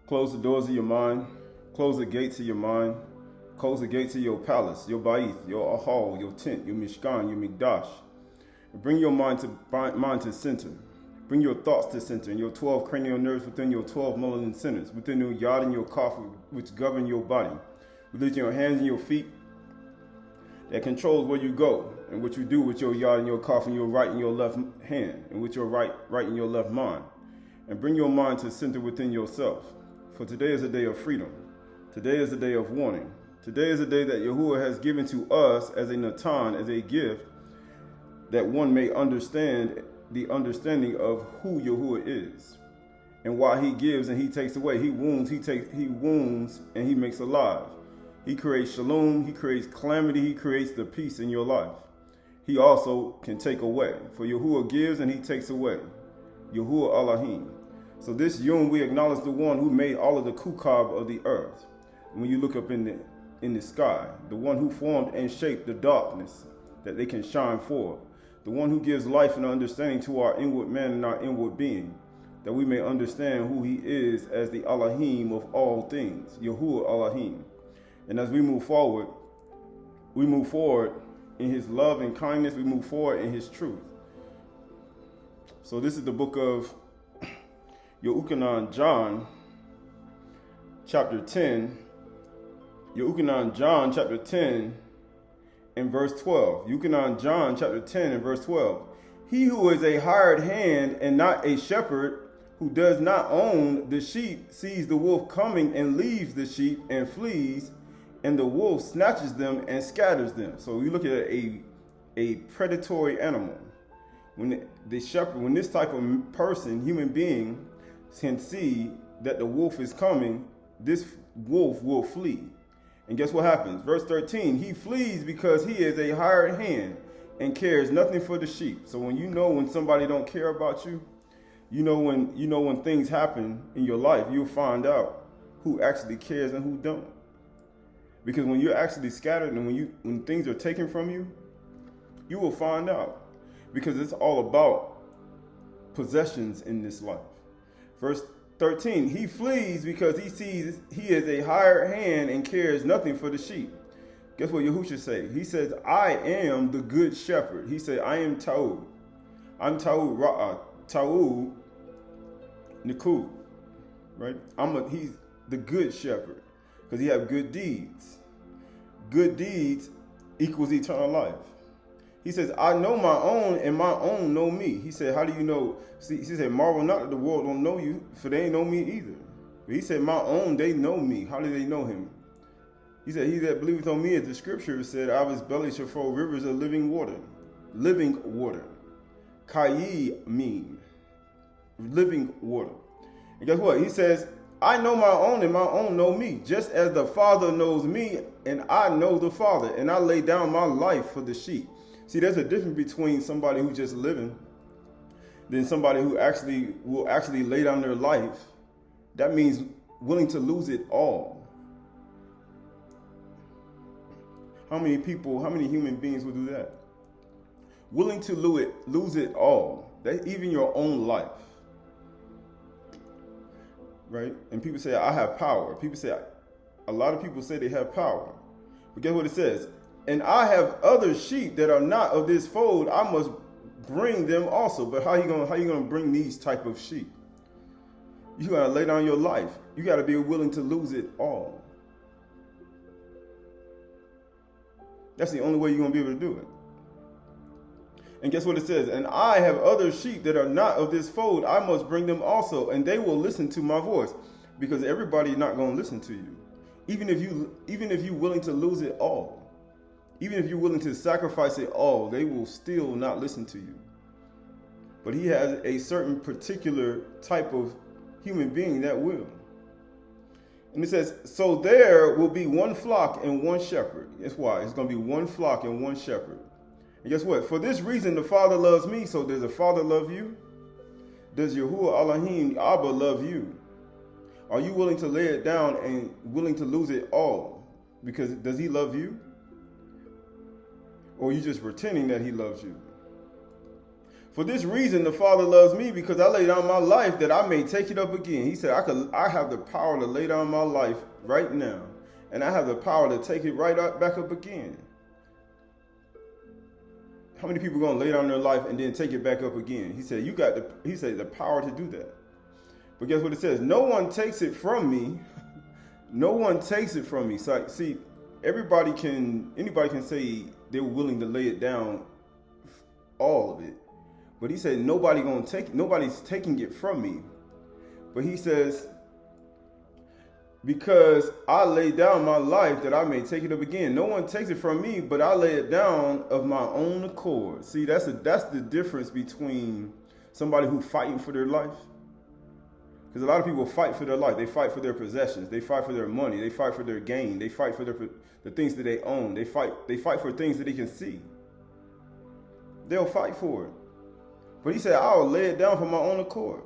Close the doors of your mind. Close the gates of your mind. Close the gates of your palace, your ba'ith, your hall, your tent, your mishkan, your mikdash. Bring your mind to center. Bring your thoughts to center, and your 12 cranial nerves within your 12 melanin centers, within your yod and your kaf, which govern your body, within your hands and your feet, that controls where you go and what you do with your yod and your kaf and your right and your left hand, and with your right and your left mind. And bring your mind to center within yourself. For today is a day of freedom. Today is a day of warning. Today is a day that Yahuwah has given to us as a natan, as a gift, that one may understand the understanding of who Yahuwah is and why he gives and he takes away. He wounds, he wounds and he makes alive. He creates shalom, he creates calamity, he creates the peace in your life. He also can take away. For Yahuwah gives and he takes away. Yahuwah Elohim. So this yom, we acknowledge the one who made all of the kukab of the earth. When you look up in the sky, the one who formed and shaped the darkness that they can shine forth. The one who gives life and understanding to our inward man and our inward being, that we may understand who he is as the Elohim of all things, Yahuwah Elohim. And as we move forward in his love and kindness, we move forward in his truth. So this is the book of Yehukanan John, chapter 10. Yehukanan John, chapter 10, and verse 12. Yehukanan John, chapter 10, and verse 12. He who is a hired hand and not a shepherd, who does not own the sheep, sees the wolf coming and leaves the sheep and flees, and the wolf snatches them and scatters them. So you look at a predatory animal. When the shepherd, when this type of person, human being, can see that the wolf is coming, this wolf will flee. And guess what happens? Verse 13, he flees because he is a hired hand and cares nothing for the sheep. So when somebody don't care about you, when things happen in your life, you'll find out who actually cares and who don't. Because when you're actually scattered and when things are taken from you, you will find out. Because it's all about possessions in this life. Verse 13, he flees because he sees he is a hired hand and cares nothing for the sheep. Guess what Yahushua say? He says, I am the good shepherd. He said, I am Ta'ud. I'm Ta'ud Ra'ah. Ta'ud Nikud. Right? He's the good shepherd. Because he have good deeds. Good deeds equals eternal life. He says, I know my own, and my own know me. He said, how do you know? See, he said, marvel not that the world don't know you, for they ain't know me either. But he said, my own, they know me. How do they know him? He said, he that believeth on me, as the scripture said, out of his belly shall flow rivers of living water. Living water. Kayi mean. Living water. And guess what? He says, I know my own, and my own know me, just as the Father knows me, and I know the Father, and I lay down my life for the sheep. See, there's a difference between somebody who's just living than somebody who will actually lay down their life. That means willing to lose it all. How many human beings will do that? Willing to lose it all. That even your own life. Right? And people say, I have power. A lot of people say they have power. But guess what it says? And I have other sheep that are not of this fold. I must bring them also. But how you gonna bring these type of sheep? You gotta lay down your life. You gotta be willing to lose it all. That's the only way you're gonna be able to do it. And guess what it says? And I have other sheep that are not of this fold. I must bring them also, and they will listen to my voice. Because everybody's not gonna listen to you. Even if you're willing to lose it all. Even if you're willing to sacrifice it all, they will still not listen to you. But he has a certain particular type of human being that will. And it says, so there will be one flock and one shepherd. That's why. It's going to be one flock and one shepherd. And guess what? For this reason, the Father loves me. So does the Father love you? Does Yahuwah Elohim, Abba, love you? Are you willing to lay it down and willing to lose it all? Because does he love you? Or are you just pretending that he loves you? For this reason, the Father loves me, because I lay down my life that I may take it up again. He said, I have the power to lay down my life right now, and I have the power to take it right back up again. How many people are going to lay down their life and then take it back up again? He said, he said the power to do that. But guess what it says? No one takes it from me. No one takes it from me. So, see, anybody can say they're willing to lay it down, all of it. But he said, nobody's taking it from me. But he says, because I lay down my life that I may take it up again. No one takes it from me, but I lay it down of my own accord. See, that's the difference between somebody who's fighting for their life. Because a lot of people fight for their life. They fight for their possessions. They fight for their money. They fight for their gain. They fight for the things that they own. They fight for things that they can see. They'll fight for it. But he said, I'll lay it down for my own accord.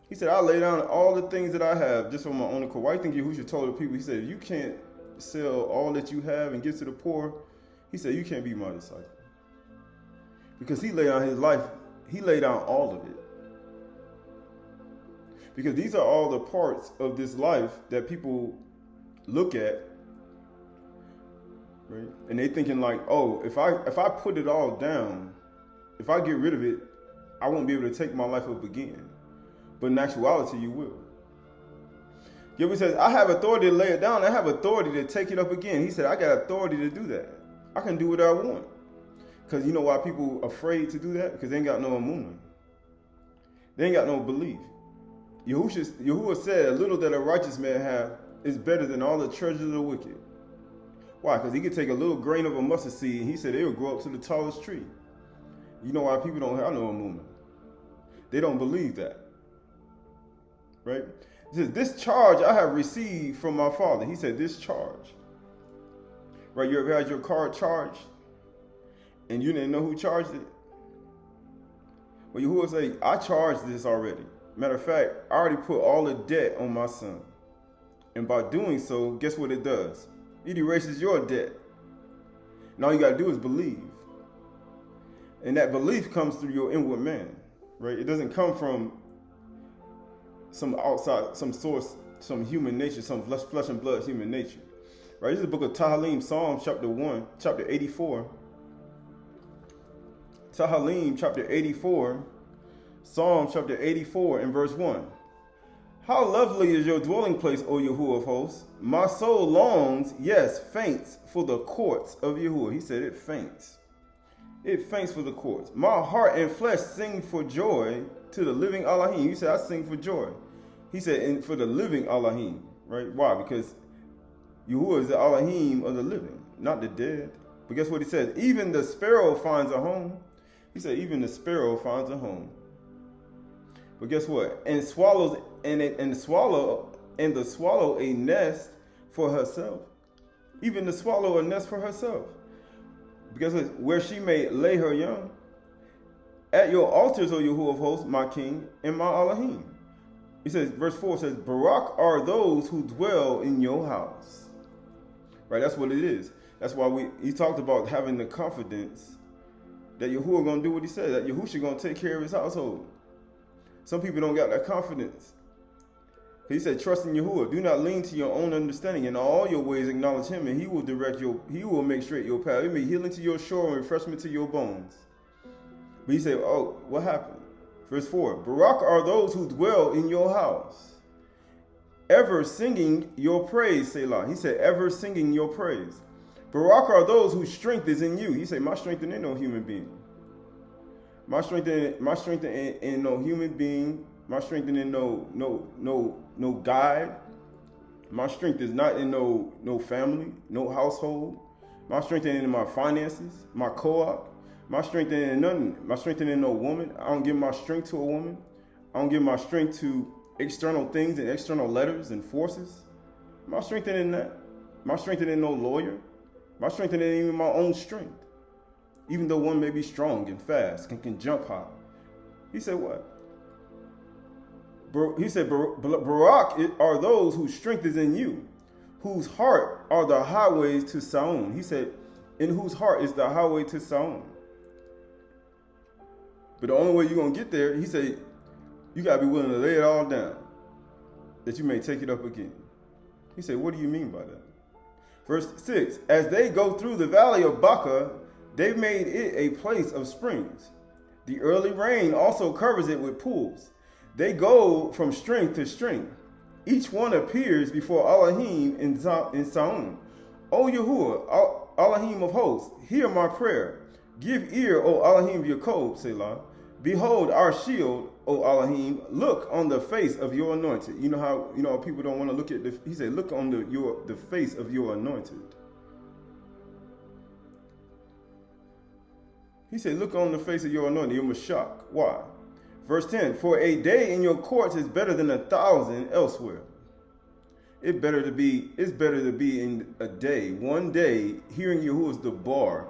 He said, I'll lay down all the things that I have just for my own accord. Why do you think Yahushua told the people? He said, if you can't sell all that you have and give to the poor, he said, you can't be my disciple. Because he laid down his life. He laid down all of it. Because these are all the parts of this life that people look at, right? And they thinking like, oh, if I put it all down, if I get rid of it, I won't be able to take my life up again. But in actuality, you will. Gilbert says, I have authority to lay it down. I have authority to take it up again. He said, I got authority to do that. I can do what I want. Because you know why people are afraid to do that? Because they ain't got no amunah. They ain't got no belief. Yahuwah said, a little that a righteous man have is better than all the treasures of the wicked. Why? Because he could take a little grain of a mustard seed, and he said it would grow up to the tallest tree. You know why people don't have no amunah? They don't believe that. Right? He says, this charge I have received from my Father. He said, this charge. Right? You ever had your car charged and you didn't know who charged it? Well, Yahuwah say, I charged this already. Matter of fact, I already put all the debt on my son. And by doing so, guess what it does? It erases your debt. And all you got to do is believe. And that belief comes through your inward man. Right? It doesn't come from some outside, some source, some human nature, some flesh and blood human nature. Right? This is the book of Tasha'y, Psalm chapter 1, chapter 84. Tasha'y, chapter 84. Psalm chapter 84 and verse 1. How lovely is your dwelling place, O Yahuwah of hosts. My soul longs, yes, faints for the courts of Yahuwah. He said it faints. It faints for the courts. My heart and flesh sing for joy to the living Elohim. He said, I sing for joy. He said, and for the living Elohim. Right? Why? Because Yahuwah is the Elohim of the living, not the dead. But guess what he says? Even the sparrow finds a home. He said, even the sparrow finds a home. But guess what? And the swallow a nest for herself. Even the swallow a nest for herself. Because where she may lay her young. At your altars, O Yahuwah of hosts, my king and my Elohim. He says, verse 4 says, Barak are those who dwell in your house. Right, that's what it is. That's why he talked about having the confidence that Yahuwah going to do what he said, that Yahushua going to take care of his household. Some people don't got that confidence. He said, trust in Yahuwah. Do not lean to your own understanding. In all your ways acknowledge him, and he will make straight your path. He may healing to your shore and refreshment to your bones. But he said, oh, what happened? Verse 4, Barak are those who dwell in your house, ever singing your praise, Selah. He said, ever singing your praise. Barak are those whose strength is in you. He said, my strength ain't no human being. My strength in no human being. My strength in no guide. My strength is not in no family, no household. My strength ain't in my finances, my co-op. My strength ain't in nothing. My strength ain't in no woman. I don't give my strength to a woman. I don't give my strength to external things and external letters and forces. My strength ain't in that. My strength ain't in no lawyer. My strength ain't even my own strength. Even though one may be strong and fast and can jump high. He said what? He said, Barak are those whose strength is in you, whose heart are the highways to Saon. He said, in whose heart is the highway to Saon. But the only way you're going to get there, he said, you got to be willing to lay it all down, that you may take it up again. He said, what do you mean by that? Verse 6, as they go through the valley of Baca, they made it a place of springs. The early rain also covers it with pools. They go from string to string. Each one appears before Elohim in Saon. O Yahuwah, Elohim of hosts, hear my prayer. Give ear, O Elohim Yaakov, Selah. Behold our shield, O Elohim. Look on the face of your anointed. You know how people don't want to look at he said, look on the face of your anointed. He said, look on the face of your anointed, your Mashach. Why? Verse 10, for a day in your courts is better than 1,000 elsewhere. It's better to be in a day, one day, hearing Yahuwah's the bar,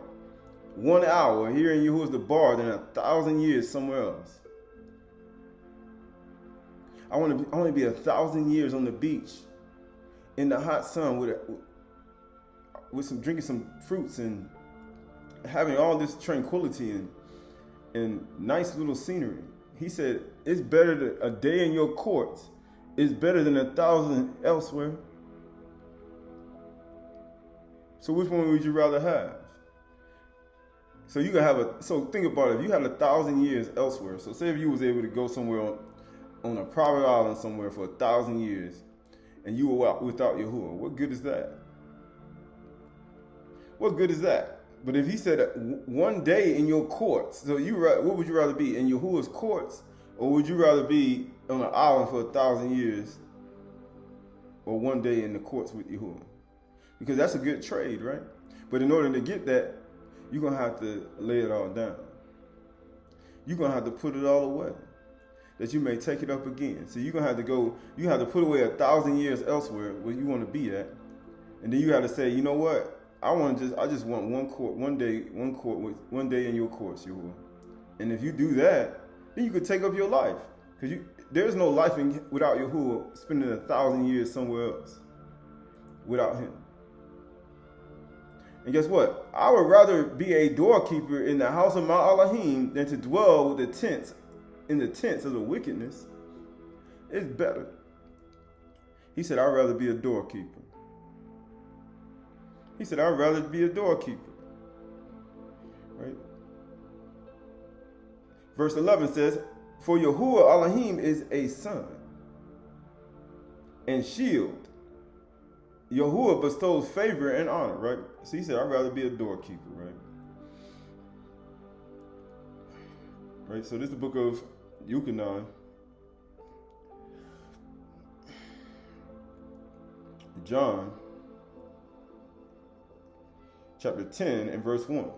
1 hour, hearing Yahuwah's the bar, than 1,000 years somewhere else. I want to be 1,000 years on the beach, in the hot sun, with drinking some fruits and having all this tranquility and nice little scenery. He said, it's better a day in your courts is better than 1,000 elsewhere. So which one would you rather have? So you can have so think about it. If you had 1,000 years elsewhere, so say if you was able to go somewhere on a private island somewhere for 1,000 years, and you were without Yahuwah, what good is that? What good is that? But if he said one day in your courts, so what would you rather be, in Yahuwah's courts, or would you rather be on an island for 1,000 years, or one day in the courts with Yahuwah? Because that's a good trade, right? But in order to get that, you're going to have to lay it all down. You're going to have to put it all away, that you may take it up again. So you're going to have to go, you have to put away 1,000 years elsewhere where you want to be at. And then you have to say, you know what? I just want one day in your courts, Yahuwah. And if you do that, then you could take up your life. Because there's no life without Yahuwah spending 1,000 years somewhere else without him. And guess what? I would rather be a doorkeeper in the house of my Elohim than to dwell with in the tents of the wickedness. It's better. He said, I'd rather be a doorkeeper. He said, I'd rather be a doorkeeper. Right? Verse 11 says, for Yahuwah Elohim is a sun and shield. Yahuwah bestows favor and honor, right? So he said, I'd rather be a doorkeeper, right? Right, so this is the book of Yuchanan. John, chapter 10 and verse 1.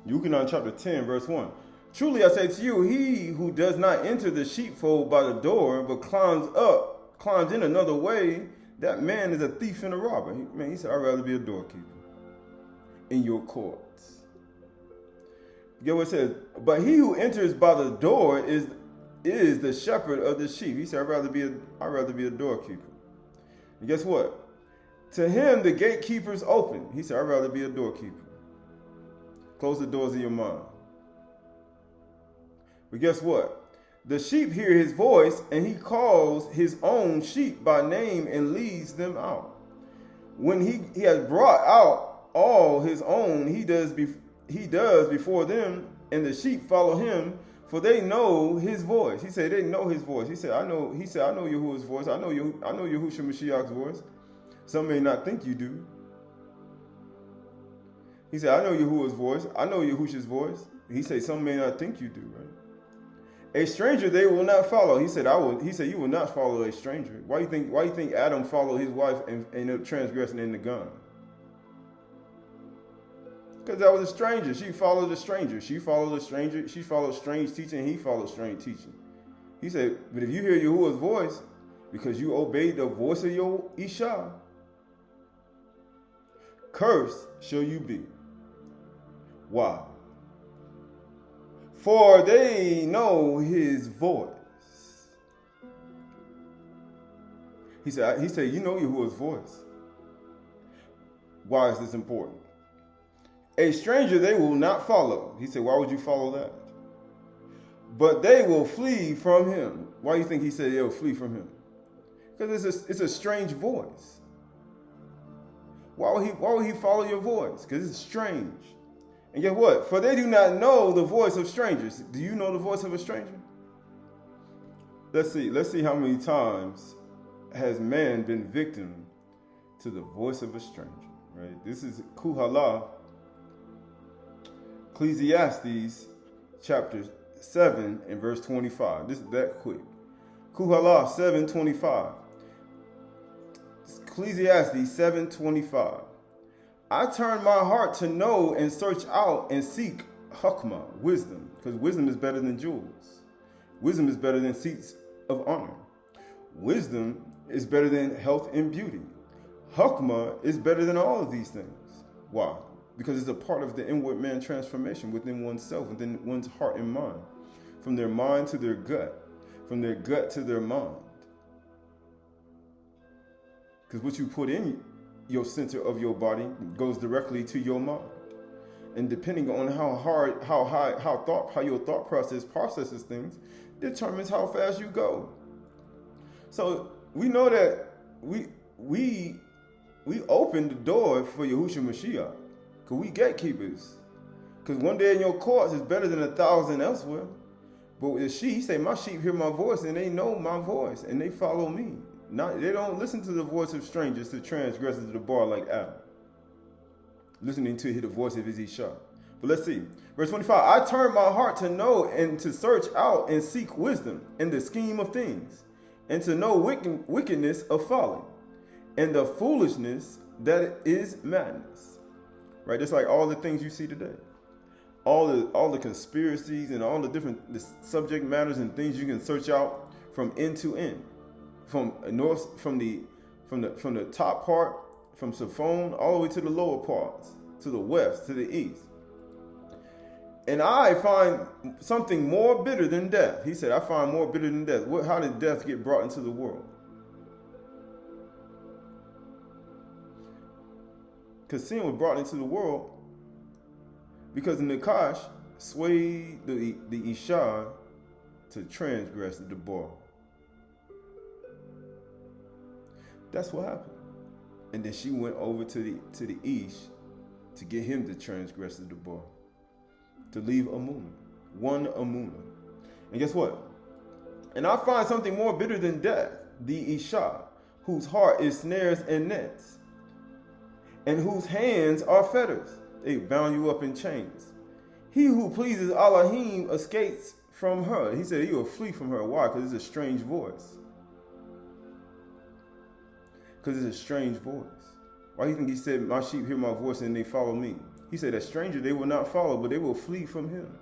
Yuchanan chapter 10, verse 1. Truly I say to you, he who does not enter the sheepfold by the door, but climbs in another way, that man is a thief and a robber. He said, I'd rather be a doorkeeper in your courts. Get what it says? But he who enters by the door is the shepherd of the sheep. He said, I'd rather be a doorkeeper. And guess what? To him the gatekeepers open. He said, I'd rather be a doorkeeper. Close the doors of your mind. But guess what? The sheep hear his voice, and he calls his own sheep by name and leads them out. When he has brought out all his own, he does before them, and the sheep follow him, for they know his voice. He said, they know his voice. He said, I know Yahuwah's voice. I know Yahushua Mashiach's voice. Some may not think you do. He said, I know Yahuwah's voice. I know Yahushua's voice. He said, some may not think you do, right? A stranger they will not follow. He said, He said, you will not follow a stranger. Why you think Adam followed his wife and ended up transgressing in the garden? Because that was a stranger. She followed a stranger. She followed a stranger. She followed strange teaching. He followed strange teaching. He said, but if you hear Yahuwah's voice, because you obeyed the voice of your Isha, cursed shall you be. Why? For they know his voice. He said, you know Yahuwah's voice. Why is this important? A stranger they will not follow. He said, why would you follow that? but they will flee from him. Why do you think he said they'll flee from him? Because it's a strange voice. Why would he follow your voice? Because it's strange. And guess what? For they do not know the voice of strangers. Do you know the voice of a stranger? Let's see how many times has man been victim to the voice of a stranger, right? This is Qahalath, Ecclesiastes chapter 7 and verse 25. This is that quick. Qahalath 7:25. Ecclesiastes 7:25. I turn my heart to know and search out and seek hukmah, wisdom, because wisdom is better than jewels. Wisdom is better than seats of honor. Wisdom is better than health and beauty. Hukmah is better than all of these things. Why? Because it's a part of the inward man transformation within oneself, within one's heart and mind. From their mind to their gut. From their gut to their mind. Because what you put in your center of your body goes directly to your mind. And depending on how your thought process processes things, determines how fast you go. So we know that we open the door for Yahushua Mashiach, because we gatekeepers. Because one day in your courts is better than 1,000 elsewhere. But with the sheep, he say, my sheep hear my voice and they know my voice and they follow me. They don't listen to the voice of strangers to transgress into the bar like Adam, listening to the voice of his Isha. But let's see. Verse 25, I turn my heart to know and to search out and seek wisdom in the scheme of things, and to know wickedness of folly, and the foolishness that is madness. Right? That's like all the things you see today. All the conspiracies and all the different subject matters and things you can search out from end to end. From the top part, from Siphon, all the way to the lower parts, to the west, to the east. And I find something more bitter than death. He said, I find more bitter than death. How did death get brought into the world? Because sin was brought into the world because the Nakash swayed the Isha to transgress the bar. That's what happened. And then she went over to the east to get him to transgress the bar. To leave Amunah. One Amunah. And guess what? And I find something more bitter than death. The Isha, whose heart is snares and nets, and whose hands are fetters. They bound you up in chains. He who pleases Elohim escapes from her. He said he will flee from her. Why? Because it's a strange voice. Because it's a strange voice. Why do you think he said, my sheep hear my voice and they follow me? He said, a stranger they will not follow, but they will flee from him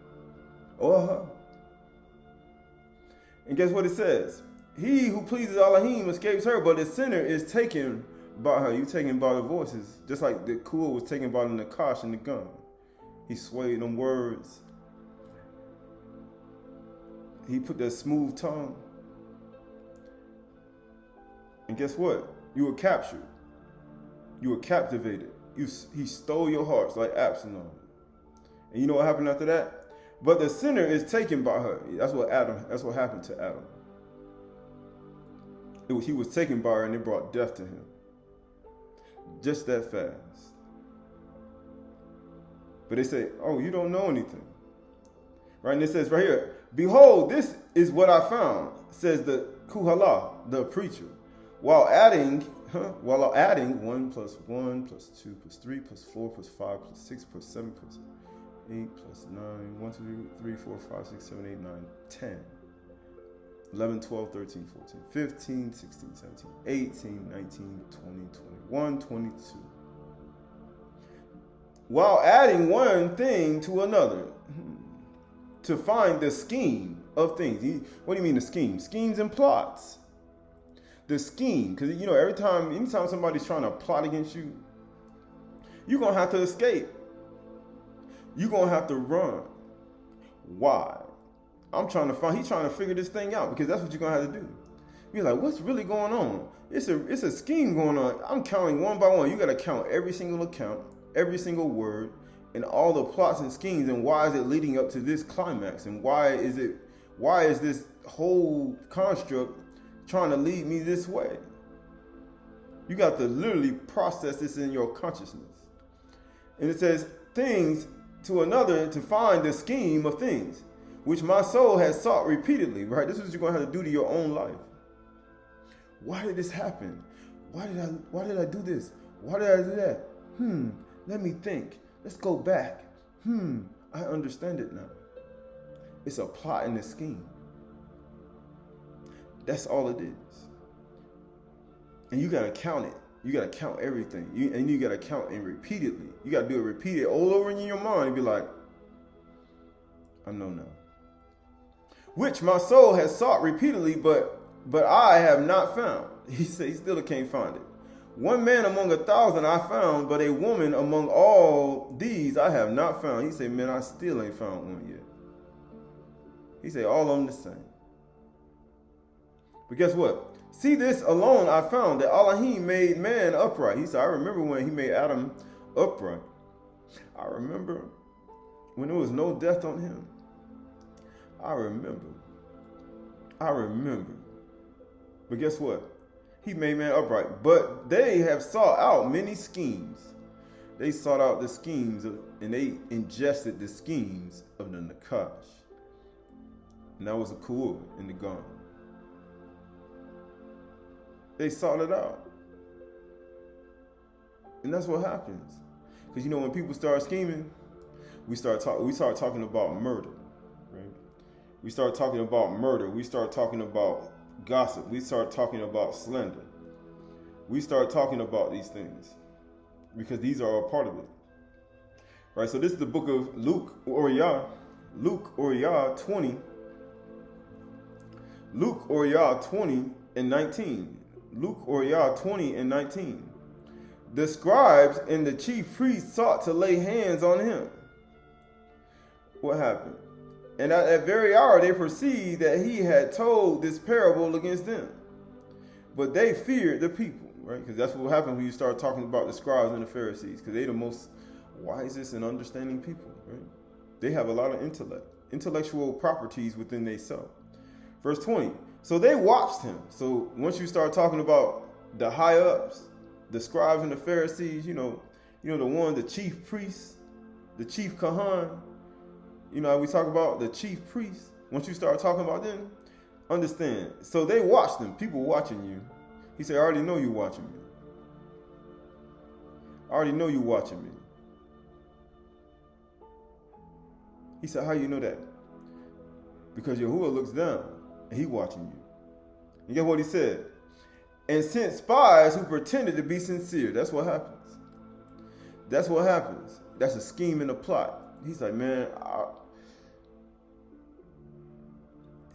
or her. And guess what it says? He who pleases Elohim escapes her, but the sinner is taken by her. You taken by the voices, just like the Kuah was taken by the Nakash and the gun. He swayed them words. He put that smooth tongue. And guess what? You were captured. You were captivated. He stole your hearts like Absalom. And you know what happened after that? But the sinner is taken by her. That's what happened to Adam. He was taken by her and it brought death to him. Just that fast. But they say, oh, you don't know anything. Right? And it says right here, behold, this is what I found, says the Qahalath, the preacher, while adding 1 plus 1 plus 2 plus 3 plus 4 plus 5 plus 6 plus 7 plus 8 plus 9, 1, 2, 3, 4, 5, 6, 7, 8, 9, 10, 11, 12, 13, 14, 15, 16, 17, 18, 19, 20, 21, 22. While adding one thing to another to find the scheme of things. What do you mean the scheme? Schemes and plots. The scheme, because anytime somebody's trying to plot against you, you're going to have to escape. You're going to have to run. Why? He's trying to figure this thing out, because that's what you're going to have to do. You're like, what's really going on? It's a scheme going on. I'm counting one by one. You got to count every single account, every single word, and all the plots and schemes, and why is it leading up to this climax, and why is it Why is this whole construct trying to lead me this way? You got to literally process this in your consciousness. And it says, things to another to find the scheme of things, which my soul has sought repeatedly, right? This is what you're going to have to do to your own life. Why did this happen? Why did I do this? Why did I do that? Let me think. Let's go back. I understand it now. It's a plot and a scheme. That's all it is. And you got to count it. You got to count everything. You got to count it repeatedly. You got to do it repeated all over in your mind and be like, I know now. Which my soul has sought repeatedly, but I have not found. He said he still can't find it. One man among 1,000 I found, but a woman among all these I have not found. He said, man, I still ain't found one yet. He said, all of them the same. But guess what? See, this alone I found, that Elohim made man upright. He said, I remember when he made Adam upright. I remember when there was no death on him. I remember. But guess what? He made man upright. But they have sought out many schemes. They sought out the schemes and they ingested the schemes of the Nakash. And that was a Ku'ur in the garden. They sought it out. And that's what happens. Because when people start scheming, we start talking about murder. Right? We start talking about murder. We start talking about gossip. We start talking about slander. We start talking about these things because these are a part of it. Right? So this is the book of Luke or Yah 20. Luke or Yah 20 and 19. Luke or Yah 20 and 19. The scribes and the chief priests sought to lay hands on him. What happened? And at that very hour they perceived that he had told this parable against them. But they feared the people, right? Because that's what happened when you start talking about the scribes and the Pharisees, because they're the most wisest and understanding people, right? They have a lot of intellectual properties within themselves. Verse 20. So they watched him. So once you start talking about the high ups, the scribes and the Pharisees, the chief priests, the chief Kahan, we talk about the chief priests. Once you start talking about them, understand. So they watched them. People watching you. He said, I already know you watching me. I already know you watching me. He said, how you know that? Because Yahuwah looks down and he watching you. And guess what he said? And sent spies who pretended to be sincere. That's what happens. That's what happens. That's a scheme and a plot. He's like, man,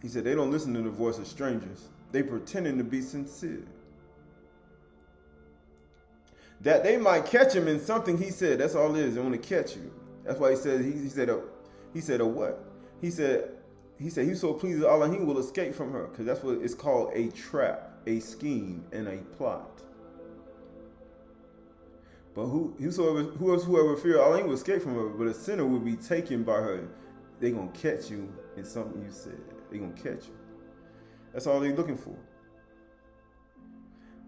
he said, they don't listen to the voice of strangers. They pretending to be sincere. That they might catch him in something he said. That's all it is. They want to catch you. That's why he said, he said, what? He said, he's so pleased that Elohim will escape from her. Because that's what it's called, a trap, a scheme, and a plot. But whoever fear Elohim will escape from her, but a sinner will be taken by her. They're going to catch you in something you said. They're going to catch you. That's all they're looking for.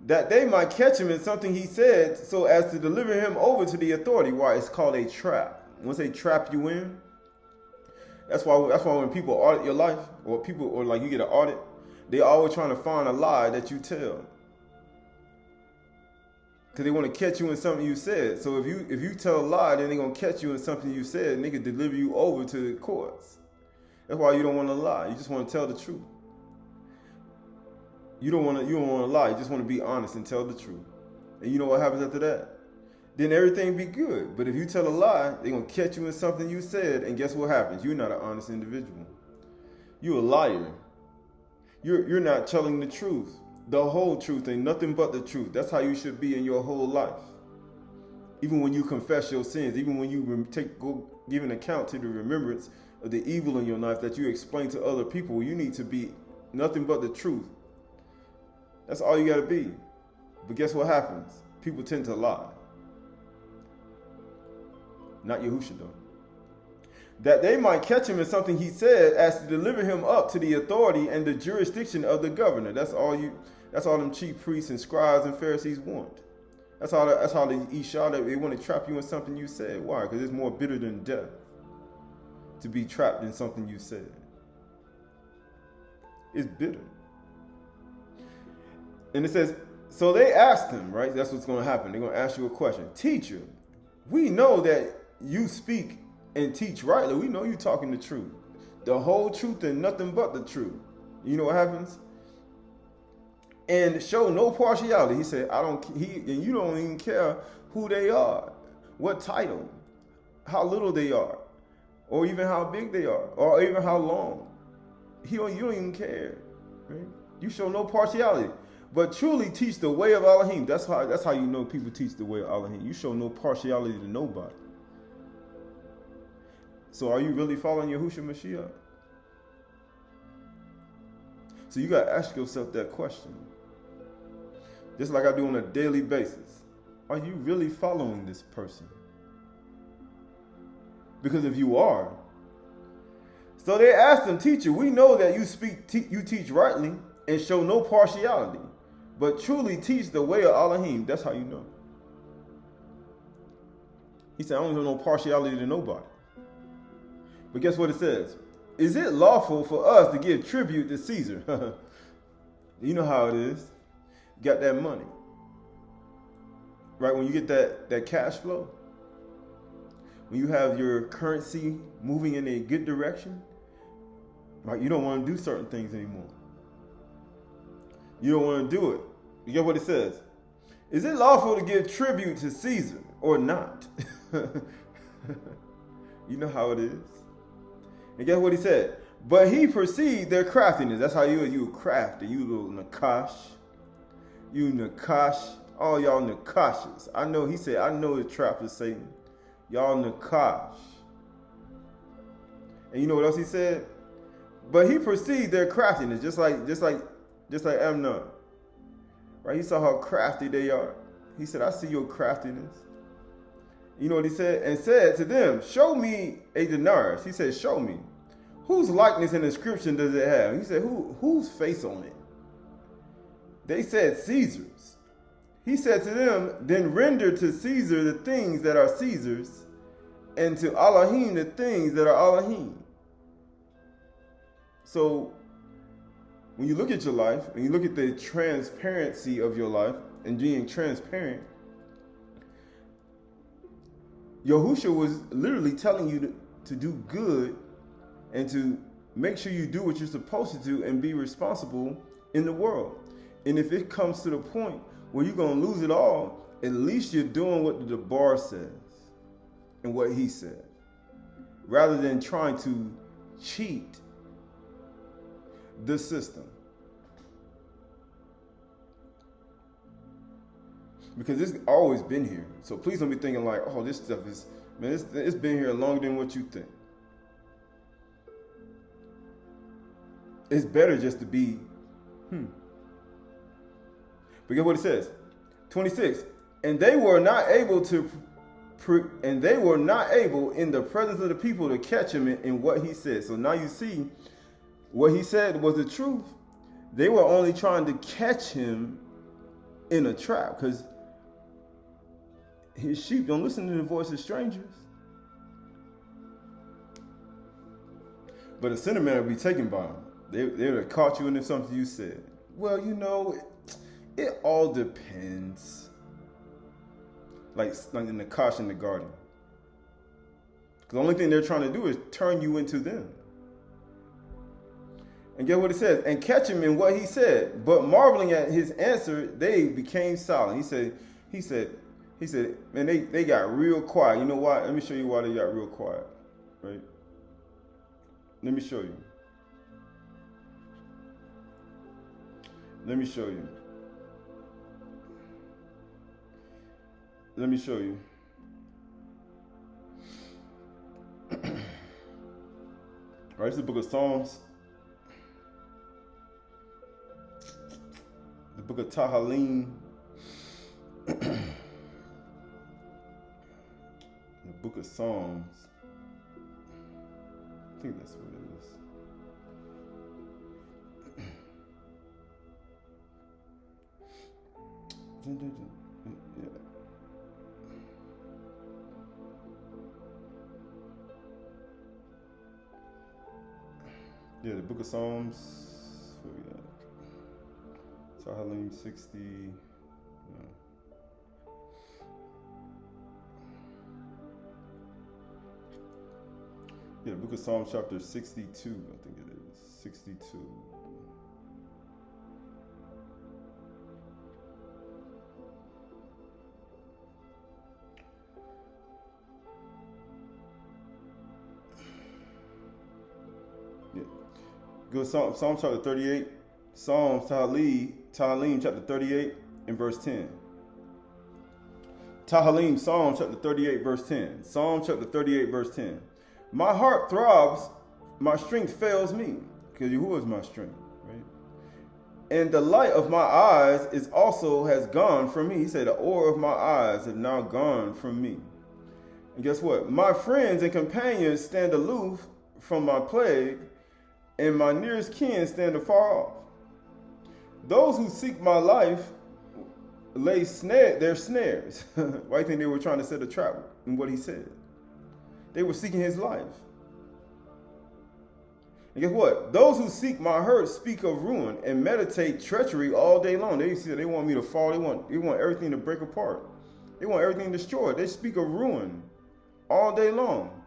That they might catch him in something he said, so as to deliver him over to the authority. Why? It's called a trap. Once they trap you in, that's why when people audit your life, or like you get an audit, they're always trying to find a lie that you tell. Because they want to catch you in something you said. So if you tell a lie, then they're going to catch you in something you said, and they can deliver you over to the courts. That's why you don't want to lie. You just want to tell the truth. You don't want to lie. You just want to be honest and tell the truth. And you know what happens after that? Then everything be good. But if you tell a lie, they're going to catch you in something you said, and guess what happens? You're not an honest individual. You're a liar. You're not telling the truth. The whole truth and nothing but the truth. That's how you should be in your whole life. Even when you confess your sins, even when you give an account to the remembrance of the evil in your life that you explain to other people, you need to be nothing but the truth. That's all you got to be. But guess what happens? People tend to lie. Not Yahusha though. that they might catch him in something he said, as to deliver him up to the authority and the jurisdiction of the governor. That's all them chief priests and scribes and Pharisees want. That's how they they want to trap you in something you said. Why? Because it's more bitter than death to be trapped in something you said. It's bitter. And it says, so they asked him, right? That's what's going to happen. They're going to ask you a question. Teacher, we know that you speak and teach rightly. We know you're talking the truth. The whole truth and nothing but the truth. You know what happens? And show no partiality. He said, and you don't even care who they are, what title, how little they are, or even how big they are, or even how long. You don't even care. Right? You show no partiality. But truly teach the way of Elohim. That's how you know people teach the way of Elohim. You show no partiality to nobody. So are you really following Yahushua Mashiach? So you got to ask yourself that question. Just like I do on a daily basis. Are you really following this person? Because if you are, so they asked him, teacher, we know that you teach rightly and show no partiality, but truly teach the way of Elohim. That's how you know. He said, I don't have no partiality to nobody. But guess what it says? Is it lawful for us to give tribute to Caesar? You know how it is. You got that money. Right? When you get that cash flow, when you have your currency moving in a good direction, right? You don't want to do certain things anymore. You don't want to do it. You get what it says? Is it lawful to give tribute to Caesar or not? You know how it is. And guess what he said? But he perceived their craftiness. That's how you crafty. You little nakash. You nakash. All y'all nakashes. I know, he said, I know the trap of Satan. Y'all nakash. And you know what else he said? But he perceived their craftiness, just like Amnon. Right? He saw how crafty they are. He said, I see your craftiness. You know what he said? And said to them, show me a denarius. He said, show me. Whose likeness and inscription does it have? He said, whose face on it? They said, Caesar's. He said to them, then render to Caesar the things that are Caesar's, and to Elohim the things that are Elohim. So, when you look at your life, and you look at the transparency of your life, and being transparent, Yahushua was literally telling you to do good and to make sure you do what you're supposed to do and be responsible in the world. And if it comes to the point where you're going to lose it all, at least you're doing what the bar says and what he said, rather than trying to cheat the system. Because it's always been here. So please don't be thinking like, oh, this stuff is, man, it's been here longer than what you think. It's better just to be, But get what it says. 26. And they were not able in the presence of the people to catch him in what he said. So now you see what he said was the truth. They were only trying to catch him in a trap, because his sheep don't listen to the voice of strangers. But a sinner man would be taken by him. They would have caught you in something you said. Well, you know, it all depends. Like in the Chdsh in the garden. Because the only thing they're trying to do is turn you into them. And get what it says, and catch him in what he said. But marveling at his answer, they became silent. He said, man, they got real quiet. You know why? Let me show you why they got real quiet. Right? Let me show you. Let me show you. Let me show you. All right, this is the book of Psalms. The book of Tasha'y. The book of Psalms. think that's what it is. Yeah. Yeah, the book of Psalms. What we got? Tasha'y 60. No. Yeah, the book of Psalms chapter 62, I think it is. 62. Yeah. Go Psalm chapter 38. Psalms Tasha'y chapter 38 and verse 10. Tasha'y, Psalm chapter 38 verse 10. Psalm chapter 38 verse 10. My heart throbs, my strength fails me, because Yahuwah is my strength, right? And the light of my eyes has gone from me. He said, the ore of my eyes have now gone from me. And guess what? My friends and companions stand aloof from my plague, and my nearest kin stand afar off. Those who seek my life lay their snares. Why do you think they were trying to set a trap in what he said? They were seeking his life. And guess what? Those who seek my hurt speak of ruin and meditate treachery all day long. They want me to fall. They want everything to break apart. They want everything destroyed. They speak of ruin all day long.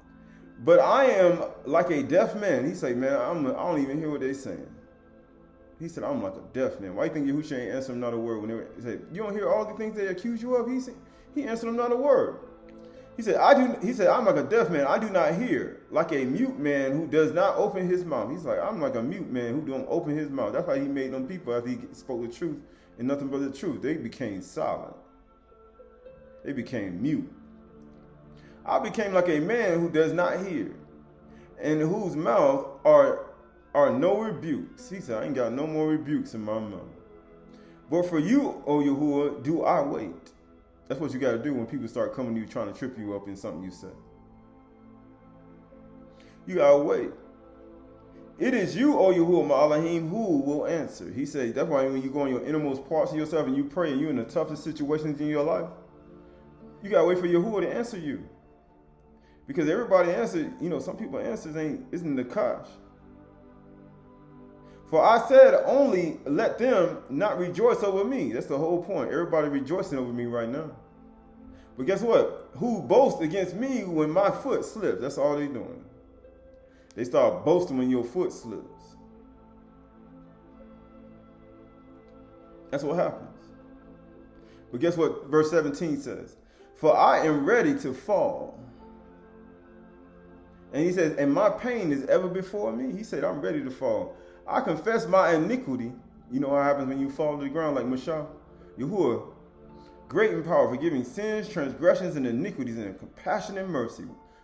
But I am like a deaf man. He said, man, I don't even hear what they're saying. He said, I'm like a deaf man. Why do you think Yahushua ain't answer him not a word? When they said, you don't hear all the things they accuse you of? He answered them not a word. He said, I'm like a deaf man. I do not hear, like a mute man who does not open his mouth. He's like, I'm like a mute man who don't open his mouth. That's why he made them people after he spoke the truth and nothing but the truth. They became silent. They became mute. I became like a man who does not hear, and whose mouth are no rebukes. He said, I ain't got no more rebukes in my mouth. But for you, O Yahuwah, do I wait. That's what you got to do when people start coming to you trying to trip you up in something you say. You got to wait. It is you, O Yahuwah Ma'alahim, who will answer. He said, that's why when you go in your innermost parts of yourself and you pray and you're in the toughest situations in your life, you got to wait for Yahuwah to answer you. Because everybody answered, some people answers isn't the Kash. For I said, only let them not rejoice over me. That's the whole point. Everybody rejoicing over me right now. But guess what? Who boast against me when my foot slips? That's all they're doing. They start boasting when your foot slips. That's what happens. But guess what verse 17 says? For I am ready to fall. And he says, and my pain is ever before me. He said, I'm ready to fall. I confess my iniquity. You know what happens when you fall to the ground like Mashah? Yahuwah, great in power, forgiving sins, transgressions, and iniquities, and compassion and mercy.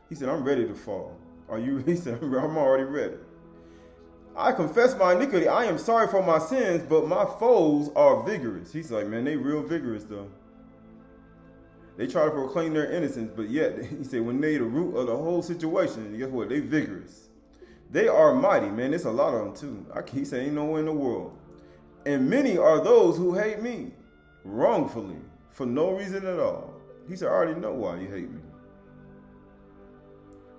He said, I'm ready to fall. Are you? He said, I'm already ready. I confess my iniquity. I am sorry for my sins, but my foes are vigorous. He's like, man, they real vigorous, though. They try to proclaim their innocence, but yet, he said, when they the root of the whole situation, guess what? They vigorous. They are mighty, man. There's a lot of them, too. He said, ain't nowhere in the world. And many are those who hate me wrongfully for no reason at all. He said, I already know why you hate me.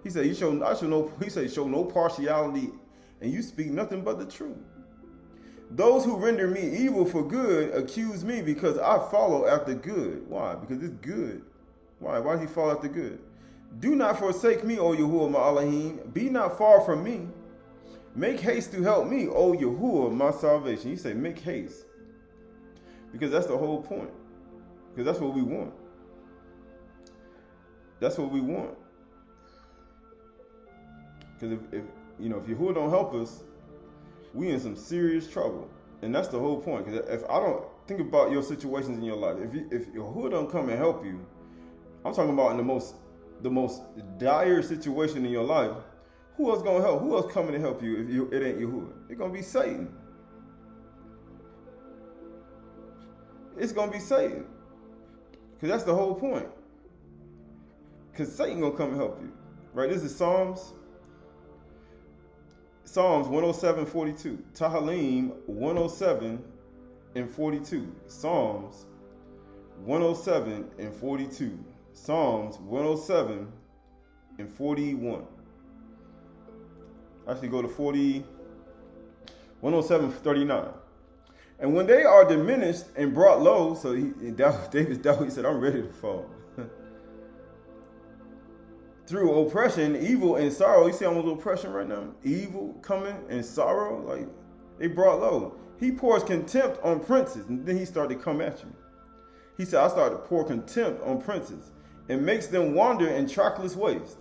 He said, show no partiality, and you speak nothing but the truth. Those who render me evil for good accuse me because I follow after good. Why? Because it's good. Why? Why does he follow after good? Do not forsake me, O Yahuwah Ma'alahim. Be not far from me. Make haste to help me, O Yahuwah, my salvation. He said, make haste. Because that's the whole point. Because that's what we want. That's what we want. Because if Yahuwah don't help us, we in some serious trouble. And that's the whole point. Because if I don't think about your situations in your life, if Yahuwah don't come and help you, I'm talking about in the most dire situation in your life, who else gonna help? Who else coming to help you if it ain't Yahuwah? It's gonna be Satan. It's gonna be Satan. Because that's the whole point. Because Satan gonna come and help you. Right? This is Psalms Psalms 107:42. Tehillim 107:42. Psalms 107:42. Psalms 107:41. Actually, go to 107:39. And when they are diminished and brought low, so David said, I'm ready to fall. Through oppression, evil, and sorrow. You see almost oppression right now? Evil coming and sorrow, like they brought low. He pours contempt on princes, and then he started to come at you. He said, I started to pour contempt on princes and makes them wander in trackless waste.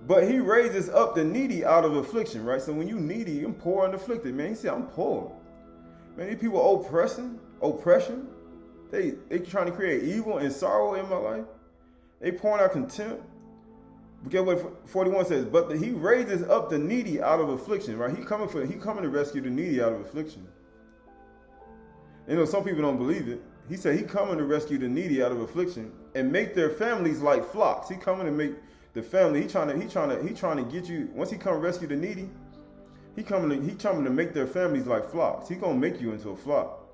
But he raises up the needy out of affliction, right? So when you needy, I'm poor and afflicted, man. He said, I'm poor. Man, these people oppression. They trying to create evil and sorrow in my life. They pouring out contempt. But guess what 41 says? But he raises up the needy out of affliction, right? He coming to rescue the needy out of affliction. You know, some people don't believe it. He said he coming to rescue the needy out of affliction and make their families like flocks. He coming to make the family. He trying to get you. Once he come rescue the needy, he coming to make their families like flocks. He gonna make you into a flock.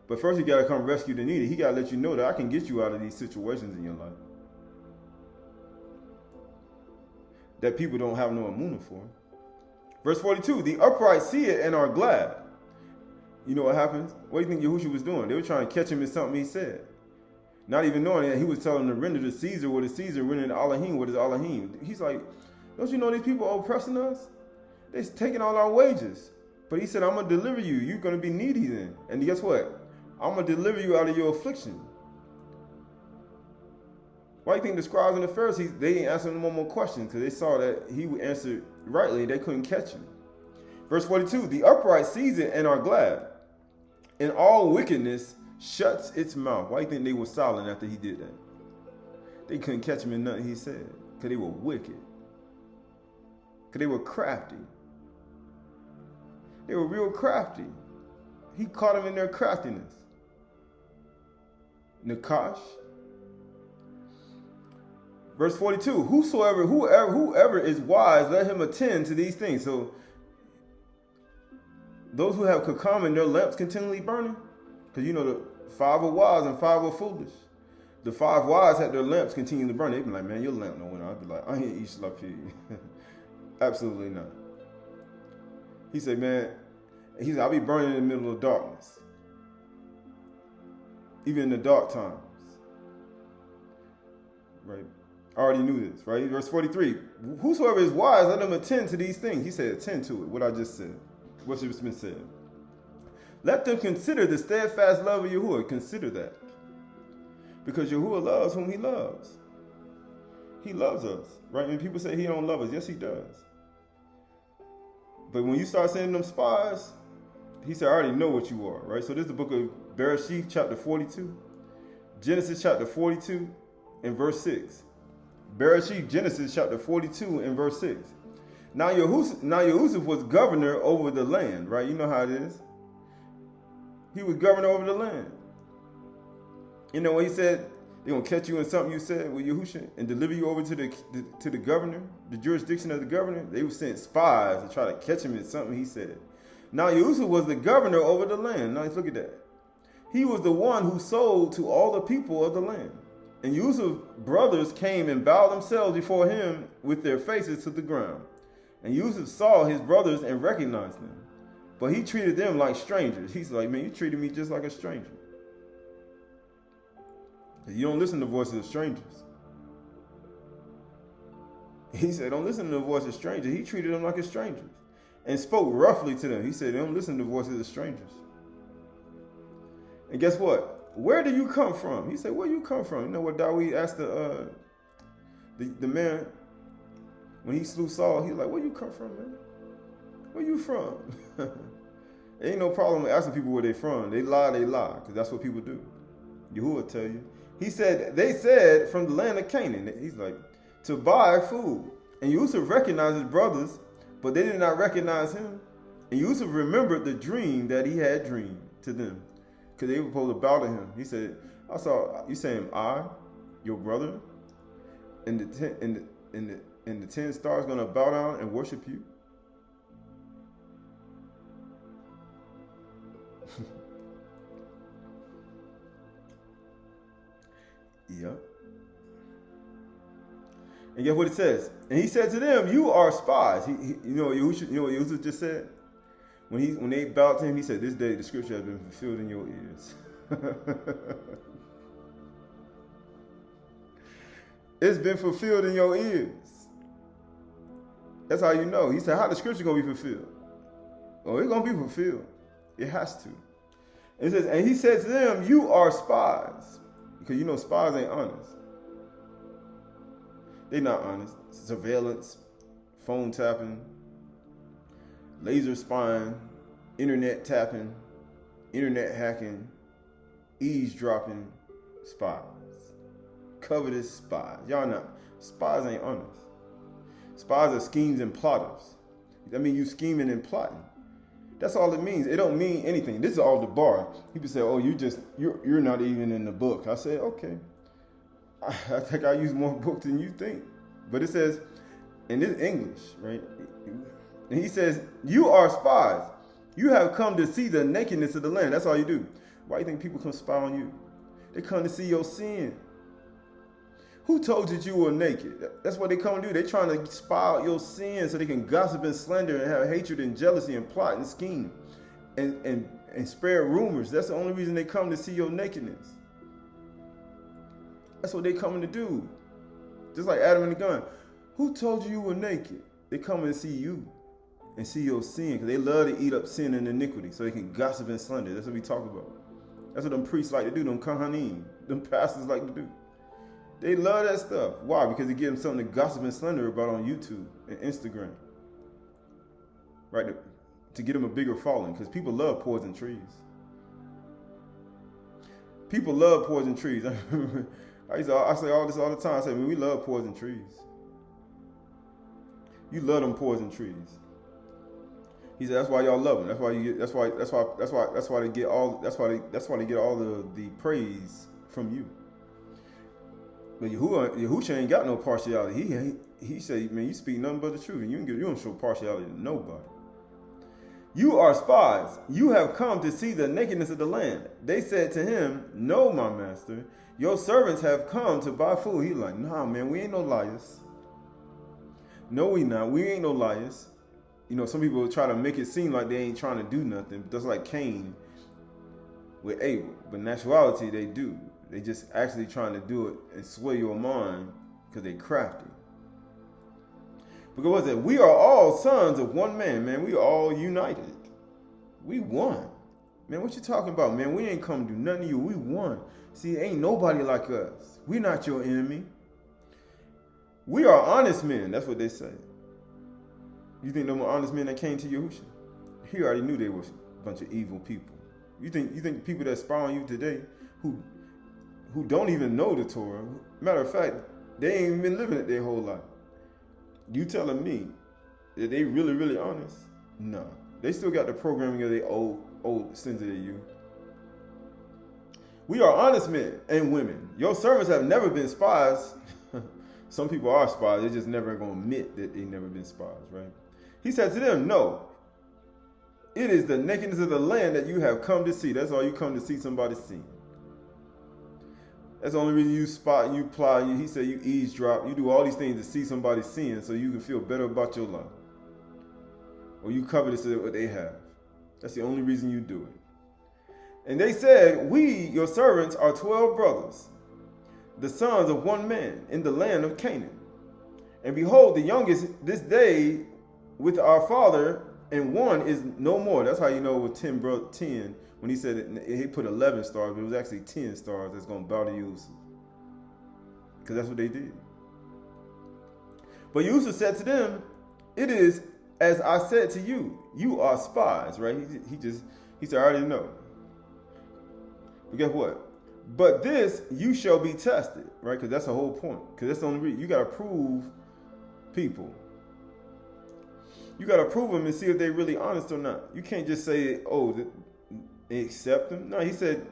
But first he gotta come rescue the needy. He gotta let you know that I can get you out of these situations in your life that people don't have no amunah for. Verse 42, the upright see it and are glad. You know what happens? What do you think Yahushua was doing? They were trying to catch him in something he said. Not even knowing that he was telling them to render to Caesar what is Caesar, render to Elohim what is Elohim. He's like, don't you know these people are oppressing us? They're taking all our wages. But he said, I'm going to deliver you. You're going to be needy then. And guess what? I'm going to deliver you out of your affliction. Why do you think the scribes and the Pharisees, they didn't answer him one more question? Because they saw that he would answer rightly. They couldn't catch him. Verse 42, the upright sees it and are glad. And all wickedness shuts its mouth. Why do you think they were silent after he did that? They couldn't catch him in nothing he said. Because they were wicked. Because they were crafty. They were real crafty. He caught them in their craftiness. Nakash. Verse 42, whoever is wise, let him attend to these things. So, those who have kakam in their lamps continually burning, because you know the 5 are wise and 5 are foolish. The 5 wise had their lamps continually burning. They'd be like, man, your lamp no went out. I'd be like, I ain't eat slapi. Absolutely not. He said, man, I'll be burning in the middle of darkness. Even in the dark times. Right? I already knew this, right? Verse 43, whosoever is wise, let him attend to these things. He said, attend to it, what I just said. What's been said. Let them consider the steadfast love of Yahuwah. Consider that. Because Yahuwah loves whom he loves. He loves us, right? And people say he don't love us. Yes, he does. But when you start sending them spies, he said, I already know what you are, right? So this is the book of Bereshit, chapter 42. Genesis, chapter 42, and verse 6. Bereshit, Genesis, chapter 42, and verse 6. Now Yehusuf was governor over the land, right? You know how it is. He was governor over the land. You know what he said? They're going to catch you in something you said with Yahushua and deliver you over to the governor, the jurisdiction of the governor. They were sent spies to try to catch him in something he said. Now Yehusuf was the governor over the land. Now let's look at that. He was the one who sold to all the people of the land. And Yusuf's brothers came and bowed themselves before him with their faces to the ground. And Yusuf saw his brothers and recognized them. But he treated them like strangers. He's like, man, you treated me just like a stranger. You don't listen to the voices of strangers. He said, don't listen to the voice of strangers. He treated them like a stranger and spoke roughly to them. He said, don't listen to the voices of strangers. And guess what? Where do you come from? He said, where you come from? You know what Dawid asked the man when he slew Saul? He's like, where you come from, man? Where you from? Ain't no problem with asking people where they from. They lie, because that's what people do. Yahuwah tell you. He said, they said from the land of Canaan. He's like, to buy food. And Yusuf recognized his brothers, but they did not recognize him. And Yusuf remembered the dream that he had dreamed to them, because they were supposed to bow to him. He said, I saw you saying, I, your brother, and the 10 stars gonna bow down and worship you. Yep. And guess what it says? And he said to them, "You are spies." You know what Yahushua just said? When they bowed to him, he said, "This day the scripture has been fulfilled in your ears." It's been fulfilled in your ears. That's how you know. He said, "How the scripture gonna be fulfilled?" Oh, it's gonna be fulfilled. It has to. It says, and he said to them, "You are spies," because you know spies ain't honest. They're not honest. Surveillance, phone tapping, laser spying, internet tapping, internet hacking, eavesdropping, spies. Covetous spies. Y'all not. Spies ain't honest. Spies are schemes and plotters. That means you scheming and plotting. That's all it means. It don't mean anything. This is all the bar. People say, "Oh, you're not even in the book." I say, okay. I think I use more book than you think. But it says, and it's English, right? And he says, "You are spies. You have come to see the nakedness of the land." That's all you do. Why do you think people come spy on you? They come to see your sin. Who told you were naked? That's what they come to do. They're trying to spy out your sin so they can gossip and slander and have hatred and jealousy and plot and scheme and spread rumors. That's the only reason they come, to see your nakedness. That's what they coming to do. Just like Adam and the gun. Who told you were naked? They come and see you and see your sin, because they love to eat up sin and iniquity so they can gossip and slander. That's what we talk about. That's what them priests like to do, them kahanim, them pastors like to do. They love that stuff. Why? Because it gives them something to gossip and slander about on YouTube and Instagram. Right? To get them a bigger following, because people love poison trees. People love poison trees. I say all this all the time. I say, "Man, we love poison trees." You love them poison trees. He said, "That's why y'all love them. That's why they get all the praise from you." But Yahushua ain't got no partiality. He said, "Man, you speak nothing but the truth, and you don't show partiality to nobody. You are spies. You have come to see the nakedness of the land." They said to him, "No, my master. Your servants have come to buy food." He's like, "Nah, man, we ain't no liars. No, we not. We ain't no liars." You know, some people try to make it seem like they ain't trying to do nothing. Just like Cain with Abel. But in actuality, they do. They just actually trying to do it and sway your mind because they crafty. Because what is it? We are all sons of one man, man. We are all united. We won. Man, what you talking about, man? We ain't come to do nothing to you. We won. See, ain't nobody like us. We not your enemy. We are honest men. That's what they say. You think them were honest men that came to Yahushua? He already knew they were a bunch of evil people. You think people that spy on you today who don't even know the Torah, matter of fact, they ain't even been living it their whole life. You telling me that they really, really honest? No. They still got the programming of their old sins of their youth. We are honest men and women. Your servants have never been spies. Some people are spies. They're just never going to admit that they've never been spies, right? He said to them, "No. It is the nakedness of the land that you have come to see." That's all you come to see, somebody's sin. That's the only reason you spot, you ply, he said you eavesdrop, you do all these things to see somebody's sin so you can feel better about your life. Or you covetous of what they have. That's the only reason you do it. And they said, "We, your servants, are 12 brothers, the sons of one man in the land of Canaan. And behold, the youngest this day with our father, and one is no more." That's how you know with 10, when he said it, he put 11 stars, but it was actually 10 stars that's going to bow to Yusuf. Because that's what they did. But Yusuf said to them, "It is as I said to you, you are spies," right? He said, "I already know." But guess what? "But this you shall be tested," right? Because that's the whole point. Because that's the only reason. You got to prove people. You got to prove them and see if they're really honest or not. You can't just say, "Oh, they accept them." No, he said,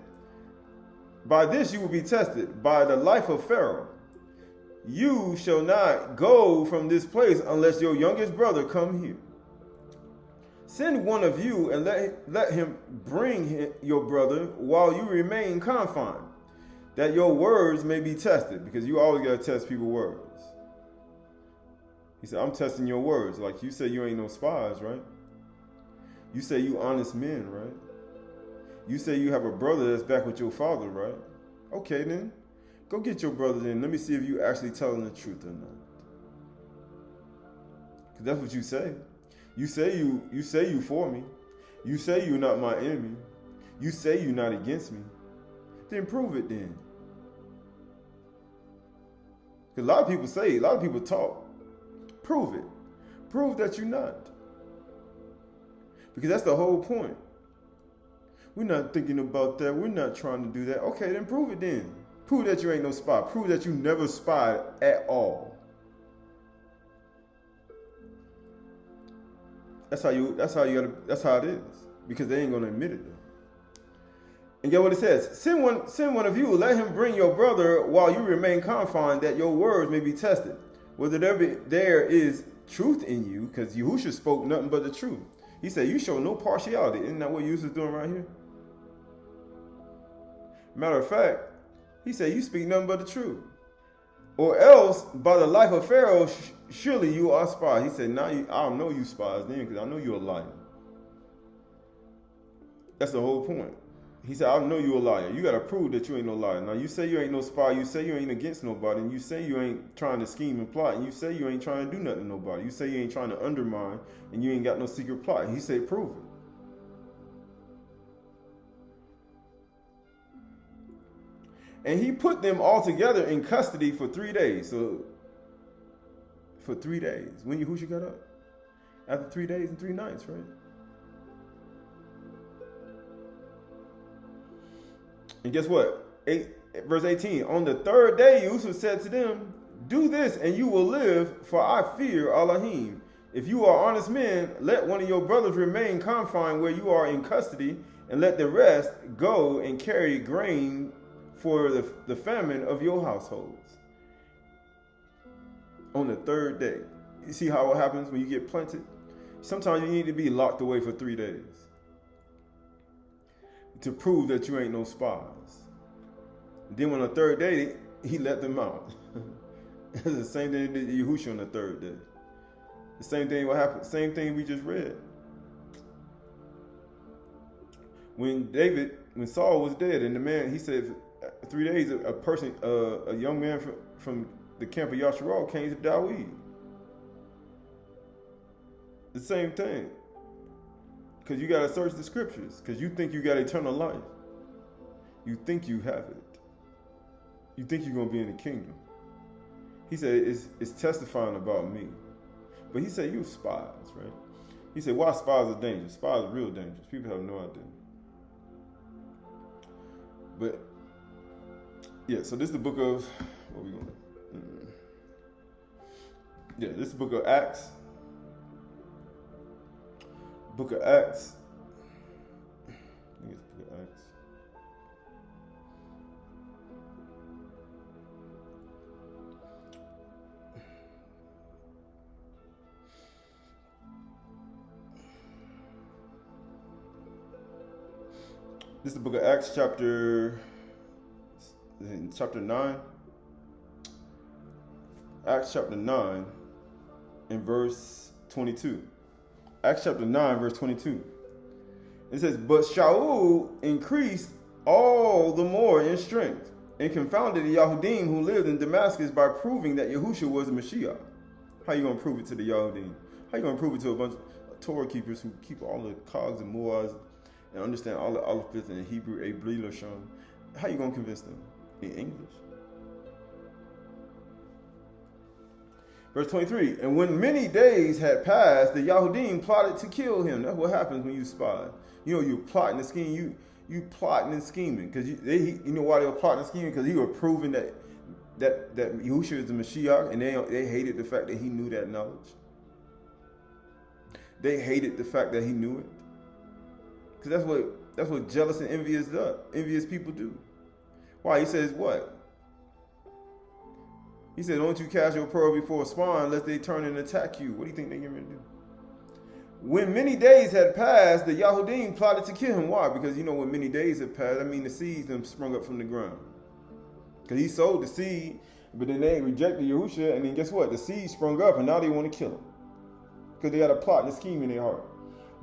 "By this you will be tested, by the life of Pharaoh. You shall not go from this place unless your youngest brother come here. Send one of you and let him bring your brother while you remain confined. that your words may be tested, because you always got to test people's words. He said, I'm testing your words. Like you say you ain't no spies, right? You say you honest men, right? You say you have a brother that's back with your father, right? Okay, then. Go get your brother then. Let me see if you actually telling the truth or not. Because that's what you say. You say you for me. You say you're not my enemy. You say you're not against me. Then prove it then. Because a lot of people talk. Prove it. Prove that you're not. Because that's the whole point. We're not thinking about that. We're not trying to do that. Okay, then prove it then. Prove that you ain't no spy. Prove that you never spied at all. That's how it is. Because they ain't gonna admit it though. And get what it says. Send one of you, let him bring your brother while you remain confined, that your words may be tested. Whether there is truth in you, because Yahushua spoke nothing but the truth. He said, you show no partiality. Isn't that what Yusuf is doing right here? Matter of fact, he said, you speak nothing but the truth. Or else, by the life of Pharaoh, surely you are spies. He said, I don't know you spies then, because I know you're a liar. That's the whole point. He said, I know you're a liar. You got to prove that you ain't no liar. Now, you say you ain't no spy. You say you ain't against nobody. And you say you ain't trying to scheme and plot. And you say you ain't trying to do nothing to nobody. You say you ain't trying to undermine. And you ain't got no secret plot. And he said, prove it. And he put them all together in custody for 3 days. So, for 3 days. When Yahushua got up? After 3 days and 3 nights, right? And guess what? Verse 18. On the 3rd day, Yusuf said to them, do this and you will live, for I fear Elohim. If you are honest men, let one of your brothers remain confined where you are in custody, and let the rest go and carry grain for the famine of your households. On the 3rd day. You see how it happens when you get planted? Sometimes you need to be locked away for 3 days to prove that you ain't no spies. Then on the 3rd day, he let them out. It's the same thing that Yahushua on the 3rd day. The same thing what happened. Same thing we just read. When Saul was dead, and the man, he said, 3 days, a young man from the camp of Yasharal came to Dawid. The same thing. Because you got to search the scriptures. Because you think you got eternal life. You think you have it. You think you're going to be in the kingdom. He said, it's testifying about me. But he said, you spies, right? He said, why spies are dangerous? Spies are real dangerous. People have no idea. But, yeah, so this is the book of, what are we going to? Yeah, this is the book of Acts. Book of Acts. I think it's Book of Acts. This is the book of Acts, chapter 9. Acts chapter 9 and verse 22. Acts chapter 9, verse 22. It says, but Shaul increased all the more in strength and confounded the Yahudim who lived in Damascus by proving that Yahushua was the Mashiach. How you going to prove it to the Yahudim? How you going to prove it to a bunch of Torah keepers who keep all the cogs and muaz and understand all the alphabets and Hebrew, Abri, Lashon? How you going to convince them? In English. Verse 23, and when many days had passed, the Yahudim plotted to kill him. That's what happens when you spy. You know, you're plotting and scheming. You plotting and scheming. Because you know why they were plotting and scheming? Because he was proving that Yahushua is the Mashiach, and they hated the fact that he knew that knowledge. They hated the fact that he knew it. Because that's what jealous and envious people do. Why? He says what? He said, don't you cast your pearl before a swan unless they turn and attack you. What do you think they're going to do? When many days had passed, the Yahudim plotted to kill him. Why? Because, you know, when many days had passed, I mean, the seeds them sprung up from the ground. Because he sowed the seed, but then they rejected Yahusha, and then guess what? The seed sprung up, and now they want to kill him. Because they had a plot and a scheme in their heart.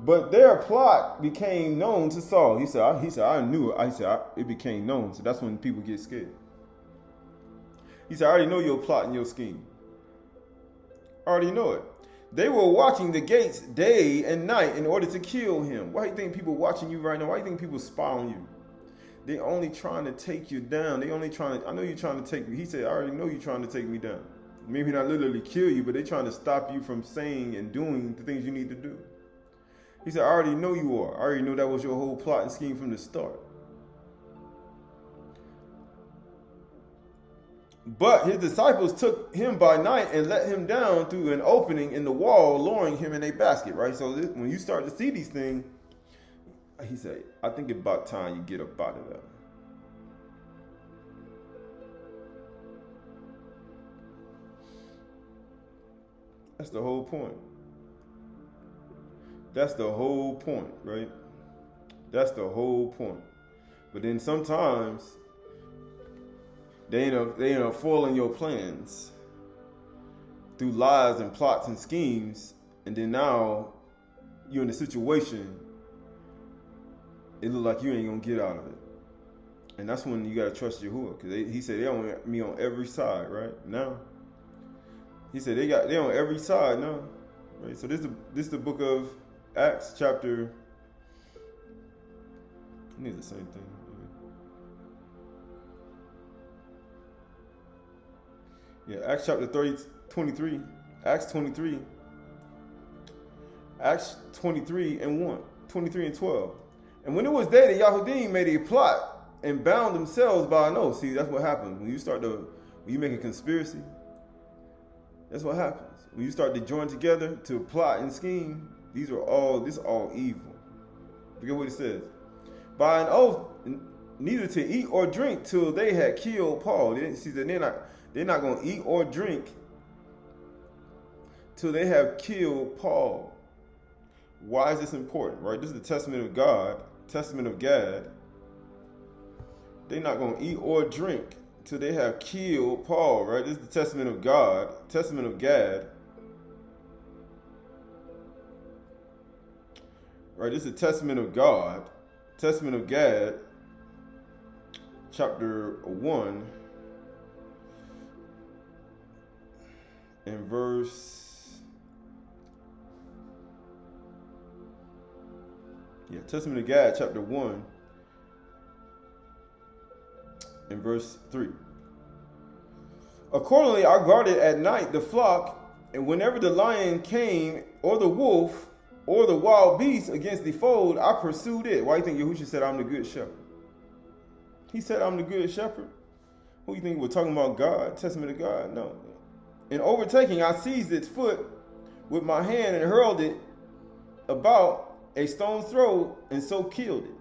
But their plot became known to Saul. He said, I knew it. It became known. So that's when people get scared. He said, I already know your plot and your scheme. I already know it. They were watching the gates day and night in order to kill him. Why do you think people watching you right now? Why do you think people spy on you? They only trying to take you down. I know you're trying to take me. He said, I already know you're trying to take me down. Maybe not literally kill you, but they're trying to stop you from saying and doing the things you need to do. He said, I already know you are. I already know that was your whole plot and scheme from the start. But his disciples took him by night and let him down through an opening in the wall, lowering him in a basket, right? So when you start to see these things, he said, I think it's about time you get up out of that. That's the whole point. That's the whole point, right? That's the whole point. But then sometimes they end up foiling your plans through lies and plots and schemes, and then now you're in a situation it look like you ain't gonna get out of it. And that's when you gotta trust Yahuwah, because he said they on me on every side, right? Now he said they on every side now, right? So this is the book of Acts chapter. I need the same thing. Yeah, Acts chapter 23. Acts 23. Acts 23 and 1. 23 and 12. And when it was day, the Yahudim made a plot and bound themselves by an oath. See, that's what happens. When you make a conspiracy, that's what happens. When you start to join together to plot and scheme, this is all evil. Forget what it says. By an oath, neither to eat or drink till they had killed Paul. They're not going to eat or drink till they have killed Paul. Why is this important, right? This is the testament of God, testament of Gad. They're not going to eat or drink till they have killed Paul, right? This is the testament of God, testament of Gad. Right, this is the testament of God, testament of Gad, chapter 1, and verse, testament of Gad, chapter 1, and verse 3. Accordingly, I guarded at night the flock, and whenever the lion came, or the wolf, or the wild beast against the fold, I pursued it. Why do you think Yahushua said, I'm the good shepherd? He said, I'm the good shepherd. Who do you think we're talking about? God, testament of God? No. In overtaking, I seized its foot with my hand and hurled it about a stone's throw, and so killed it.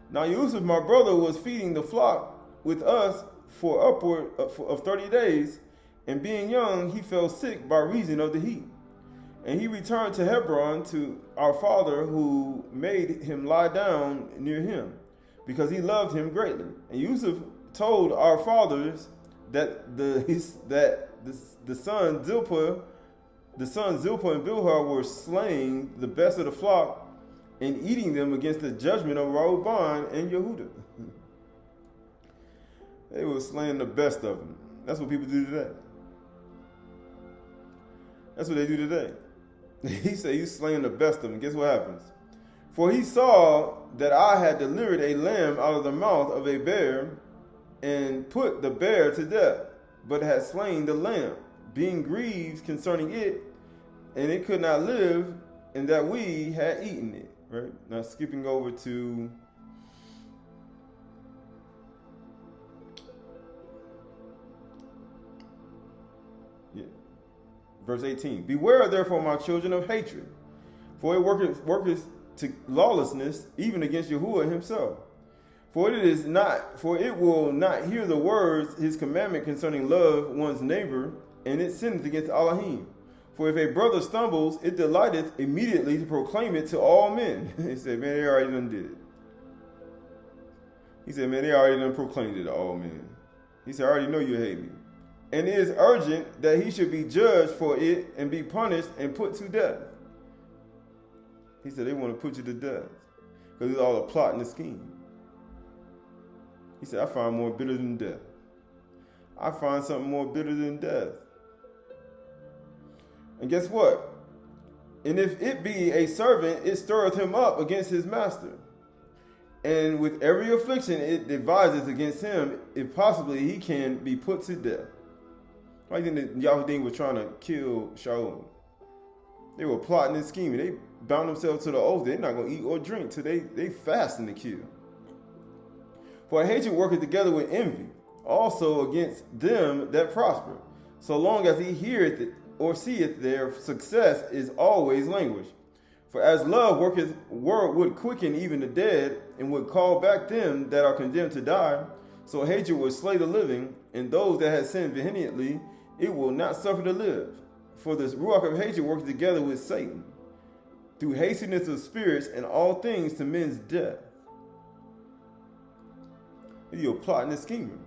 Now Yusuf, my brother, was feeding the flock with us for upward of 30 days, and being young, he fell sick by reason of the heat. And he returned to Hebron to our father, who made him lie down near him, because he loved him greatly. And Yusuf told our fathers that the sons Zilpah and Bilhah were slaying the best of the flock and eating them against the judgment of Rauban and Yehuda. They were slaying the best of them. That's what people do today. That's what they do today. He said, you slaying the best of them. Guess what happens? For he saw that I had delivered a lamb out of the mouth of a bear, and put the bear to death, but had slain the lamb, being grieved concerning it, and it could not live, and that we had eaten it. Right? Now skipping over to verse 18. Beware therefore, my children, of hatred, for it worketh to lawlessness, even against Yahuwah himself. For it will not hear the words, his commandment concerning love one's neighbor, and it sinneth against Elohim. For if a brother stumbles, it delighteth immediately to proclaim it to all men. He said, man, they already done did it. He said, man, they already done proclaimed it to all men. He said, I already know you hate me. And it is urgent that he should be judged for it and be punished and put to death. He said, they want to put you to death because it's all a plot and a scheme. He said, I find more bitter than death. I find something more bitter than death. And guess what? And if it be a servant, it stirreth him up against his master. And with every affliction it devises against him, if possibly he can be put to death. Why do you think the Yahudim were trying to kill Shaul? They were plotting and scheming. They bound themselves to the oath. They're not going to eat or drink till they fasting to kill. For hatred worketh together with envy, also against them that prosper, so long as he heareth it or seeth their success is always languish. For as love would quicken even the dead, and would call back them that are condemned to die, so hatred would slay the living, and those that had sinned vehemently, it will not suffer to live. For this ruach of hatred works together with Satan, through hastiness of spirits and all things to men's death. You're plotting and scheming.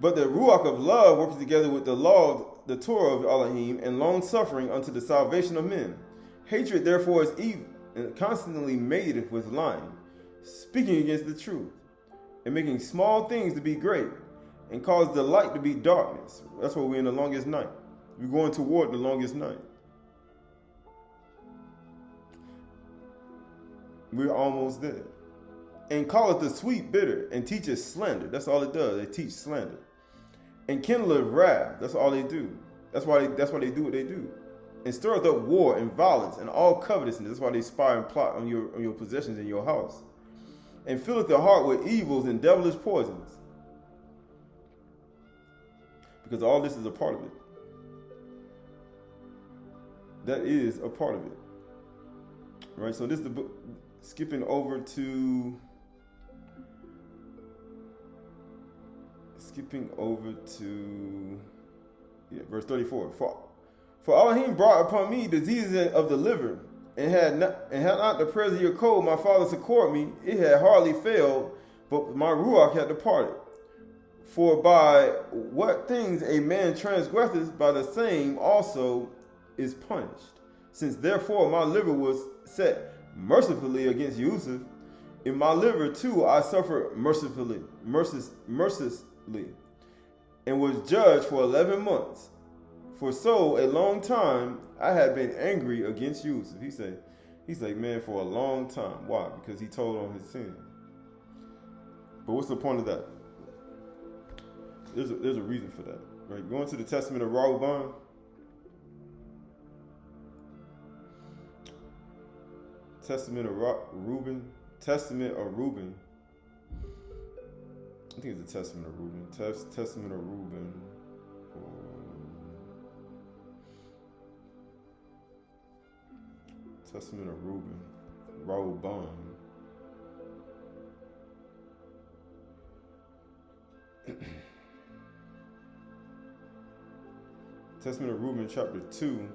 But the ruach of love works together with the law of the Turah of Elohim, and long suffering unto the salvation of men. Hatred therefore is evil, and constantly mated with lying, speaking against the truth, and making small things to be great, and cause the light to be darkness. That's why we're in the longest night. We're going toward the longest night. We're almost there. And call it the sweet bitter, and teaches slander. That's all it does. They teach slander. And kindle wrath. That's all they do. That's why they do what they do. And stirreth up war and violence and all covetousness. That's why they spy and plot on your possessions in your house. And filleth the heart with evils and devilish poisons. Because all this is a part of it. That is a part of it. Right? So this is the book. Skipping over to verse 34. For Elohim brought upon me diseases of the liver, and had not the presence of your cold my father succored me, it had hardly failed, but my ruach had departed. For by what things a man transgresseth, by the same also is punished. Since therefore my liver was set mercifully against Yusuf, in my liver too I suffered mercilessly, and was judged for 11 months. For so a long time I had been angry against Yusuf. He's like, man, for a long time. Why? Because he told on his sin. But what's the point of that? There's a reason for that. Right? Going to the Testament of Rehoboam. Testament of Reuben. I think it's the Testament of Reuben. Testament of Reuben. Testament of Reuben. Rehoboam. Testament of Reuben, chapter 2.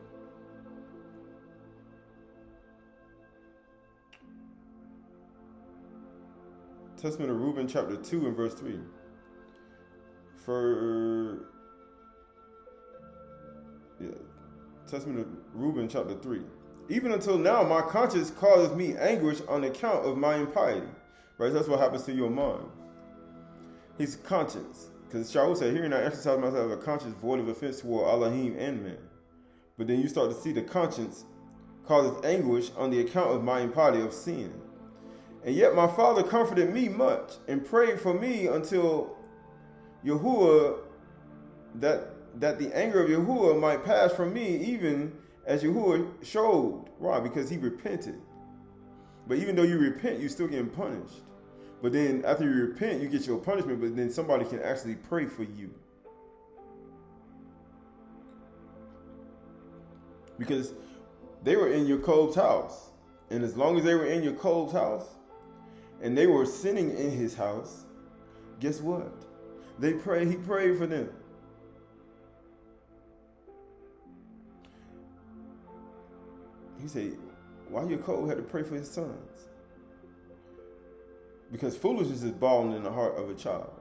Testament of Reuben, chapter 2 and verse 3. Testament of Reuben, chapter 3. Even until now, my conscience causes me anguish on account of my impiety. Right? That's what happens to your mind. His conscience. Because Shaul said, herein I exercise myself a conscience void of offense toward Elohim and man. But then you start to see the conscience causes anguish on the account of my impiety of sin. And yet my father comforted me much and prayed for me until Yahuwah, that the anger of Yahuwah might pass from me, even as Yahuwah showed. Why? Because he repented. But even though you repent, you're still getting punished. But then after you repent, you get your punishment, but then somebody can actually pray for you. Because they were in Yaakov's house. And as long as they were in Yaakov's house, and they were sinning in his house, guess what? He prayed for them. He said, why Yaakov had to pray for his sons? Because foolishness is balling in the heart of a child.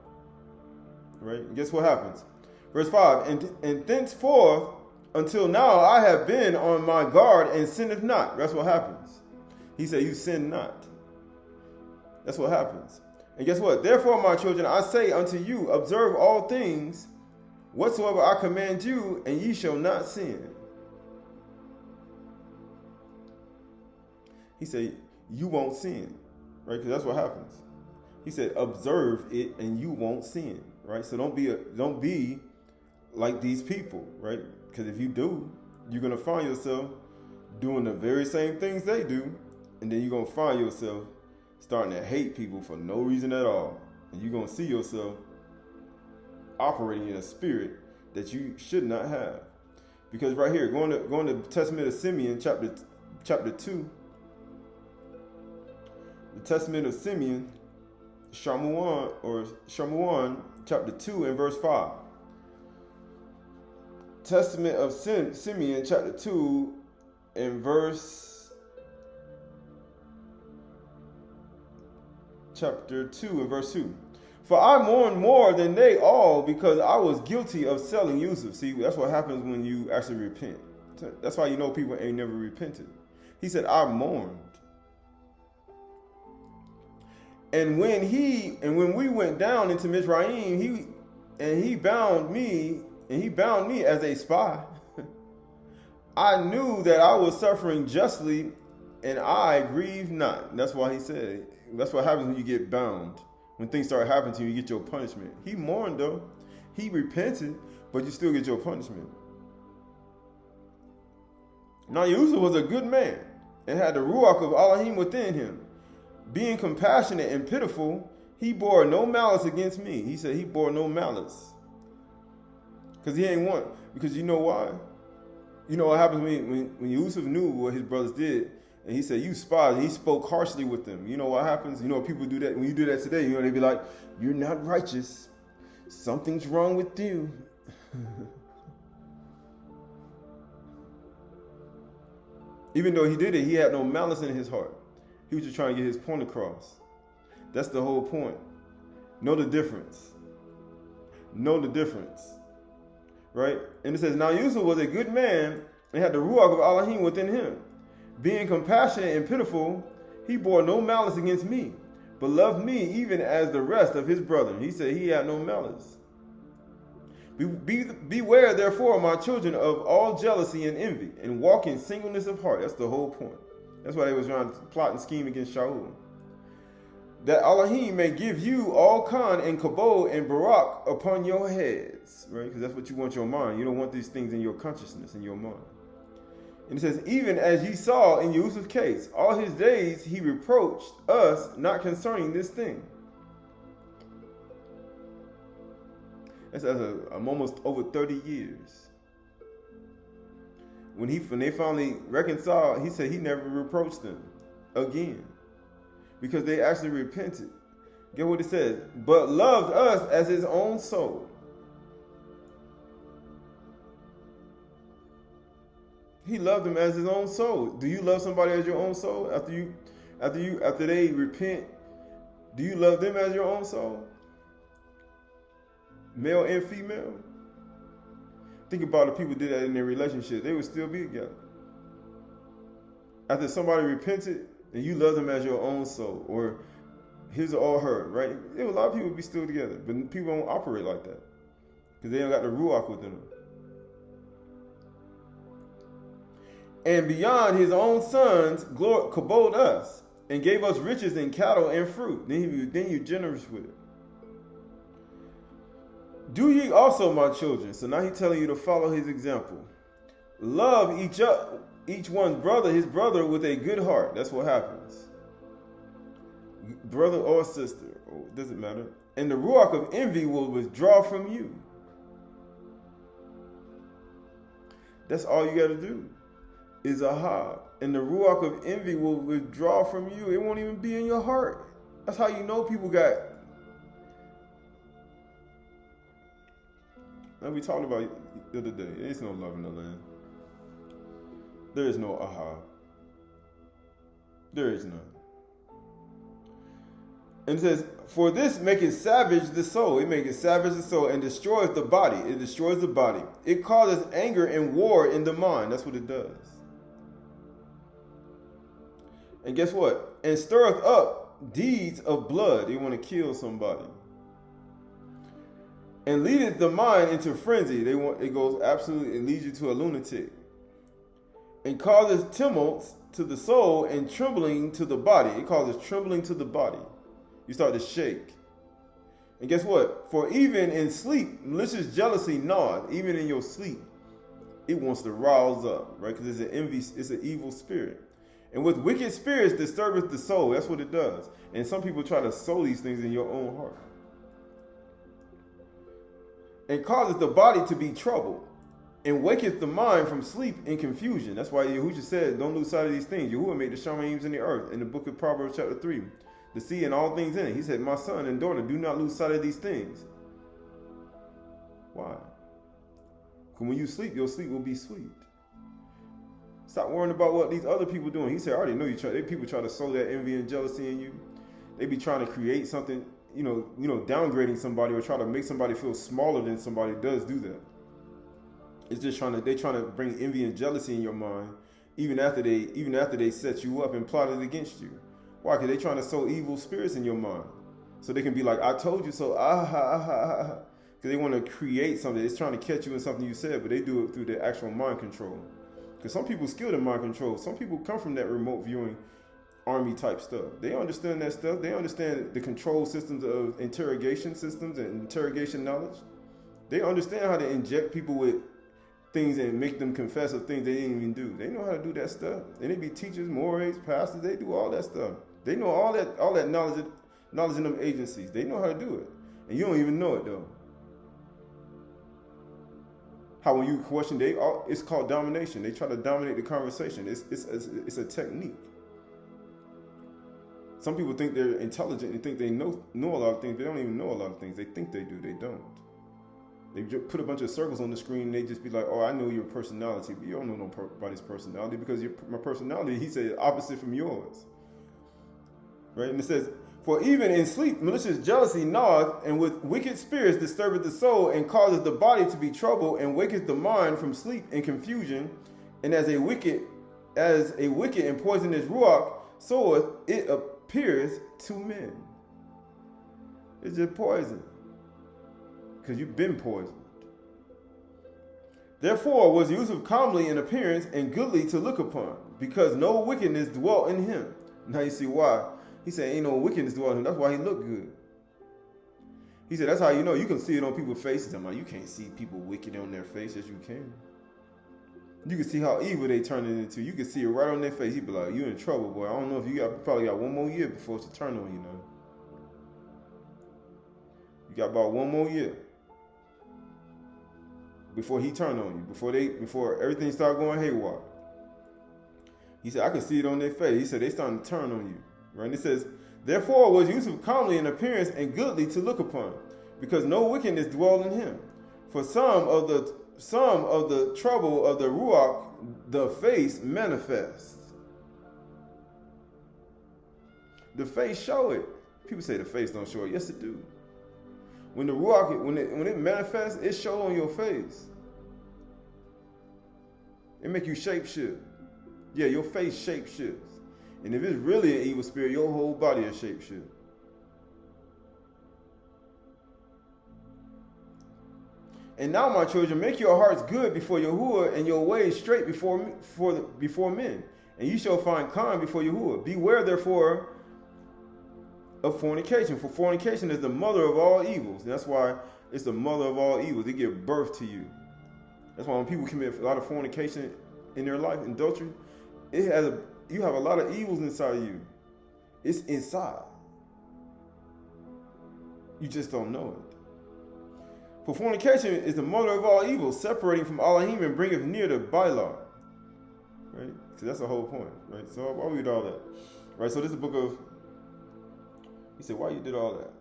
right? And guess what happens? Verse 5, and thenceforth until now I have been on my guard and sinneth not. That's what happens. He said, you sin not. That's what happens. And guess what? Therefore, my children, I say unto you, observe all things whatsoever I command you, and ye shall not sin. He said, you won't sin, right? Because that's what happens. He said, observe it, and you won't sin, right? So don't be like these people, right? Because if you do, you're going to find yourself doing the very same things they do, and then you're going to find yourself starting to hate people for no reason at all. And you're going to see yourself operating in a spirit that you should not have. Because right here, going to the Testament of Simeon, chapter 2, the Testament of Simeon, Shamuan, chapter 2 and verse 5. Testament of Simeon, chapter 2 and verse 2. For I mourn more than they all, because I was guilty of selling Yusuf. See, that's what happens when you actually repent. That's why you know people ain't never repented. He said, I mourned. And when we went down into Mizraim, he bound me as a spy. I knew that I was suffering justly, and I grieved not. That's why he said, that's what happens when you get bound. When things start happening to you, you get your punishment. He mourned though. He repented, but you still get your punishment. Now Yusuf was a good man and had the Ruach of Elohim within him. Being compassionate and pitiful, he bore no malice against me. He said he bore no malice. Because he ain't want. Because you know why? You know what happens when Yusuf knew what his brothers did, and he said, you spies, and he spoke harshly with them. You know what happens? You know people do that. When you do that today, you know, they be like, you're not righteous. Something's wrong with you. Even though he did it, he had no malice in his heart. He was just trying to get his point across. That's the whole point. Know the difference. Know the difference. Right? And it says, now Yusuf was a good man and had the Ruach of Elohim within him. Being compassionate and pitiful, he bore no malice against me, but loved me even as the rest of his brethren. He said he had no malice. Beware, therefore, my children, of all jealousy and envy, and walk in singleness of heart. That's the whole point. That's why they was trying to plot and scheme against Shaul. That Elohim may give you all Khan and Kabod and Barak upon your heads. Right? Because that's what you want your mind. You don't want these things in your consciousness, in your mind. And it says, even as ye saw in Yusuf's case, all his days he reproached us not concerning this thing. That's almost over 30 years. When they finally reconciled, he said he never reproached them again. Because they actually repented. Get what it says. But loved us as his own soul. He loved them as his own soul. Do you love somebody as your own soul? After they repent, do you love them as your own soul? Male and female? Think about if people did that in their relationship, they would still be together. After somebody repented, and you love them as your own soul, or his or her, right? A lot of people be still together, but people don't operate like that because they don't got the Ruach within them. And beyond his own sons, kabod us, and gave us riches in cattle and fruit. Then you're generous with it. Do ye also, my children. So now he's telling you to follow his example. Love each one's brother, his brother, with a good heart. That's what happens. Brother or sister, it doesn't matter. And the Ruach of envy will withdraw from you. That's all you got to do. Is aha. And the Ruach of envy will withdraw from you. It won't even be in your heart. That's how you know people got. Like we talked about the other day. There's no love in the land. There is no aha. There is none. And it says, for this maketh savage the soul. It maketh savage the soul and destroys the body. It destroys the body. It causes anger and war in the mind. That's what it does. And guess what? And stirreth up deeds of blood. They want to kill somebody. And leadeth the mind into frenzy. It leads you to a lunatic. And causes tumults to the soul and trembling to the body. It causes trembling to the body. You start to shake. And guess what? For even in sleep, malicious jealousy gnaweth. Even in your sleep, it wants to rouse up, right? Because it's an evil spirit. And with wicked spirits disturbeth the soul. That's what it does. And some people try to sow these things in your own heart. And causes the body to be troubled. And waketh the mind from sleep and confusion. That's why Yahushua said, don't lose sight of these things. Yahuwah made the Shamaim in the earth. In the book of Proverbs chapter 3. The sea and all things in it. He said, my son and daughter, do not lose sight of these things. Why? Because when you sleep, your sleep will be sweet. Stop worrying about what these other people doing. He said, I already know people try to sow that envy and jealousy in you. They be trying to create something, downgrading somebody or try to make somebody feel smaller than somebody does do that. It's just they're trying to bring envy and jealousy in your mind, even after they set you up and plotted against you. Why? Because they're trying to sow evil spirits in your mind. So they can be like, I told you so, Because they want to create something. It's trying to catch you in something you said, but they do it through the actual mind control. Because some people skilled in mind control. Some people come from that remote viewing army type stuff. They understand that stuff. They understand the control systems of interrogation systems and interrogation knowledge. They understand how to inject people with things and make them confess of things they didn't even do. They know how to do that stuff. And they be teachers, mores, pastors. They do all that stuff. They know all that knowledge in them agencies. They know how to do it. And you don't even know it though. How when you question, it's called domination. They try to dominate the conversation. It's a technique. Some people think they're intelligent and think they know a lot of things. They don't even know a lot of things. They think they do. They don't. They just put a bunch of circles on the screen and they just be like, oh, I know your personality. But you don't know nobody's personality because my personality, he said, is opposite from yours. Right? And it says, for even in sleep, malicious jealousy gnaweth, and with wicked spirits disturbeth the soul, and causes the body to be troubled, and waketh the mind from sleep and confusion. And as a wicked and poisonous ruach soweth, it appears to men. It's just poison. Because you've been poisoned. Therefore was Yusuf comely in appearance and goodly to look upon, because no wickedness dwelt in him. Now you see why. He said, ain't no wickedness dwelt in him. That's why he looked good. He said, that's how you know. You can see it on people's faces. I'm like, you can't see people wicked on their face. Yes, you can. You can see how evil they turn it into. You can see it right on their face. He'd be like, you in trouble, boy. I don't know if you probably got one more year before it's to turn on you now. You got about one more year before he turned on you, before everything started going haywire. He said, I can see it on their face. He said, they starting to turn on you. Right? And it says, therefore was Yusuf comely in appearance and goodly to look upon, because no wickedness dwelled in him. For some of the trouble of the ruach, the face manifests. The face show it. People say the face don't show it. Yes, it do. When the ruach, when it manifests, it shows on your face. It make you shape shift. Yeah, your face shape shifts. And if it's really an evil spirit, your whole body is shape shift. And now, my children, make your hearts good before Yahuwah and your ways straight before men. And you shall find calm before Yahuwah. Beware, therefore, of fornication. For fornication is the mother of all evils. And that's why it's the mother of all evils. They give birth to you. That's why when people commit a lot of fornication in their life, adultery, you have a lot of evils inside of you. It's inside. You just don't know it. For fornication is the mother of all evil, separating from Elohim and bringeth near to Bailah. Right? So that's the whole point. Right? So I'll read all that. Right? So this is the book of... He said, why you did all that?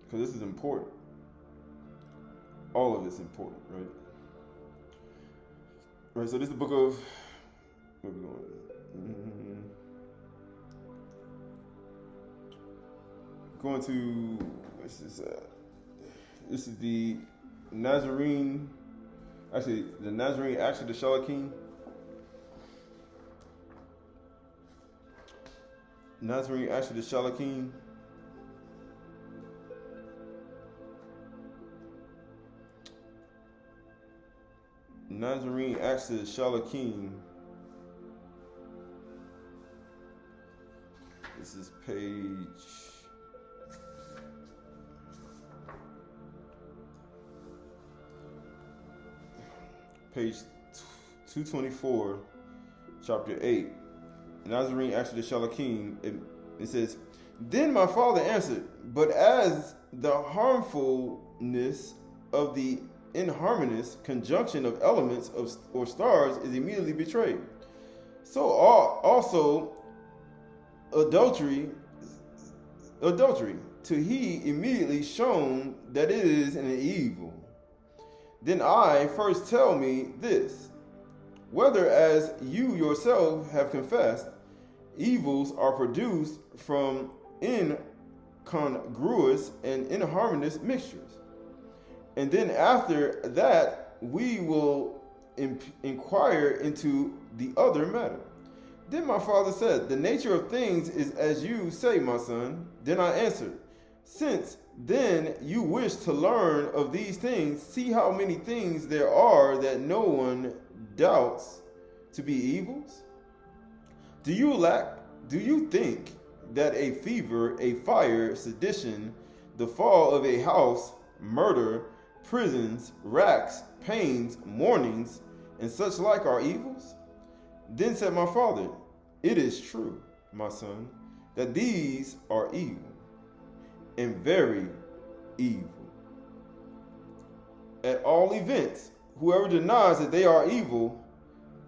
Because this is important. All of it's important. Right? Right? So this is the book of... Where are we going? going to, this is the Nazarene, actually, the Nazarene Acts of the Shalakim. Nazarene Acts of the Shalakim. Nazarene Acts of the Shalakim. This is page 224, chapter 8. Nazarene Acts of the Shalakim. It says, "Then my father answered, but as the harmfulness of the inharmonious conjunction of elements or stars is immediately betrayed, so also adultery to he immediately shown that it is an evil. Then I first tell me this, whether as you yourself have confessed, evils are produced from incongruous and inharmonious mixtures. And then after that, we will inquire into the other matter." Then my father said, "The nature of things is as you say, my son." Then I answered, "Since then you wish to learn of these things, see how many things there are that no one doubts to be evils. Do you think that a fever, a fire, sedition, the fall of a house, murder, prisons, racks, pains, mournings, and such like are evils?" Then said my father, "It is true, my son, that these are evil, and very evil. At all events, whoever denies that they are evil,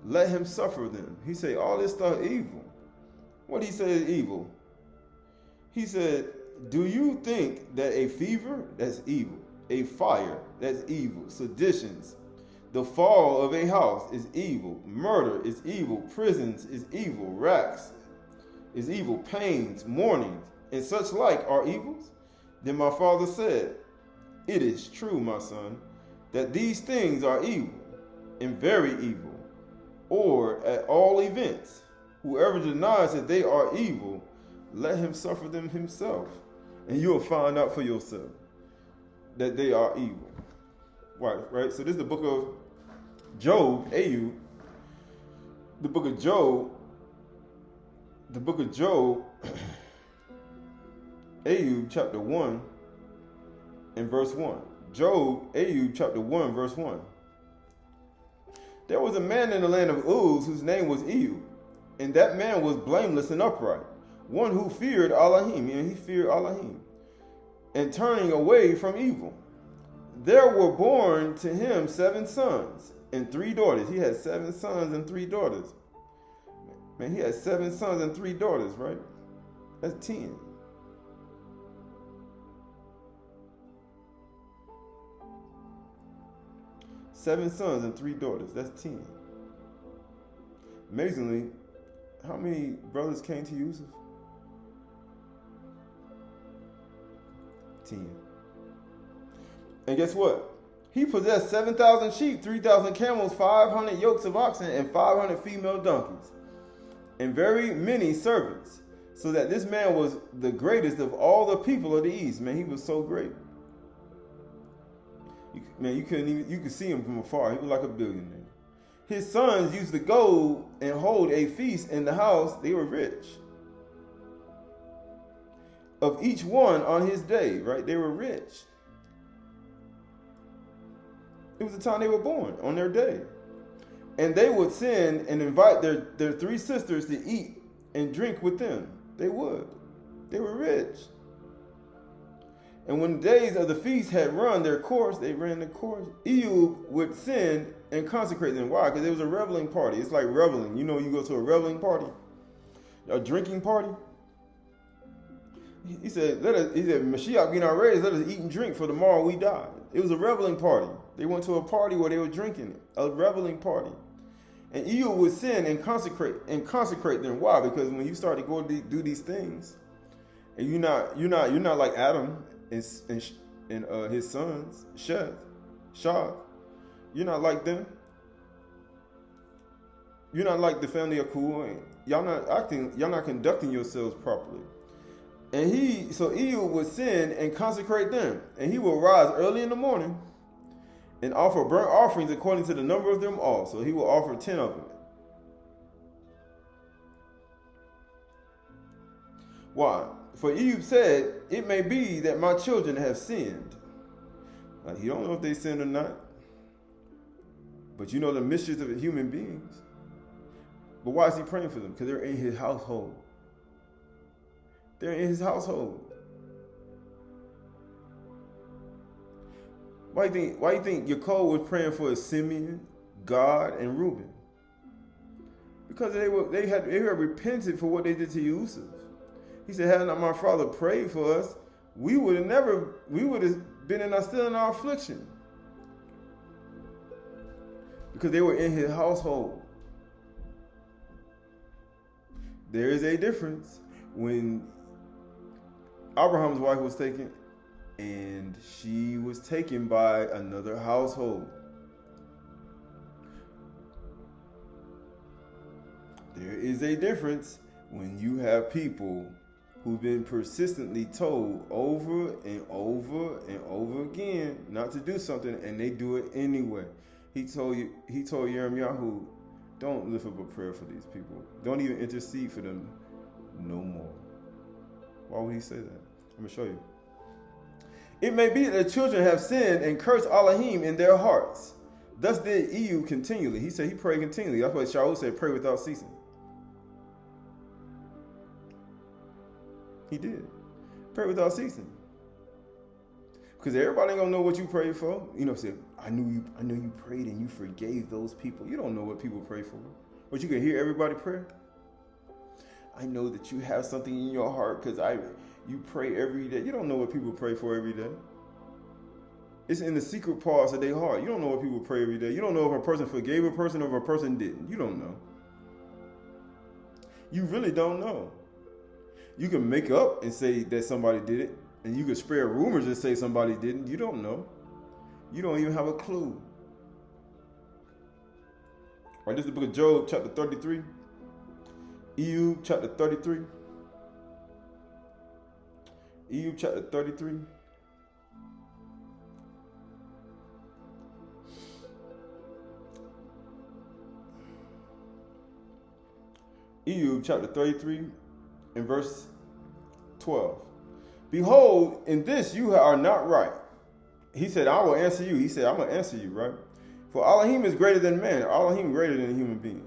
let him suffer them." He said, all this stuff evil. What did he say is evil? He said, "Do you think that a fever, that's evil, a fire, that's evil, seditions, the fall of a house is evil, murder is evil, prisons is evil, racks is evil, pains, mournings, and such like are evils?" Then my father said, "It is true, my son, that these things are evil, and very evil. Or at all events, whoever denies that they are evil, let him suffer them himself, and you will find out for yourself that they are evil." Right? So this is the book of Job, Aydah. The book of Job, Aydah chapter 1 and verse 1. Job, Aydah chapter 1, verse 1. "There was a man in the land of Uz whose name was Aydah, and that man was blameless and upright, one who feared Elohim," and he feared Elohim, "and turning away from evil. There were born to him 7 sons and 3 daughters." He had 7 sons and 3 daughters. Man, he had 7 sons and 3 daughters, right? That's 10. Seven sons and 3 daughters. That's 10. Amazingly, how many brothers came to Yusuf? 10. And guess what? He possessed 7,000 sheep, 3,000 camels, 500 yokes of oxen, and 500 female donkeys, and very many servants, so that this man was the greatest of all the people of the East. Man, he was so great. You could see him from afar. He was like a billionaire. His sons used to go and hold a feast in the house. They were rich. Of each one on his day, right? They were rich. It was the time they were born, on their day. And they would send and invite their 3 sisters to eat and drink with them. They would. They were rich. And when the days of the feast had run their course, they ran their course, Aydah would send and consecrate them. Why? Because it was a reveling party. It's like reveling. You know, you go to a reveling party, a drinking party. He said, Mashiach be not raised, let us eat and drink, for tomorrow we die. It was a reveling party. They went to a party where they were drinking, a reveling party. And Aydah would send and consecrate them. Why? Because when you start to go do these things, And you're not like Adam and his sons, Shah. You're not like them. You're not like the family of Kuh. Y'all not conducting yourselves properly. And so Ehud would sin and consecrate them. And he will rise early in the morning and offer burnt offerings according to the number of them all. So he will offer 10 of them. Why? For Ehud said, it may be that my children have sinned. Like, you don't know if they sinned or not. But you know the mysteries of human beings. But why is he praying for them? Because they're in his household. They're in his household. Why do you think Yaakov was praying for Simeon, God, and Reuben? Because they had repented for what they did to Yusuf. He said, had not my father prayed for us, we would have been still in our affliction. Because they were in his household. There is a difference when Abraham's wife was taken and she was taken by another household. There is a difference when you have people who've been persistently told over and over and over again not to do something, and they do it anyway. He told Yirmiyahu, don't lift up a prayer for these people. Don't even intercede for them no more. Why would he say that? I'm going to show you. It may be that the children have sinned and cursed Elohim in their hearts. Thus did Ehud continually. He said he prayed continually. That's why Shaul said pray without ceasing. He did. Pray without ceasing. Because everybody ain't gonna know what you prayed for. You know, say, I know you prayed and you forgave those people. You don't know what people pray for. But you can hear everybody pray. I know that you have something in your heart because you pray every day. You don't know what people pray for every day. It's in the secret parts of their heart. You don't know what people pray every day. You don't know if a person forgave a person or if a person didn't. You don't know. You really don't know. You can make up and say that somebody did it, and you can spread rumors and say somebody didn't. You don't know. You don't even have a clue. Right, this is the book of Job, chapter 33. Ehud, chapter 33. Ehud, chapter 33. Ehud, chapter 33, and verse 12. Behold, in this you are not right. He said, I will answer you. He said, I'm going to answer you, right? For Elohim is greater than man. Elohim is greater than a human being.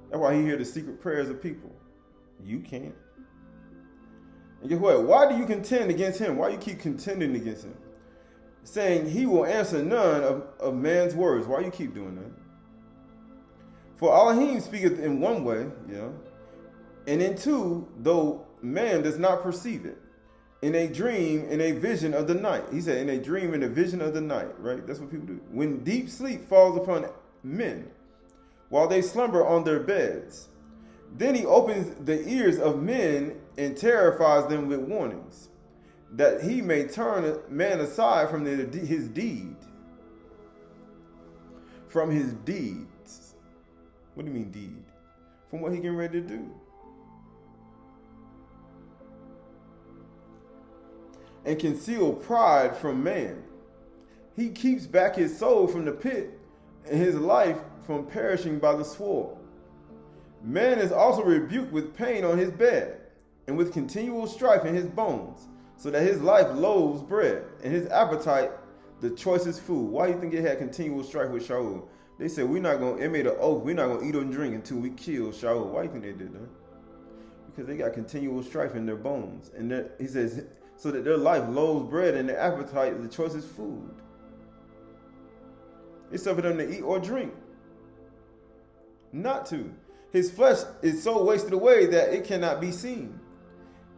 That's why he hears the secret prayers of people. You can't. And guess what? Why do you contend against him? Why do you keep contending against him? Saying he will answer none of man's words. Why do you keep doing that? For Elohim speaketh in one way, and in two, though man does not perceive it. In a dream, in a vision of the night. He said, in a dream, in a vision of the night, right? That's what people do. When deep sleep falls upon men, while they slumber on their beds, then he opens the ears of men and terrifies them with warnings, that he may turn man aside from his deed. From his deeds. What do you mean deed? From what he getting ready to do. And conceal pride from man. He keeps back his soul from the pit and his life from perishing by the sword. Man is also rebuked with pain on his bed and with continual strife in his bones, so that his life loathes bread and his appetite the choicest food. Why do you think they had continual strife with Shaul? They said, they made an oath, we're not going to eat or drink until we kill Shaul. Why do you think they did that? Because they got continual strife in their bones. And he says, so that their life loathes bread and their appetite is the choicest food. It's up for them to eat or drink. Not to. His flesh is so wasted away that it cannot be seen.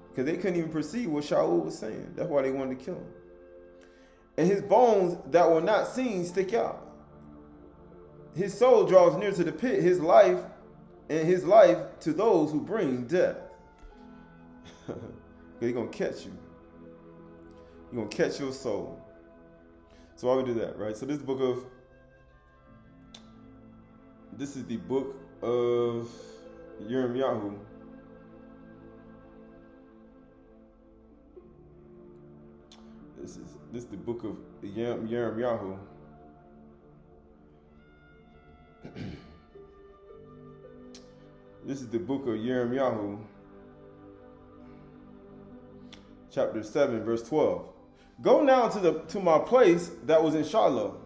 Because they couldn't even perceive what Shaul was saying. That's why they wanted to kill him. And his bones that were not seen stick out. His soul draws near to the pit, his life to those who bring death. Because he's going to catch you. He's going to catch your soul. So why we do that, right? So this is the book of Yirmiyahu. This is the book of Yirmiyahu. This is the book of Yirmiyahu, chapter 7, verse 12. Go now to my place that was in Shiloh,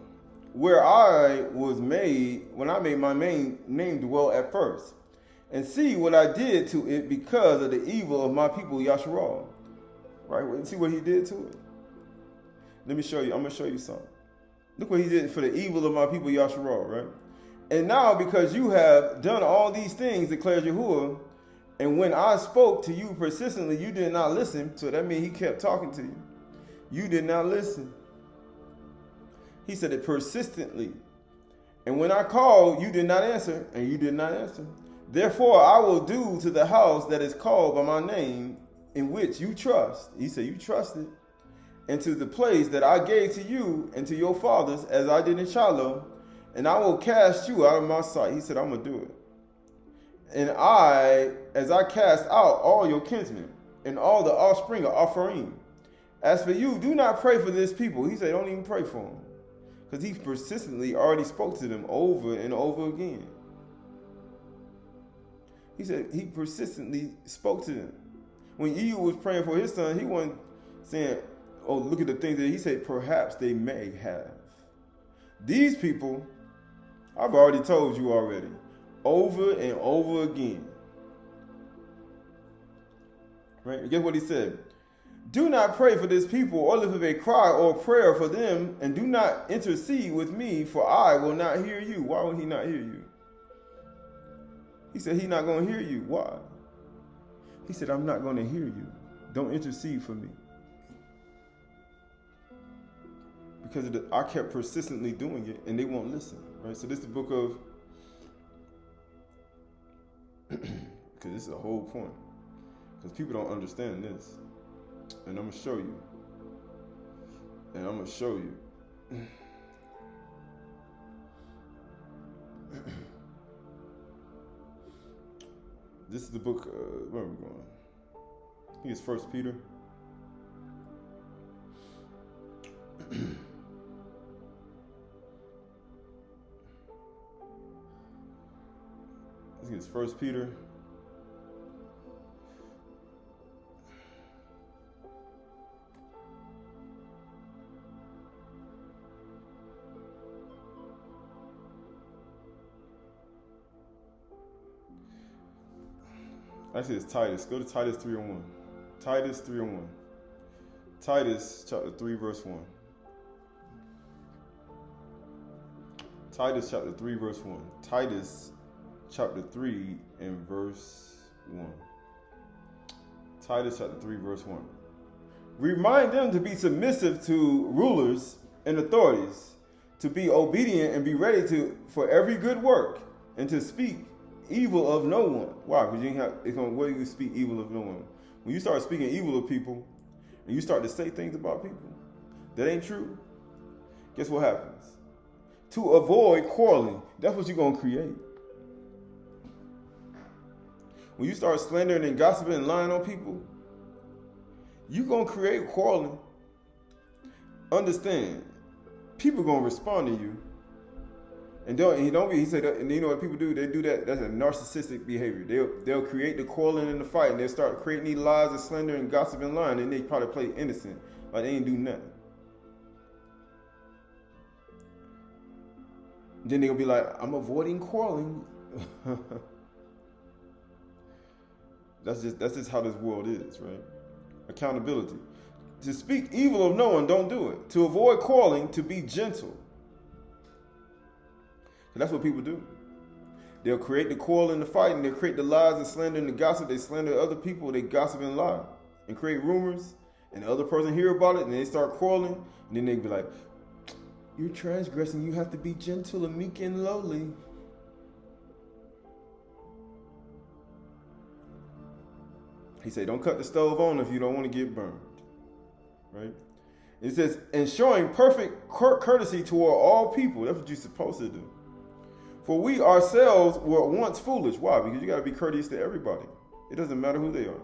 where I was made, when I made my name dwell at first, and see what I did to it because of the evil of my people Yasharal. Right? And see what he did to it. Let me show you. I'm going to show you something. Look what he did for the evil of my people Yasharal, right? And now, because you have done all these things, declares Yahuwah, and when I spoke to you persistently, you did not listen. So that means he kept talking to you. You did not listen. He said it persistently. And when I called, you did not answer, and you did not answer. Therefore, I will do to the house that is called by my name, in which you trust. He said, you trusted. And to the place that I gave to you and to your fathers, as I did in Shiloh, and I will cast you out of my sight. He said, I'm going to do it. And as I cast out all your kinsmen and all the offspring of Ephraim. As for you, do not pray for this people. He said, don't even pray for them. Because he persistently already spoke to them over and over again. He said he persistently spoke to them. When Ehud was praying for his son, he wasn't saying, oh, look at the things that he said, perhaps they may have. These people, I've already told you already, over and over again. Right? And guess what he said? Do not pray for this people or lift up a cry or prayer for them, and do not intercede with me, for I will not hear you. Why will he not hear you? He said he's not going to hear you. Why? He said, I'm not going to hear you. Don't intercede for me. Because I kept persistently doing it, and they won't listen. Right? So this is the book of, because this is the whole point. Because people don't understand this. And I'm going to show you. And I'm going to show you. This is the book, where are we going? I think it's 1 Peter. I think it's 1 Peter. Actually, it's Titus. Go to Titus 3:1. Titus 3:1. Titus chapter 3, verse 1. Titus chapter 3, verse 1. Titus chapter 3 and verse 1. Titus chapter 3, verse 1. Remind them to be submissive to rulers and authorities, to be obedient and be ready for every good work, and to speak evil of no one. Why? Because you have, where do you speak evil of no one? When you start speaking evil of people, and you start to say things about people that ain't true, guess what happens? To avoid quarreling, that's what you're going to create. When you start slandering and gossiping and lying on people, you're going to create quarreling. Understand, people are going to respond to you. And he said, and you know what people do? They do that. That's a narcissistic behavior. They'll create the quarreling and the fight, and they'll start creating these lies and slander and gossip and lying, and they probably play innocent, like they ain't do nothing. Then they'll be like, I'm avoiding quarreling. That's just how this world is, right? Accountability. To speak evil of no one, don't do it. To avoid quarreling, to be gentle. That's what people do. They'll create the quarrel and the fight, and they'll create the lies and slander and the gossip. They slander other people, they gossip and lie, and create rumors, and the other person hear about it, and they start quarreling, and then they be like, you're transgressing, you have to be gentle and meek and lowly. He said, don't cut the stove on if you don't want to get burned. Right? It says, and showing perfect courtesy toward all people. That's what you're supposed to do. For we ourselves were once foolish. Why? Because you got to be courteous to everybody. It doesn't matter who they are.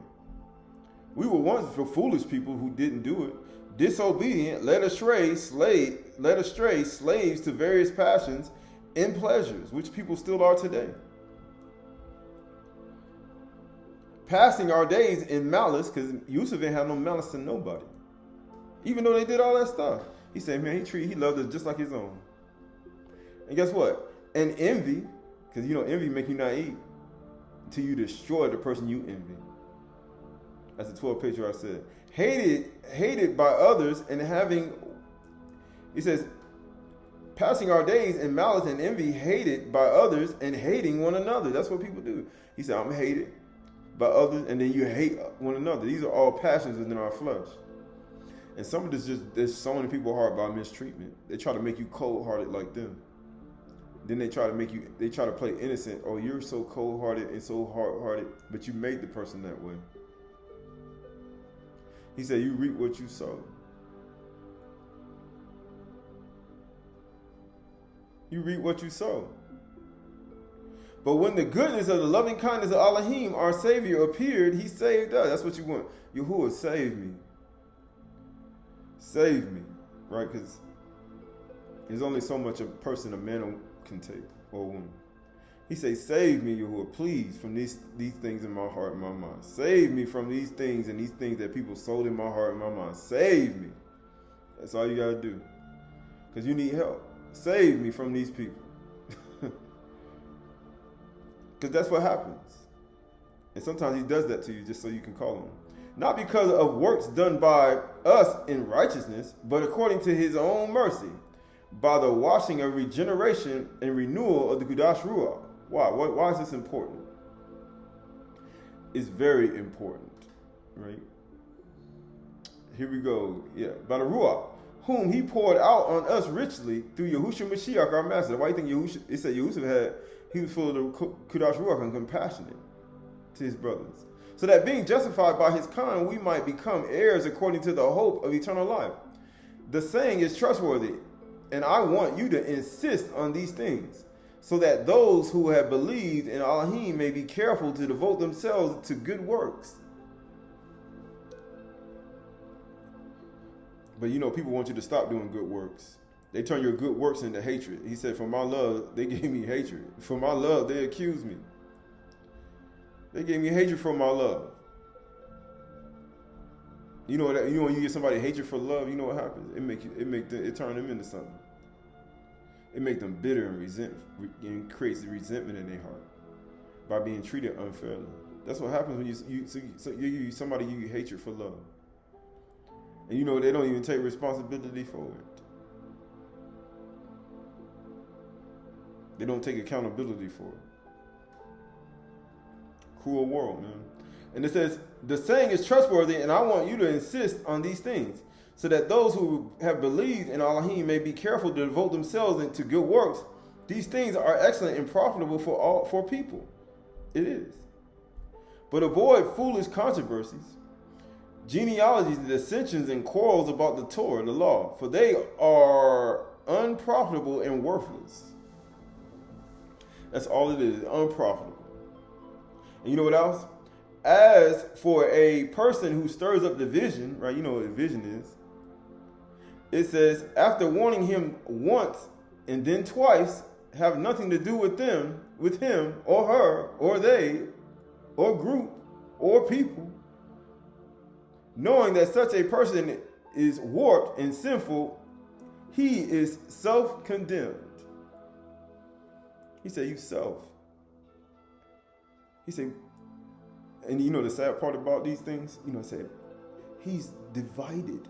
We were once foolish people who didn't do it. Disobedient, led astray slaves to various passions and pleasures, which people still are today. Passing our days in malice, because Yusuf didn't have no malice to nobody. Even though they did all that stuff. He said, man, he loved us just like his own. And guess what? And envy, because envy make you not eat until you destroy the person you envy. That's the 12th picture I said. Hated by others and having, he says, passing our days in malice and envy, hated by others and hating one another. That's what people do. He said, I'm hated by others, and then you hate one another. These are all passions within our flesh. And some of this there's so many people hard by mistreatment. They try to make you cold-hearted like them. Then they try to play innocent. Oh, you're so cold-hearted and so hard-hearted, but you made the person that way. He said, you reap what you sow. You reap what you sow. But when the goodness of the loving kindness of Elohim, our Savior, appeared, he saved us. That's what you want. Yahuwah, save me. Save me. Right? Because there's only so much a man can take, or a woman. He says, save me, Yahuwah, please, from these things in my heart and my mind. Save me from these things and these things that people sold in my heart and my mind. Save me. That's all you got to do. Because you need help. Save me from these people. Because that's what happens. And sometimes he does that to you just so you can call him. Not because of works done by us in righteousness, but according to his own mercy, by the washing of regeneration and renewal of the Qahalath Ruach. Why? Why is this important? It's very important, right? Here we go. Yeah, by the Ruach, whom he poured out on us richly through Yahushua Mashiach, our master. Why do you think it said Yahushua he was full of the Qahalath Ruach and compassionate to his brothers, so that being justified by his kind, we might become heirs according to the hope of eternal life. The saying is trustworthy, and I want you to insist on these things, so that those who have believed in Elohim may be careful to devote themselves to good works. But people want you to stop doing good works. They turn your good works into hatred. He said, for my love, they gave me hatred. For my love, they accused me. They gave me hatred for my love. You know when you get somebody hatred for love, you know what happens? It turn them into something. It make them bitter and creates resentment in their heart by being treated unfairly. That's what happens when you somebody give you hatred for love, and they don't even take responsibility for it. They don't take accountability for it. Cruel world, man. And it says, the saying is trustworthy, and I want you to insist on these things, so that those who have believed in Elohim may be careful to devote themselves into good works. These things are excellent and profitable for people. It is. But avoid foolish controversies, genealogies, dissensions, and quarrels about the Torah, the law, for they are unprofitable and worthless. That's all it is, unprofitable. And you know what else? As for a person who stirs up division, right? You know what division is. It says, after warning him once and then twice, have nothing to do with him or her or they or group or people, knowing that such a person is warped and sinful, he is self-condemned. He said, you self. He said, and the sad part about these things, it said, he's divided.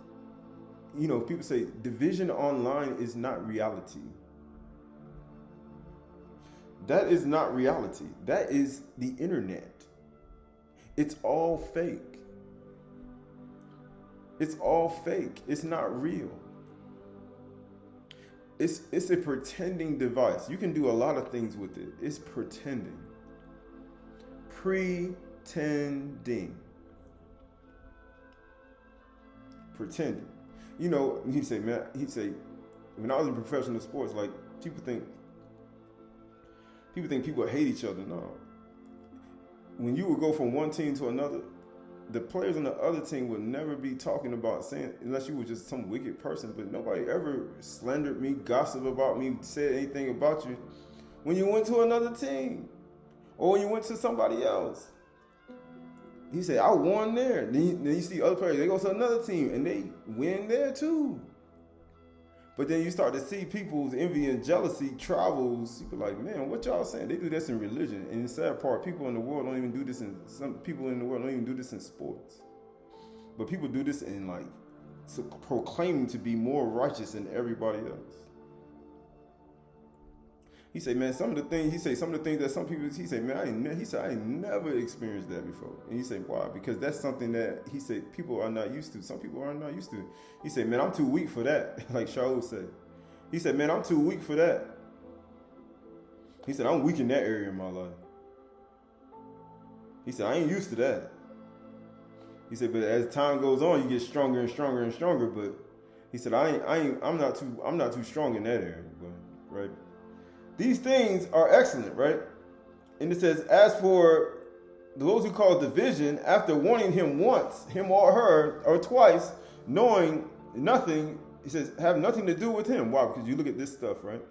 People say division online is not reality. That is not reality. That is the internet. It's all fake. It's all fake. It's not real. It's a pretending device. You can do a lot of things with it. It's pretending. Pretending. pretending. You know, he'd say, when I was in professional sports, like, people think people hate each other. No. When you would go from one team to another, the players on the other team would never be talking about saying, unless you were just some wicked person, but nobody ever slandered me, gossiped about me, said anything about you when you went to another team or when you went to somebody else. He said, I won there. Then you see other players, they go to another team and they win there too. But then you start to see people's envy and jealousy travels. People like, man, what y'all saying? They do this in religion. And the sad part, people in the world don't even do this some people in the world don't even do this in sports. But people do this in, like, proclaiming to be more righteous than everybody else. He said, man, some of the things that some people, he said, man, I ain't never experienced that before. And he said, why? Because that's something that, he said, people are not used to. Some people are not used to it. He said, man, I'm too weak for that. Like Shaul said. He said, man, I'm too weak for that. He said, I'm weak in that area in my life. He said, I ain't used to that. He said, but as time goes on, you get stronger and stronger and stronger. But he said, I'm not too strong in that area, right? These things are excellent, right? And it says, as for those who cause division, after warning him once, him or her, or twice, knowing nothing, he says, have nothing to do with him. Why? Because you look at this stuff, right?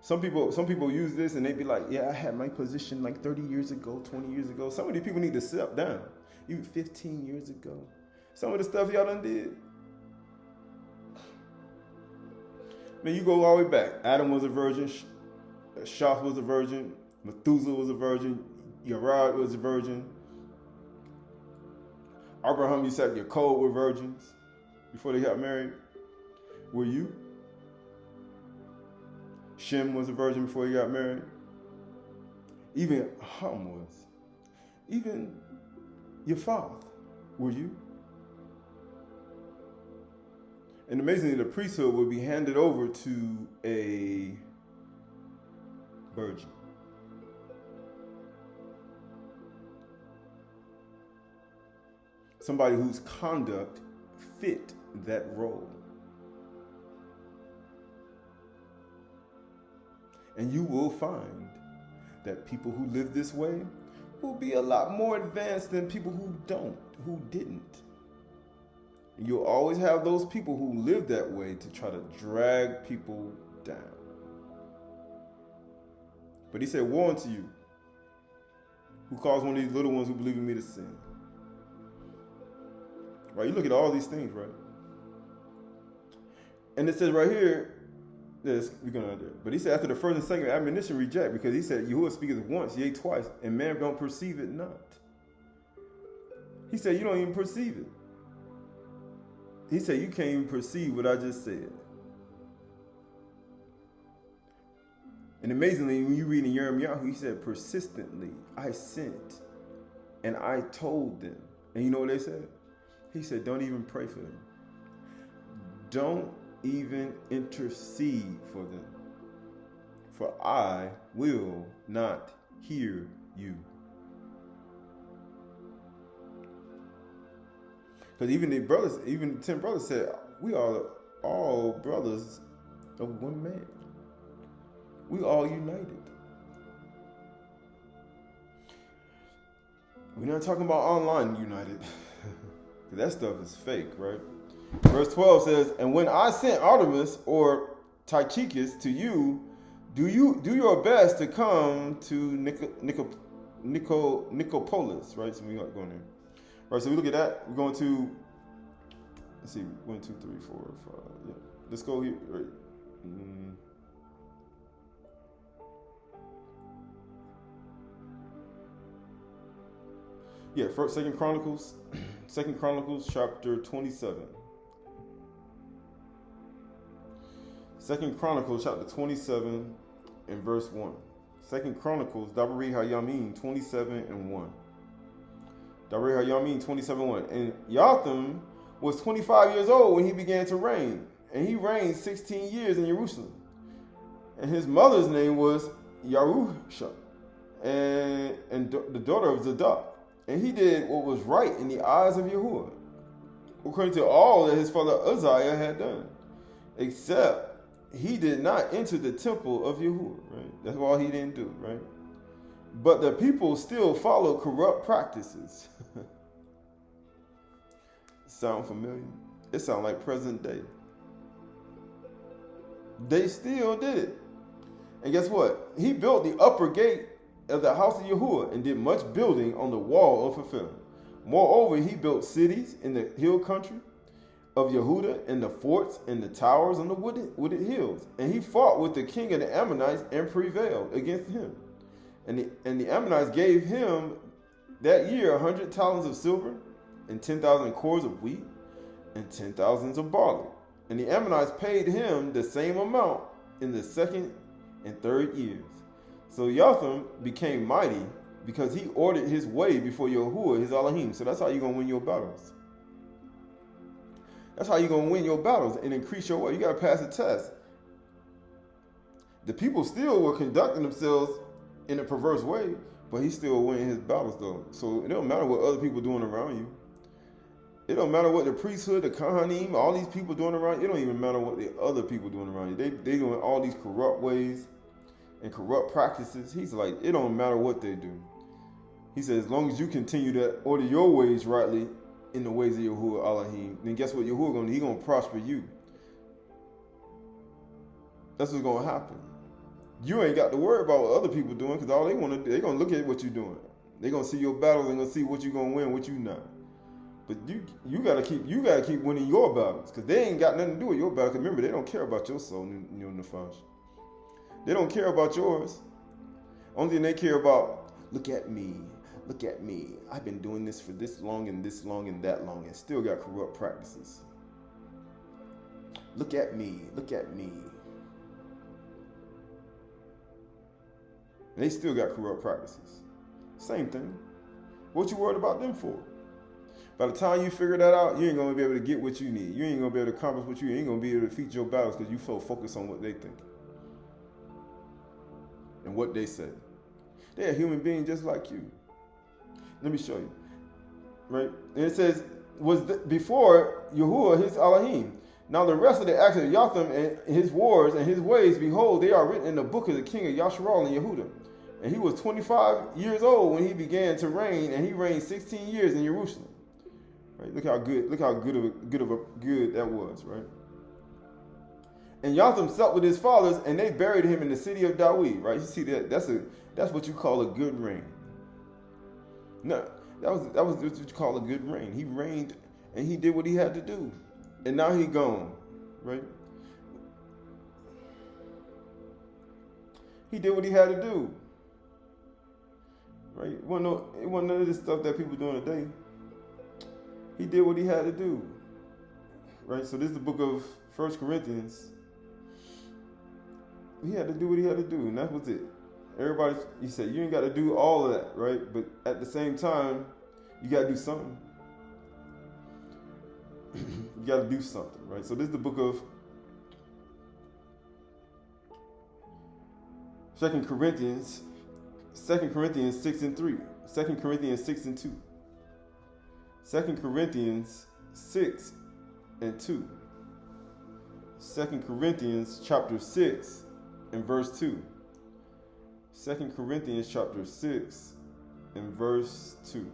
Some people use this and they be like, yeah, I had my position like 30 years ago, 20 years ago. Some of these people need to step down. Even 15 years ago. Some of the stuff y'all done did. Man, you go all the way back. Adam was a virgin. Shabath was a virgin. Methuselah was a virgin. Yerad was a virgin. Abraham, Isaac, Jacob were virgins before they got married. Were you? Shem was a virgin before he got married. Even Ham was. Even Japheth, were you? And amazingly, the priesthood would be handed over to a virgin. Somebody whose conduct fit that role. And you will find that people who live this way will be a lot more advanced than people who didn't. And you'll always have those people who live that way to try to drag people down. But he said, woe unto you, who caused one of these little ones who believe in me to sin. Right? You look at all these things, right? And it says right here, we're going to, but he said, after the first and second admonition, reject, because he said, Yahuwah speaketh once, yea, twice, and man don't perceive it not. He said, you don't even perceive it. He said, you can't even perceive what I just said. And amazingly, when you read in Jeremiah, he said, persistently, I sent and I told them. And you know what they said? He said, don't even pray for them. Don't even intercede for them. For I will not hear you. Because even the 10 brothers said, we are all brothers of one man. We all united. We're not talking about online united. That stuff is fake, right? Verse 12 says, and when I sent Artemis or Tychicus to you, do your best to come to Nicopolis, right? So we're not going there. Right, so we look at that. We're going to, let's see, 1, 2, 3, 4, 5. Yeah. Let's go here. Right. Yeah, Second Chronicles chapter 27. Second Chronicles chapter 27 and verse 1. Second Chronicles, Dabari Hayamin 27 and 1. Dabari Hayamin 27 1. And Jotham was 25 years old when he began to reign, and he reigned 16 years in Jerusalem. And his mother's name was Yarusha, and the daughter of Zadok. And he did what was right in the eyes of Yahuwah, according to all that his father Uzziah had done, except he did not enter the temple of Yahuwah, right? That's all he didn't do, right? But the people still followed corrupt practices. Sound familiar? It sounds like present day. They still did it. And guess what? He built the upper gate of the house of Yahuwah and did much building on the wall of fulfillment. Moreover, he built cities in the hill country of Yehuda, and the forts and the towers on the wooded hills. And he fought with the king of the Ammonites and prevailed against him. And the Ammonites gave him that year 100 talents of silver, and 10,000 cores of wheat, and 10,000 of barley. And the Ammonites paid him the same amount in the second and third years. So Jotham became mighty because he ordered his way before Yahuwah, his Elohim. So that's how you're going to win your battles. That's how you're going to win your battles and increase your way. You got to pass the test. The people still were conducting themselves in a perverse way, but he still winning his battles though. So it don't matter what other people doing around you. It don't matter what the priesthood, the Kohanim, all these people doing around you. It don't even matter what the other people doing around you. They doing all these corrupt ways and corrupt practices. He's like, it don't matter what they do. He says, as long as you continue to order your ways rightly in the ways of Yahuwah Elohim, then guess what Yahuwah gonna do? He gonna prosper you. That's what's gonna happen. You ain't got to worry about what other people doing, because all they want to do, they gonna look at what you're doing. They gonna see your battles and gonna see what you gonna win, what you not. But you gotta keep winning your battles, because they ain't got nothing to do with your battle. Because remember, they don't care about your soul, your nefash. They don't care about yours. Only thing they care about, look at me. Look at me. I've been doing this for this long and that long and still got corrupt practices. Look at me. Look at me. And they still got corrupt practices. Same thing. What you worried about them for? By the time you figure that out, you ain't going to be able to get what you need. You ain't going to be able to accomplish what you ain't going to be able to defeat your battles because you so focused on what they think and what they say. They're a human being just like you. Let me show you. Right? And it says, before Yahuwah, his Elohim. Now the rest of the acts of Jotham and his wars and his ways, behold, they are written in the book of the king of Yasharal and Yehuda. And he was 25 years old when he began to reign, and he reigned 16 years in Jerusalem. Right? Look how good that was, right? And Jotham slept with his fathers, and they buried him in the city of Dawid. Right? You see that? That's what you call a good reign. No, that was what you call a good reign. He reigned and he did what he had to do. And now he gone, right? He did what he had to do. Right? It wasn't none of this stuff that people doing today. He did what he had to do. Right? So this is the book of 1 Corinthians. He had to do what he had to do, and that was it. Everybody, he said, you ain't got to do all of that, right? But at the same time, you got to do something. You got to do something, right? So this is the book of 2 Corinthians 6 and 3. 2 Corinthians 6 and 2. 2 Corinthians 6 and 2. 2 Corinthians chapter 6 and verse 2. 2 Corinthians chapter 6 and verse 2.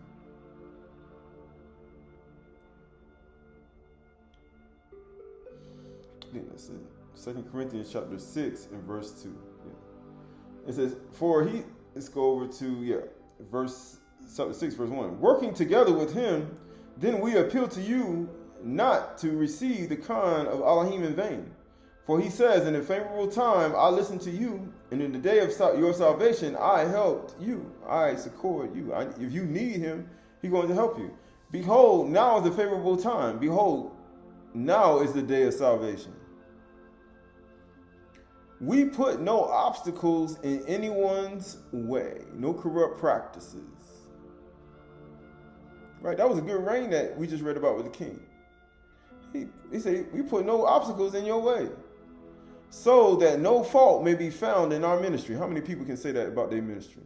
I think that's it. 2 Corinthians chapter 6 and verse 2. Yeah. It says, let's go over to, chapter 6, verse 1. Working together with him, then we appeal to you not to receive the kind of Elohim in vain. For he says, in a favorable time, I listened to you, and in the day of your salvation, I helped you. I succored you. If you need him, he's going to help you. Behold, now is the favorable time. Behold, now is the day of salvation. We put no obstacles in anyone's way, no corrupt practices. Right? That was a good reign that we just read about with the king. He said, we put no obstacles in your way, so that no fault may be found in our ministry. How many people can say that about their ministry?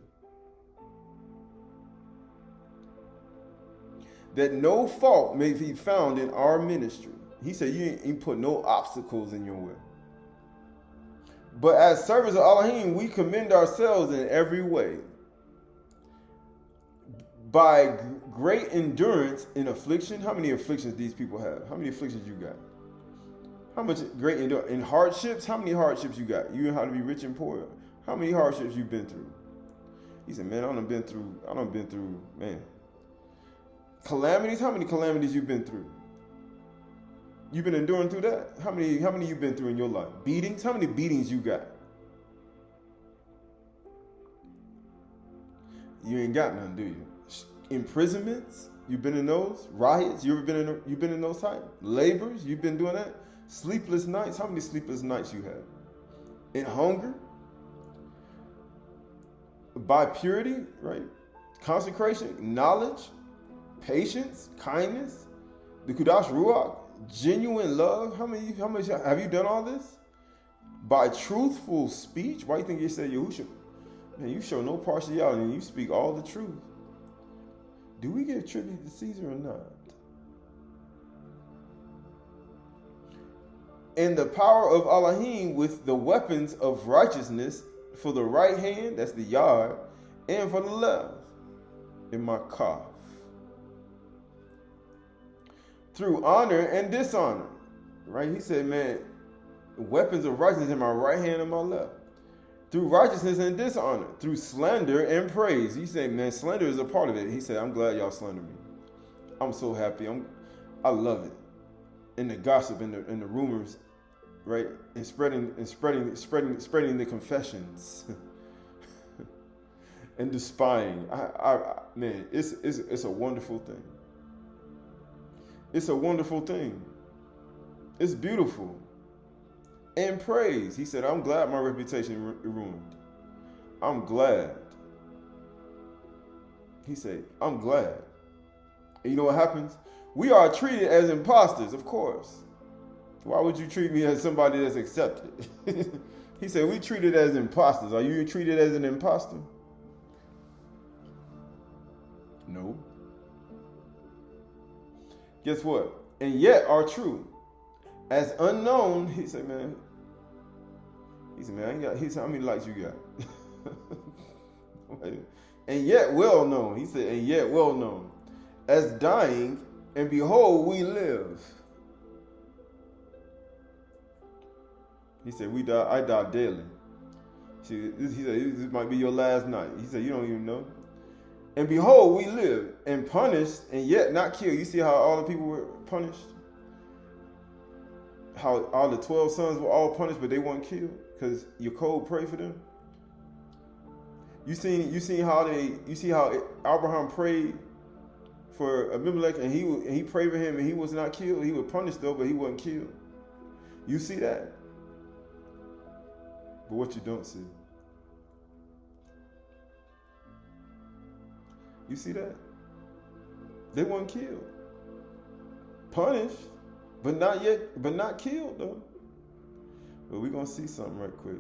that no fault may be found in our ministry. He said, you ain't put no obstacles in your way. But as servants of Elohim, we commend ourselves in every way by great endurance in affliction. How many afflictions these people have? How many afflictions you got? How much great endurance in hardships? How many hardships you got? You know how to be rich and poor. How many hardships you been through? He said, man, I done been through, man. Calamities. How many calamities you been through? You've been enduring through that? How many you been through in your life? Beatings? How many beatings you got? You ain't got none, do you? Imprisonments? You've been in those? Riots? You been in those types? Labors? You've been doing that? Sleepless nights? How many sleepless nights you have? In hunger? By purity, right? Consecration, knowledge, patience, kindness, the Kudash Ruach, genuine love. How much have you done all this? By truthful speech. Why do you think you said Yahushua? Man, you show no partiality and you speak all the truth. Do we give tribute to Caesar or not? And the power of Elohim with the weapons of righteousness for the right hand, that's the yard, and for the left, in my calf. Through honor and dishonor, right? He said, man, weapons of righteousness in my right hand and my left. Through righteousness and dishonor, through slander and praise. He said, man, slander is a part of it. He said, I'm glad y'all slander me. I'm so happy. I love it. And the gossip and the rumors, right? And spreading the confessions. And the spying. Man, it's a wonderful thing. It's a wonderful thing. It's beautiful. And praise. He said, I'm glad my reputation ruined. I'm glad. He said, I'm glad. And you know what happens? We are treated as imposters, of course. Why would you treat me as somebody that's accepted? He said, we treated as imposters. Are you treated as an imposter? No. Guess what? And yet are true. As unknown, he said, man, I ain't got, he said, how many likes you got? And yet well known. He said, and yet well known. As dying, and behold, we live. He said, I die daily. He said, this might be your last night. He said, you don't even know. And behold, we live, and punished, and yet not killed. You see how all the people were punished? How all the 12 sons were all punished, but they weren't killed because Yaakov prayed for them. You see how Abraham prayed for Abimelech, and he prayed for him, and he was not killed. He was punished though, but he wasn't killed. You see that? But what you don't see, you see that? They weren't killed. Punished, but not killed though. But we're gonna see something right quick.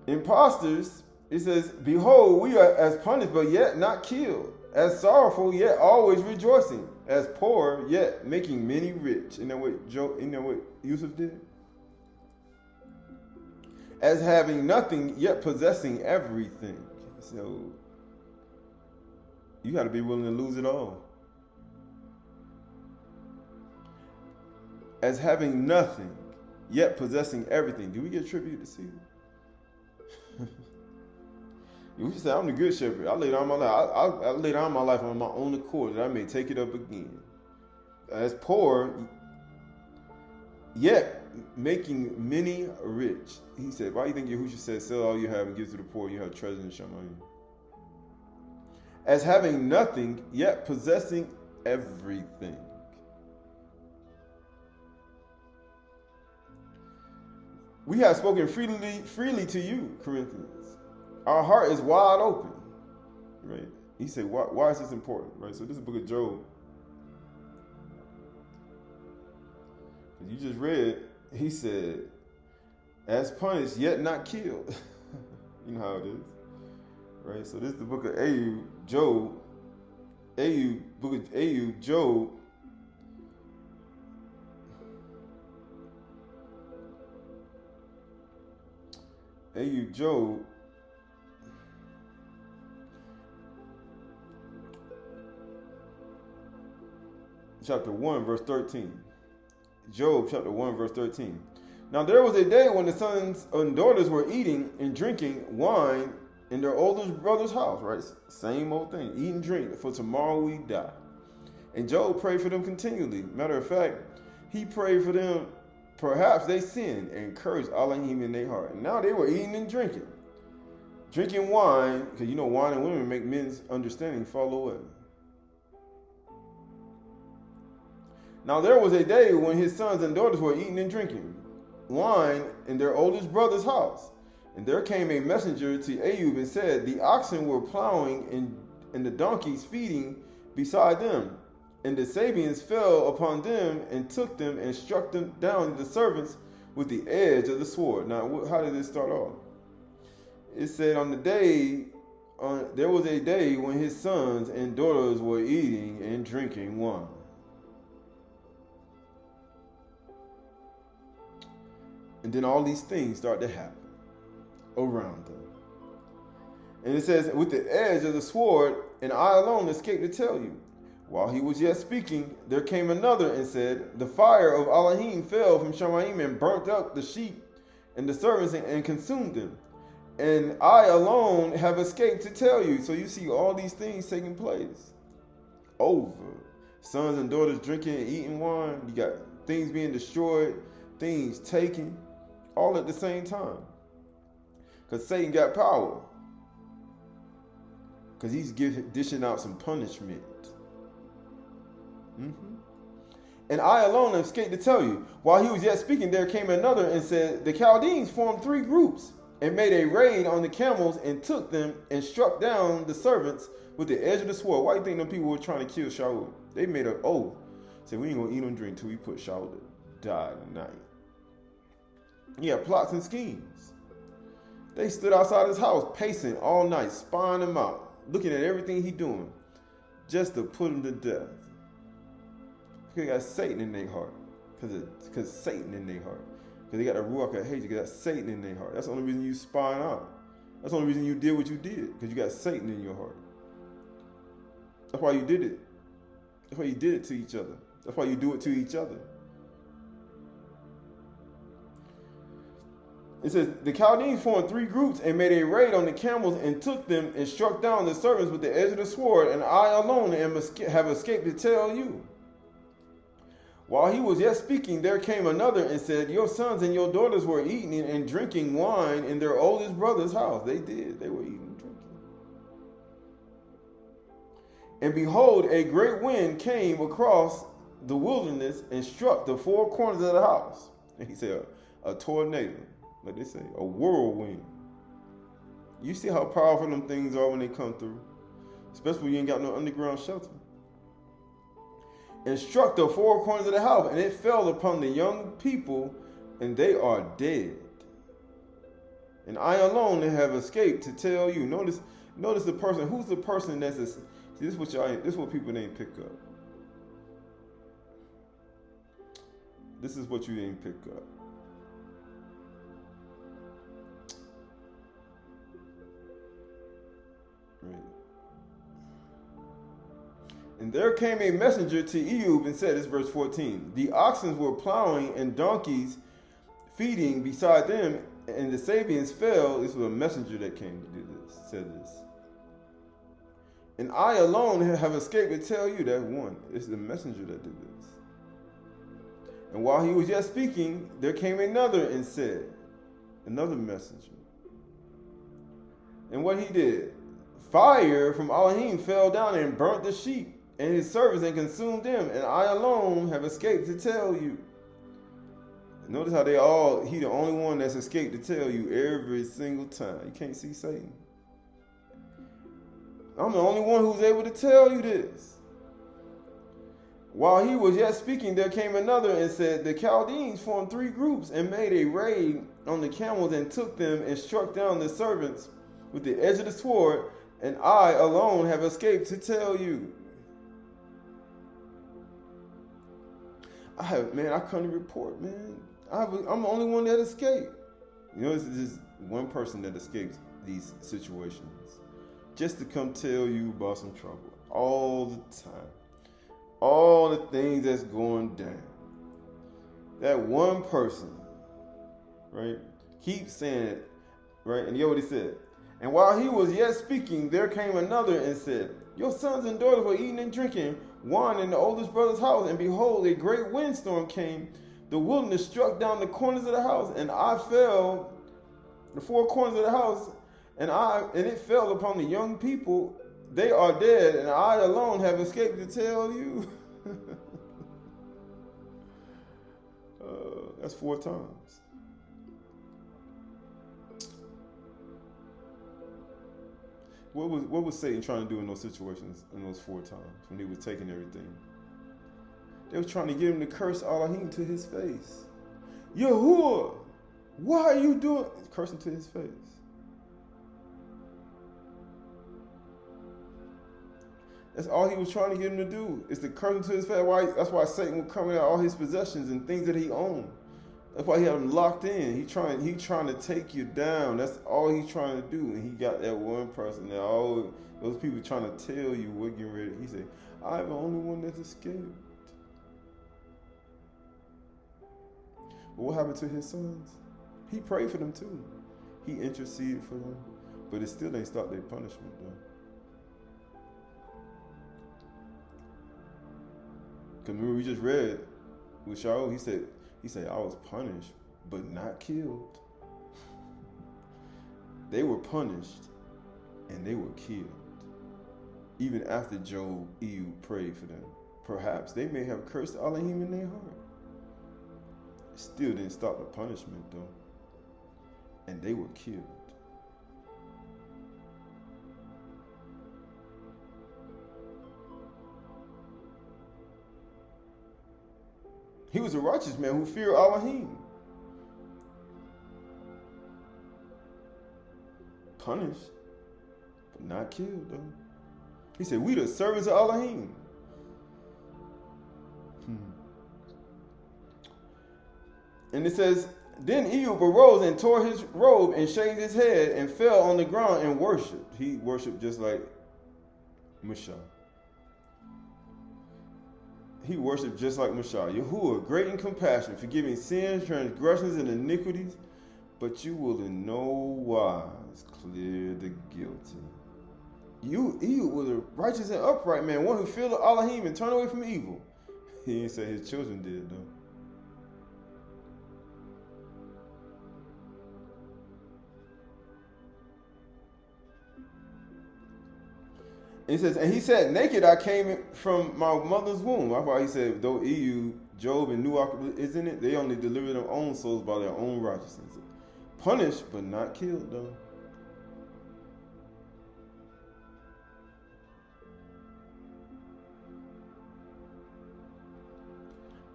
Imposters, it says, behold, we are as punished, but yet not killed, as sorrowful, yet always rejoicing, as poor, yet making many rich. Isn't that what Yusuf did? As having nothing, yet possessing everything. So you got to be willing to lose it all. As having nothing, yet possessing everything. Do we get tribute to Caesar? You say, I'm the good shepherd. I laid down my life. I laid down my life on my own accord that I may take it up again. As poor, yet making many rich. He said, why do you think Yahushua said, sell all you have and give to the poor, you have treasure in Shamayim? As having nothing, yet possessing everything. We have spoken freely to you, Corinthians. Our heart is wide open, right? He said, why is this important, right? So this is the book of Job. You just read, he said, as punished, yet not killed. You know how it is, right? So this is the book of Job, Aydah, book of Aydah, Job. Aydah, Job. Chapter 1, verse 13. Job chapter 1, verse 13. Now there was a day when the sons and daughters were eating and drinking wine in their oldest brother's house, right? Same old thing, eat and drink, for tomorrow we die. And Job prayed for them continually. Matter of fact, he prayed for them, perhaps they sinned, and encouraged Elohim in their heart. And now they were eating and drinking. Drinking wine, because you know wine and women make men's understanding fall away. Now there was a day when his sons and daughters were eating and drinking wine in their oldest brother's house. And there came a messenger to Ayub and said, the oxen were plowing and the donkeys feeding beside them. And the Sabians fell upon them and took them and struck them down, the servants, with the edge of the sword. Now, how did this start off? It said there was a day when his sons and daughters were eating and drinking wine. And then all these things start to happen around them. And it says, with the edge of the sword, and I alone escaped to tell you. While he was yet speaking, there came another and said, the fire of Elohim fell from Shamayim and burnt up the sheep and the servants and consumed them. And I alone have escaped to tell you. So you see all these things taking place. Over. Sons and daughters drinking and eating wine. You got things being destroyed, things taken, all at the same time. Because Satan got power. Because he's dishing out some punishment. And I alone have escaped to tell you. While he was yet speaking, there came another and said, the Chaldeans formed 3 groups and made a raid on the camels and took them and struck down the servants with the edge of the sword. Why do you think them people were trying to kill Shaul? They made an oath. Said, we ain't going to eat or drink till we put Shaul to die tonight. Yeah, plots and schemes. They stood outside his house, pacing all night, spying him out, looking at everything he doing, just to put him to death. Because they got Satan in their heart. Because Satan in their heart. Because they got a ruach of hate. Because that's Satan in their heart. That's the only reason you spying out. That's the only reason you did what you did. Because you got Satan in your heart. That's why you did it. That's why you did it to each other. That's why you do it to each other. It says, the Chaldeans formed 3 groups and made a raid on the camels and took them and struck down the servants with the edge of the sword, and I alone have escaped to tell you. While he was yet speaking, there came another and said, your sons and your daughters were eating and drinking wine in their oldest brother's house. They did. They were eating and drinking. And behold, a great wind came across the wilderness and struck the 4 corners of the house. And he said, a tornado. Like they say, a whirlwind. You see how powerful them things are when they come through. Especially when you ain't got no underground shelter. And struck the 4 corners of the house, and it fell upon the young people, and they are dead. And I alone have escaped to tell you. Notice the person. Who's the person that's this is what people didn't pick up. This is what you didn't pick up. Right. And there came a messenger to Ayub and said, this is verse 14, the oxen were plowing and donkeys feeding beside them, and the Sabians fell. This was a messenger that came to do this, said this. And I alone have escaped to tell you that one. It's the messenger that did this. And while he was yet speaking, there came another and said, another messenger. And what he did, fire from Elohim fell down and burnt the sheep and his servants and consumed them, and I alone have escaped to tell you. Notice how he the only one that's escaped to tell you every single time. You can't see Satan. I'm the only one who's able to tell you this. While he was yet speaking, there came another and said, the Chaldeans formed 3 groups and made a raid on the camels and took them and struck down the servants with the edge of the sword, and I alone have escaped to tell you. I come to report, man. I'm the only one that escaped. You know, it's just one person that escapes these situations, just to come tell you about some trouble all the time, all the things that's going down. That one person, right, keeps saying it, right? And you know what he said? And while he was yet speaking, there came another and said, your sons and daughters were eating and drinking wine in the oldest brother's house, and behold, a great windstorm came. The wilderness struck down the corners of the house, and I fell, the four corners of the house, and it fell upon the young people. They are dead, and I alone have escaped to tell you. That's 4 times. What was Satan trying to do in those situations, in those 4 times, when he was taking everything? They were trying to get him to curse Elohim to his face. Yahuwah, why are you doing? Cursing to his face. That's all he was trying to get him to do, is to curse him to his face. That's why Satan would come in all his possessions and things that he owned. That's why he had him locked in. He trying to take you down. That's all he's trying to do. And he got that one person that all those people trying to tell you we're getting ready. He said, I'm the only one that's escaped. But what happened to his sons? He prayed for them too. He interceded for them. But it still ain't stopped their punishment though. Because remember we just read with Shaul, he said, I was punished, but not killed. They were punished, and they were killed. Even after Ehud prayed for them. Perhaps they may have cursed Elohim in their heart. It still didn't stop the punishment, though. And they were killed. He was a righteous man who feared Elohim. Punished, but not killed, though. He said, we the servants of Elohim. And it says, then Ehud arose and tore his robe and shaved his head and fell on the ground and worshipped. He worshipped just like Mashah. He worshipped just like Mashah. Yahuwah, great in compassion, forgiving sins, transgressions, and iniquities, but you will in no wise clear the guilty. Ehud was a righteous and upright man, one who feared Elohim and turned away from evil. He didn't say his children did, though. It says, and he said, naked I came from my mother's womb. That's why he said, though Ehud, Job, and Nuach isn't it, they only deliver their own souls by their own righteousness. Punished, but not killed, though.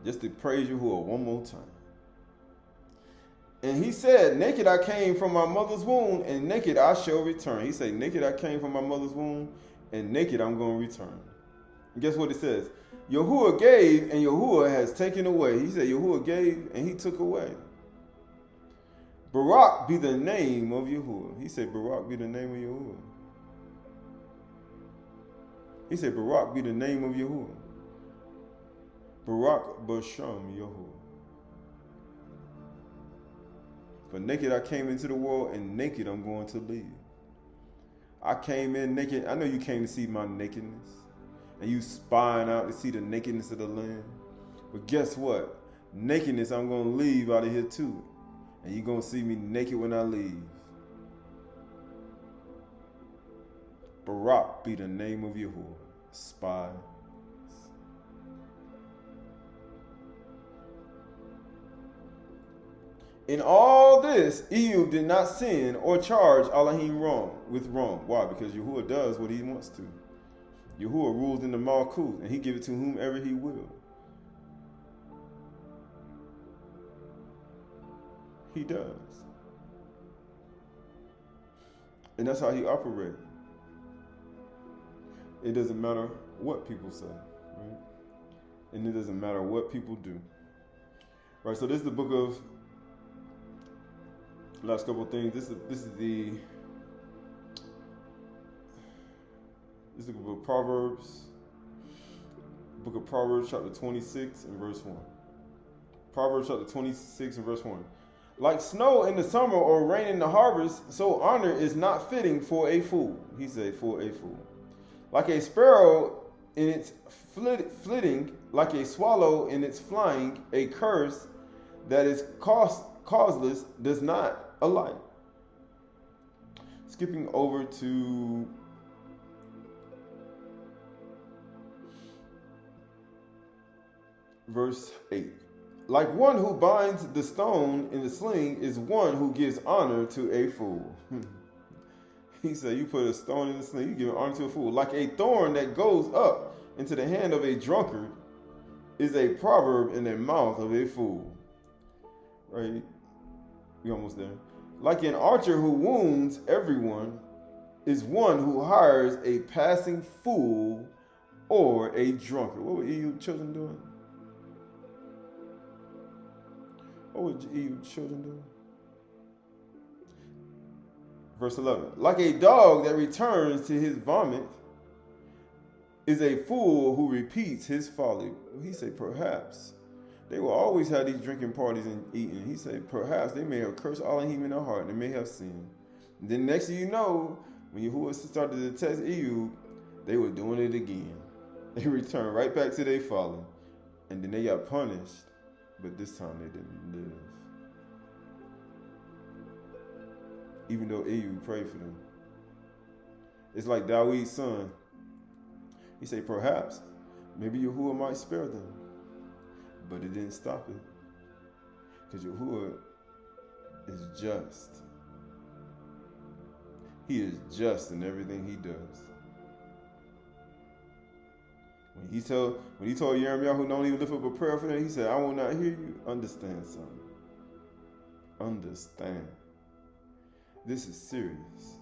Just to praise Yahuwah one more time. And he said, naked I came from my mother's womb, and naked I shall return. He said, naked I came from my mother's womb, and naked I'm going to return. And guess what it says? Yahuwah gave, and Yahuwah has taken away. He said, Yahuwah gave, and he took away. Barak be the name of Yahuwah. He said, Barak be the name of Yahuwah. He said, Barak be the name of Yahuwah. Barak Basham Yahuwah. For naked I came into the world, and naked I'm going to leave. I came in naked. I know you came to see my nakedness. And you spying out to see the nakedness of the land. But guess what? Nakedness I'm going to leave out of here too. And you're going to see me naked when I leave. Barak be the name of Yahuwah. Spies. In all this, Ehud did not sin or charge Elohim with wrong. Why? Because Yahuwah does what he wants to. Yahuwah rules in the Malkuth, and he gives it to whomever he will. He does. And that's how he operates. It doesn't matter what people say, right? And it doesn't matter what people do. Right, so this is the book of, last couple of things. This is the book of Proverbs. Book of Proverbs, chapter 26 and verse 1. Proverbs chapter 26 and verse 1. Like snow in the summer or rain in the harvest, so honor is not fitting for a fool. He said, for a fool. Like a sparrow in its flitting, like a swallow in its flying, a curse that is causeless does not alight. Skipping over to verse 8. Like one who binds the stone in the sling is one who gives honor to a fool. He said, you put a stone in the sling, you give honor to a fool. Like a thorn that goes up into the hand of a drunkard is a proverb in the mouth of a fool. Right? You're almost there. Like an archer who wounds everyone is one who hires a passing fool or a drunkard. What were you children doing? What would you children do? Verse 11. Like a dog that returns to his vomit is a fool who repeats his folly. He said, perhaps. They will always have these drinking parties and eating. He said, perhaps they may have cursed Elohim in their heart and they may have sinned. And then next thing you know, when Yahuwah started to test Ehud, they were doing it again. They returned right back to their folly. And then they got punished. But this time they didn't live. Even though Ehud prayed for them. It's like David's son. He said, perhaps, maybe Yahuwah might spare them. But it didn't stop it. Because Yahuwah is just. He is just in everything he does. When he told Jeremiah, who don't even lift up a prayer for them, he said, I will not hear you. Understand something. Understand. This is serious.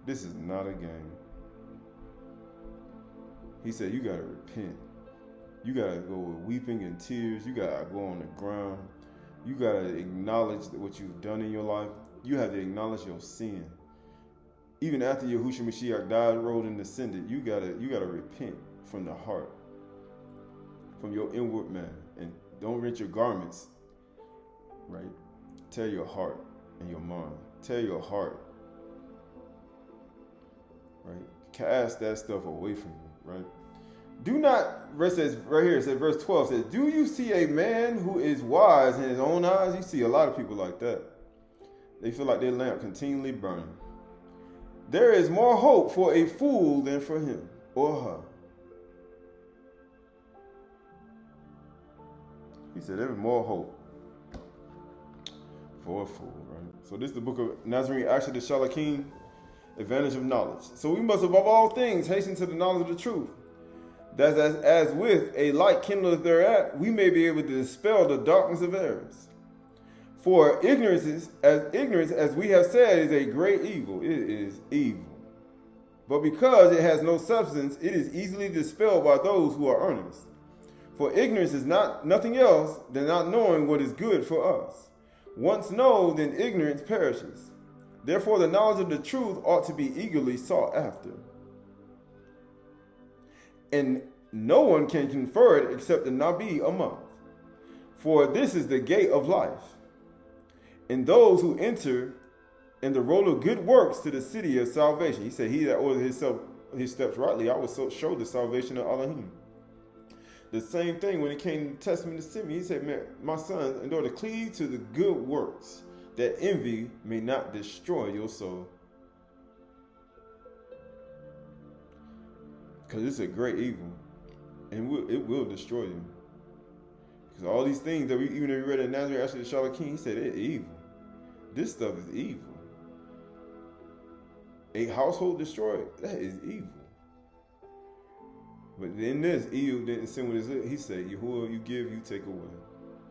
This is not a game. He said, you got to repent. You got to go with weeping and tears. You got to go on the ground. You got to acknowledge what you've done in your life. You have to acknowledge your sin. Even after Yahushua Mashiach died, rose, and ascended, you got to repent from the heart, from your inward man. And don't rent your garments, right? Tear your heart and your mind. Tear your heart, right? Cast that stuff away from you, right? Do not, says right here, it says verse 12 says, do you see a man who is wise in his own eyes? You see a lot of people like that. They feel like their lamp continually burning. There is more hope for a fool than for him or her. He said there is more hope for a fool, right? So this is the book of Nazarene, actually the Shalakim, advantage of knowledge. So we must above all things hasten to the knowledge of the truth. That as with a light kindleth thereat, we may be able to dispel the darkness of errors. For ignorance, as we have said, is a great evil. It is evil. But because it has no substance, it is easily dispelled by those who are earnest. For ignorance is nothing else than not knowing what is good for us. Once know, then ignorance perishes. Therefore, the knowledge of the truth ought to be eagerly sought after. And no one can confer it except the Nabi among. For this is the gate of life. And those who enter in the road of good works to the city of salvation. He said, he that orders his steps rightly, I will show the salvation of Elohim. The same thing when it came to Testament to Simeon. He said, man, my son, in order to cleave to the good works, that envy may not destroy your soul. Because it's a great evil. And it will destroy you. Because all these things that even if we read in Nazareth, actually the Charlotte King, he said it's evil. This stuff is evil. A household destroyed, that is evil. But in this, Ehud didn't sin with his lips. He said, Yahuwah, you give, you take away.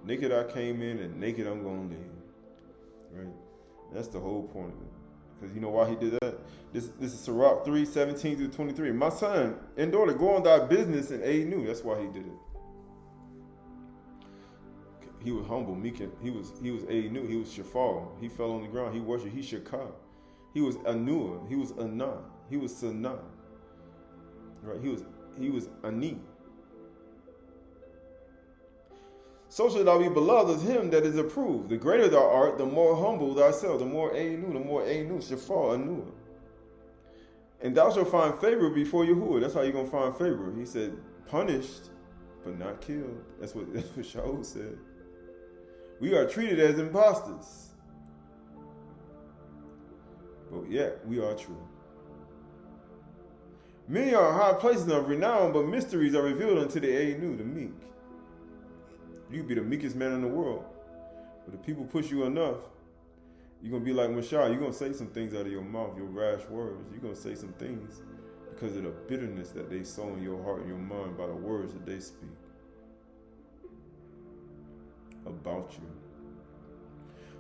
Naked I came in, and naked I'm going to leave. Right? That's the whole point of it. Because you know why he did that? This is Sirach 3:17-23. My son and daughter, go on thy business and aid new. That's why he did it. he was humble, meek, and he was Aydah, he was Shafal. He fell on the ground. He worshipped. He Shakah. He was Anua. He was Anah. He was Sanah. Right? He was Ani. So shall thou be beloved of him that is approved. The greater thou art, the more humble thyself. The more Aydah, Shafal, Anua. And thou shalt find favor before Yahuwah. That's how you're going to find favor. He said, punished, but not killed. That's what Shaul said. We are treated as impostors. But yet, we are true. Many are high places of renown, but mysteries are revealed unto the Aydah, the meek. You can be the meekest man in the world. But if people push you enough, you're going to be like Mashah. You're going to say some things out of your mouth, your rash words. You're going to say some things because of the bitterness that they sow in your heart and your mind by the words that they speak about you.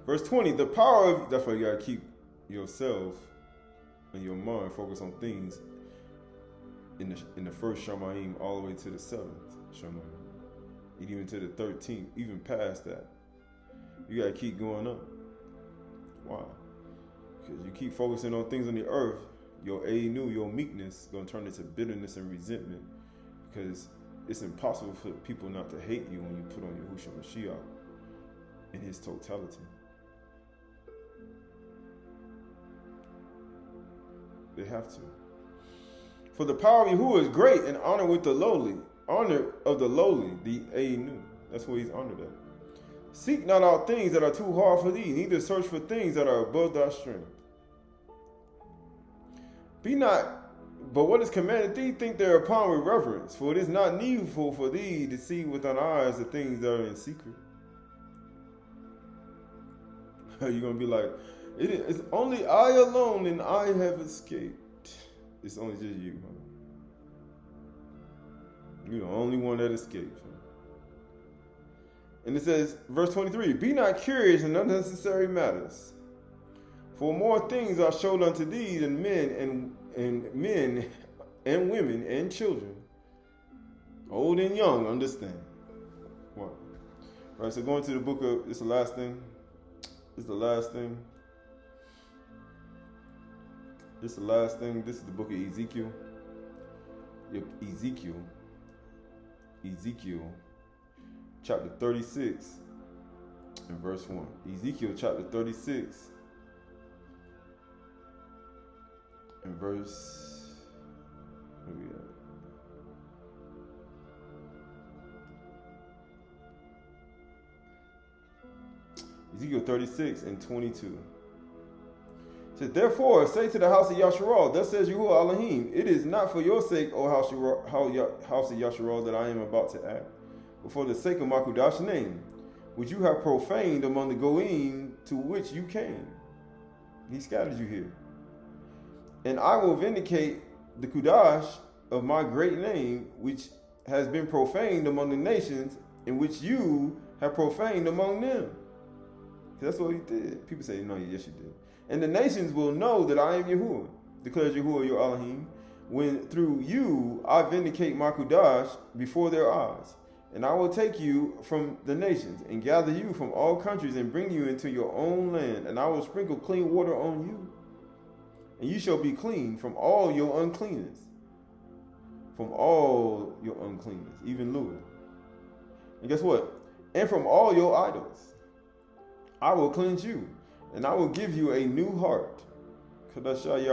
Verse 20, the power of, that's why you got to keep yourself and your mind focused on things in the first Shamayim all the way to the 7th Shamayim. Even to the 13th, even past that. You got to keep going up. Why? Because you keep focusing on things on the earth, your Aydah, your meekness, is going to turn into bitterness and resentment, because it's impossible for people not to hate you when you put on Yahushua Mashiach in his totality. They have to. For the power of Yahuwah is great, and honor with the lowly. Honor of the lowly, the Aydah. That's where he's honored at. Seek not out things that are too hard for thee, neither search for things that are above thy strength. Be not, but what is commanded thee, think thereupon with reverence, for it is not needful for thee to see with thine eyes the things that are in secret. You're going to be like, it's only I alone and I have escaped. It's only just you, huh? You're the only one that escaped. And it says, verse 23, be not curious in unnecessary matters, for more things are showed unto thee than men and women and children, old and young, understand. What? All right, so going to the book of, this is the last thing. This is the last thing. This is the last thing. This is the book of Ezekiel. Ezekiel chapter 36 and verse 1. Ezekiel chapter 36 and verse, where we at? Ezekiel 36 and 22. It says, therefore, say to the house of Yasharal, thus says Yahuwah Elohim, it is not for your sake, O house of Yasharal, that I am about to act, but for the sake of my Qahalath name, which you have profaned among the Goyim to which you came. He scattered you here. And I will vindicate the Qahalath of my great name, which has been profaned among the nations, in which you have profaned among them. That's what he did. People say, no, yes, you did. And the nations will know that I am Yahuwah, declares Yahuwah your Elohim, when through you I vindicate my Qahalath before their eyes. And I will take you from the nations, and gather you from all countries, and bring you into your own land. And I will sprinkle clean water on you, and you shall be clean from all your uncleanness. From all your uncleanness, even lewd. And guess what? And from all your idols. I will cleanse you, and I will give you a new heart. Tasha'y,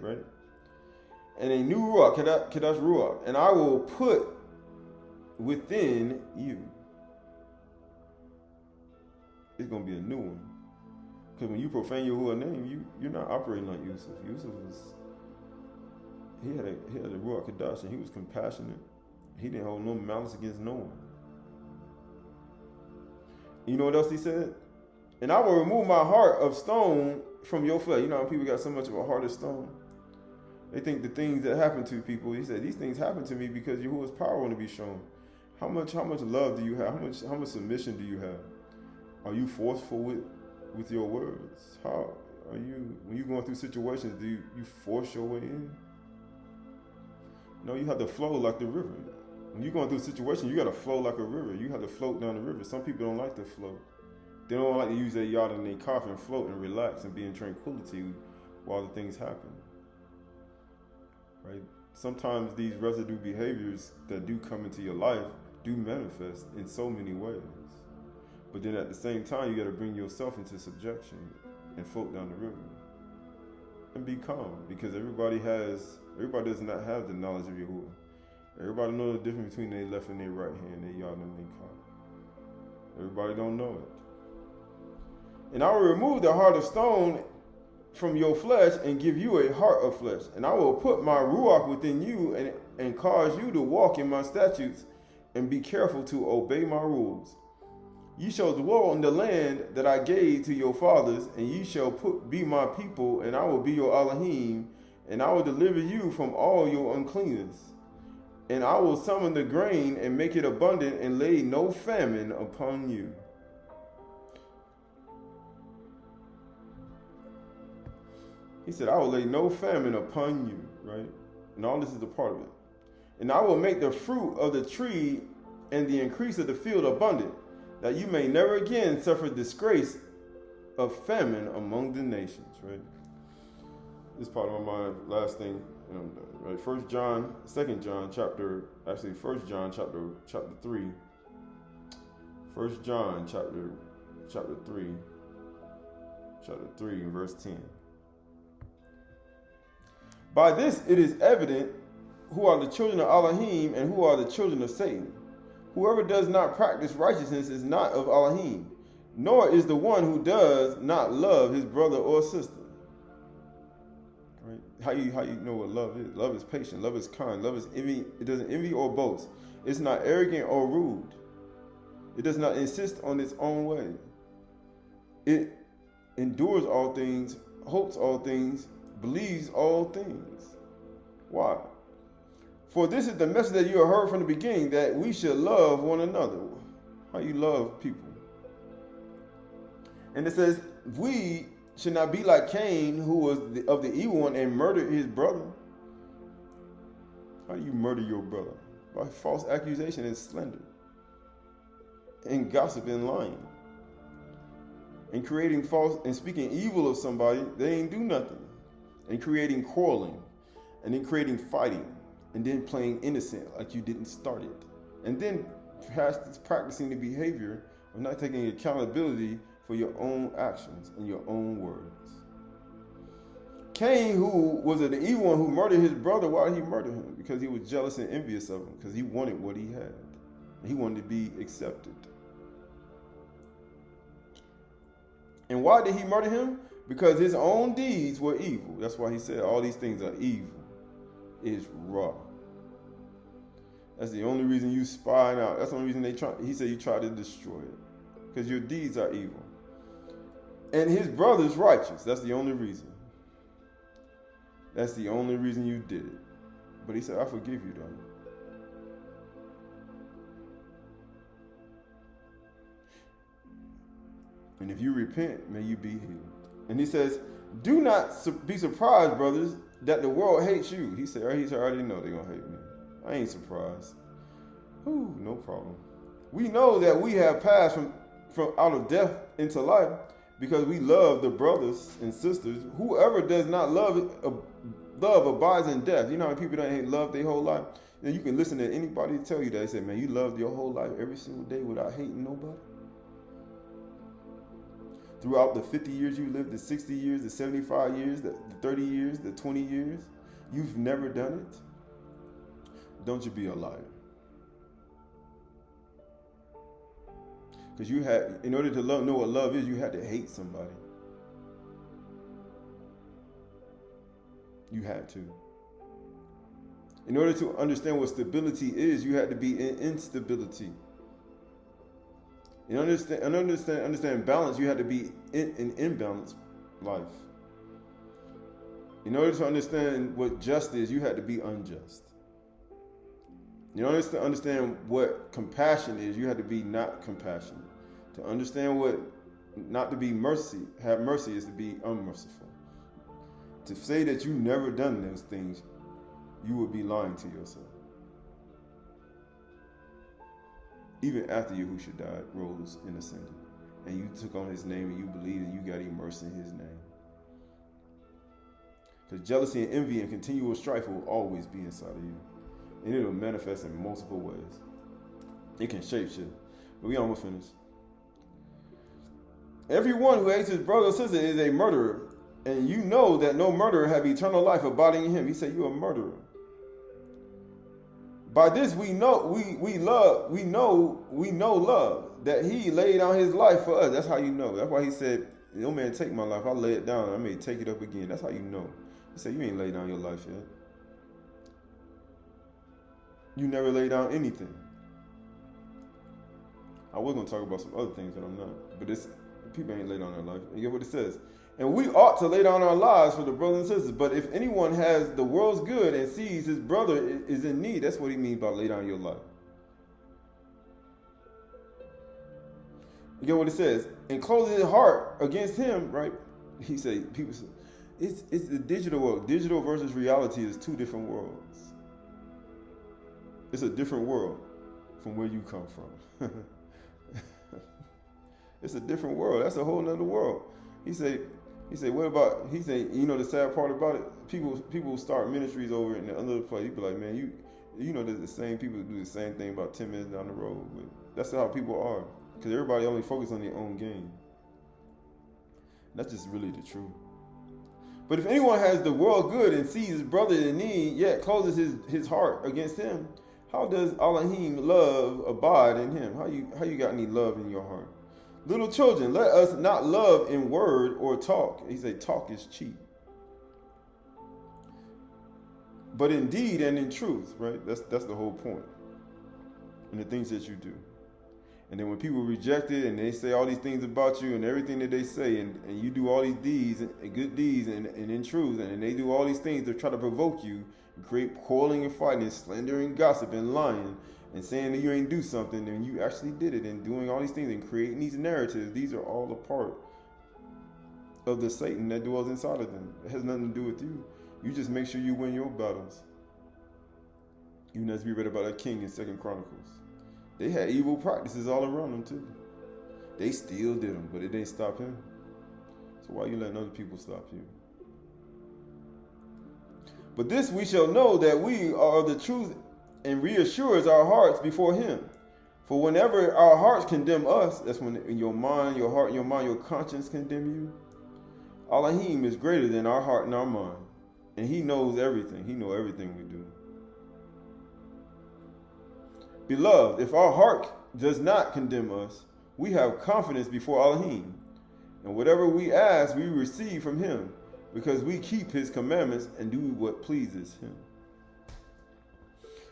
right? And a new ruach, Tasha'y ruach, and I will put within you. It's going to be a new one. Because when you profane Yahuwah's name, you're not operating like Yusuf. Yusuf he had a ruach Qahalath, and he was compassionate. He didn't hold no malice against no one. You know what else he said? And I will remove my heart of stone from your flesh. You know how people got so much of a heart of stone? They think the things that happen to people, he said, these things happen to me because Yahuwah's power want to be shown. How much love do you have? How much submission do you have? Are you forceful with your words? How are you, when you're going through situations, do you force your way in? No, you have to flow like the river. When you're going through a situation, you got to flow like a river. You have to float down the river. Some people don't like to float. They don't like to use their yacht and their car and float and relax and be in tranquility while the things happen. Right? Sometimes these residue behaviors that do come into your life do manifest in so many ways. But then at the same time, you got to bring yourself into subjection and float down the river and be calm, because everybody does not have the knowledge of Yahuwah. Everybody knows the difference between their left and their right hand, their yard and their car. Everybody don't know it. And I will remove the heart of stone from your flesh and give you a heart of flesh. And I will put my ruach within you and cause you to walk in my statutes and be careful to obey my rules. You shall dwell in the land that I gave to your fathers, and you shall be my people, and I will be your Elohim, and I will deliver you from all your uncleanness. And I will summon the grain and make it abundant and lay no famine upon you. He said, I will lay no famine upon you, right? And all this is a part of it. And I will make the fruit of the tree and the increase of the field abundant, that you may never again suffer disgrace of famine among the nations, right? This part of my mind, last thing, and I'm done, right? 1 John chapter 3. 1 John chapter 3 and verse 10. By this it is evident who are the children of Elohim and who are the children of Satan. Whoever does not practice righteousness is not of Elohim, nor is the one who does not love his brother or sister. Right? How you know what love is? Love is patient. Love is kind. Love is envy. It doesn't envy or boast. It's not arrogant or rude. It does not insist on its own way. It endures all things, hopes all things, believes all things. Why? For this is the message that you have heard from the beginning, that we should love one another. How you love people. And it says, we should not be like Cain, who was of the evil one and murdered his brother. How do you murder your brother? By false accusation and slander, and gossip and lying, and creating false and speaking evil of somebody. They ain't do nothing, and creating quarreling, and then creating fighting, and then playing innocent like you didn't start it, and then practicing the behavior of not taking accountability for your own actions and your own words. Cain, who was the evil one who murdered his brother, why did he murder him? Because he was jealous and envious of him, because he wanted what he had. He wanted to be accepted. And why did he murder him? Because his own deeds were evil. That's why he said all these things are evil. It's raw. That's the only reason you spying out. That's the only reason he said you try to destroy it. Because your deeds are evil. And his brother's righteous. That's the only reason. That's the only reason you did it. But he said, I forgive you, though. And if you repent, may you be healed. And he says, do not be surprised, brothers, that the world hates you. He said, I already know they're going to hate me. I ain't surprised. Whew, no problem. We know that we have passed from out of death into life because we love the brothers and sisters. Whoever does not love abides in death. You know how people don't hate love their whole life? And you can listen to anybody tell you that. They say, man, you loved your whole life every single day without hating nobody. Throughout the 50 years you lived, the 60 years, the 75 years, the 30 years, the 20 years, you've never done it? Don't you be a liar. Because in order to know what love is, you had to hate somebody. You had to. In order to understand what stability is, you had to be in instability. And understand balance, you had to be in an imbalanced life. In order to understand what just is, you had to be unjust. In order to understand what compassion is, you had to be not compassionate. To understand what not to be have mercy is to be unmerciful. To say that you never done those things, you would be lying to yourself. even after Yahushua died, rose and ascended. And you took on his name and you believed and you got immersed in his name. Because jealousy and envy and continual strife will always be inside of you. And it will manifest in multiple ways. It can shapeshift. But we almost finished. Everyone who hates his brother or sister is a murderer. And you know that no murderer have eternal life abiding in him. He said, you're a murderer. By this we know love, that he laid down his life for us. That's how you know. That's why he said, no man take my life. I lay it down. I may take it up again. That's how you know. He said, you ain't laid down your life yet. You never lay down anything. I was going to talk about some other things, but I'm not. But people ain't laid down their life. You get what it says? And we ought to lay down our lives for the brothers and sisters. But if anyone has the world's good and sees his brother is in need, that's what he means by lay down your life. You get what it says? And closes his heart against him, right? He say, people say, it's the digital world. Digital versus reality is two different worlds. It's a different world from where you come from. It's a different world. That's a whole nother world. He said, what about, he said, you know the sad part about it? People start ministries over in another place. He'd be like, man, you know that the same people do the same thing about 10 minutes down the road. But that's how people are. Because everybody only focuses on their own game. That's just really the truth. But if anyone has the world good and sees his brother in need, yet closes his heart against him, how does Elohim love abide in him? How you got any love in your heart? Little children, let us not love in word or talk. He said talk is cheap. But in deed and in truth, right? That's the whole point. And the things that you do. And then when people reject it and they say all these things about you and everything that they say, and you do all these deeds and good deeds and in truth, and they do all these things to try to provoke you and create quarreling and fighting and slander and gossip and lying and saying that you ain't do something and you actually did it and doing all these things and creating these narratives, these are all a part of the Satan that dwells inside of them. It has nothing to do with you. You just make sure you win your battles. Even as we read about a king in 2 Chronicles. They had evil practices all around them too. They still did them, but it didn't stop him. So why are you letting other people stop you? But this we shall know that we are of the truth and reassures our hearts before him. For whenever our hearts condemn us, that's when in your mind, your heart, your mind, your conscience condemn you. Elohim is greater than our heart and our mind. And he knows everything. He knows everything we do. Beloved, if our heart does not condemn us, we have confidence before Elohim. And whatever we ask, we receive from him, because we keep his commandments and do what pleases him.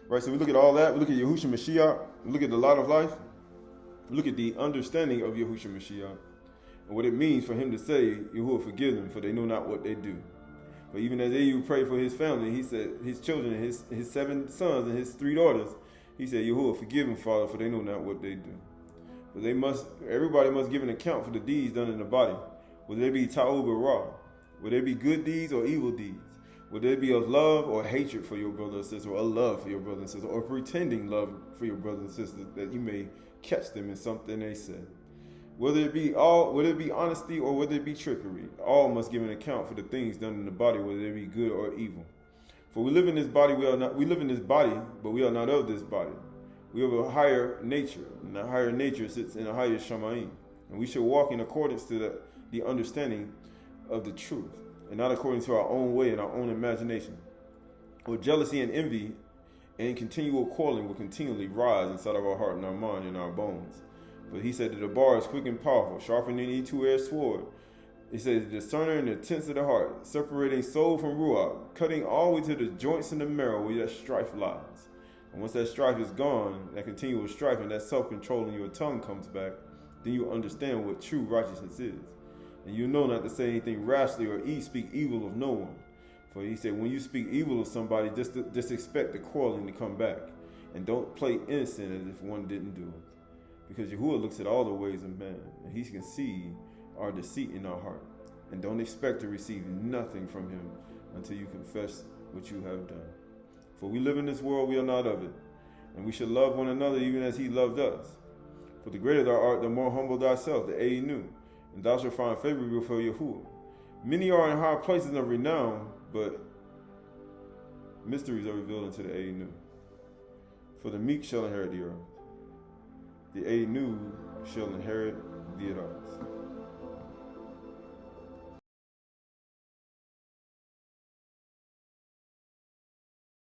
Right, so we look at all that. We look at Yahushua Mashiach. We look at the light of life. We look at the understanding of Yahushua Mashiach and what it means for him to say, Yahuwah forgive them, for they know not what they do. But even as Aydah prayed for his family, he said, his children, his 7 sons and his 3 daughters, he said, Yahuwah forgive them, Father, for they know not what they do. But everybody must give an account for the deeds done in the body. Whether they be ta'ub or ra, whether they be good deeds or evil deeds, whether it be of love or hatred for your brother or sister, or a love for your brother and sister, or pretending love for your brother and sister, that you may catch them in something they said. Whether it be honesty or whether it be trickery, all must give an account for the things done in the body, whether they be good or evil. For we live in this body, we live in this body, but we are not of this body. We have a higher nature, and that higher nature sits in a higher Shamayim. And we should walk in accordance to the understanding of the truth, and not according to our own way and our own imagination. For jealousy and envy and continual quarreling will continually rise inside of our heart and our mind and our bones. But he said that the bar is quick and powerful, sharper than any two-edged sword. He says, discerner in the tents of the heart, separating soul from ruach, cutting all the way to the joints and the marrow where that strife lies. And once that strife is gone, that continual strife and that self-control in your tongue comes back, then you understand what true righteousness is. And you know not to say anything rashly or speak evil of no one. For he said, when you speak evil of somebody, just expect the quarreling to come back. And don't play innocent as if one didn't do it. Because Yahuwah looks at all the ways of man, and he can see our deceit in our heart. And don't expect to receive nothing from him until you confess what you have done. For we live in this world, we are not of it. And we should love one another even as he loved us. For the greater thou art, the more humble thyself, the Aydah, and thou shalt find favor before Yahuwah. Many are in high places of renown, but mysteries are revealed unto the Aydah. For the meek shall inherit the earth. The Aydah shall inherit the earth.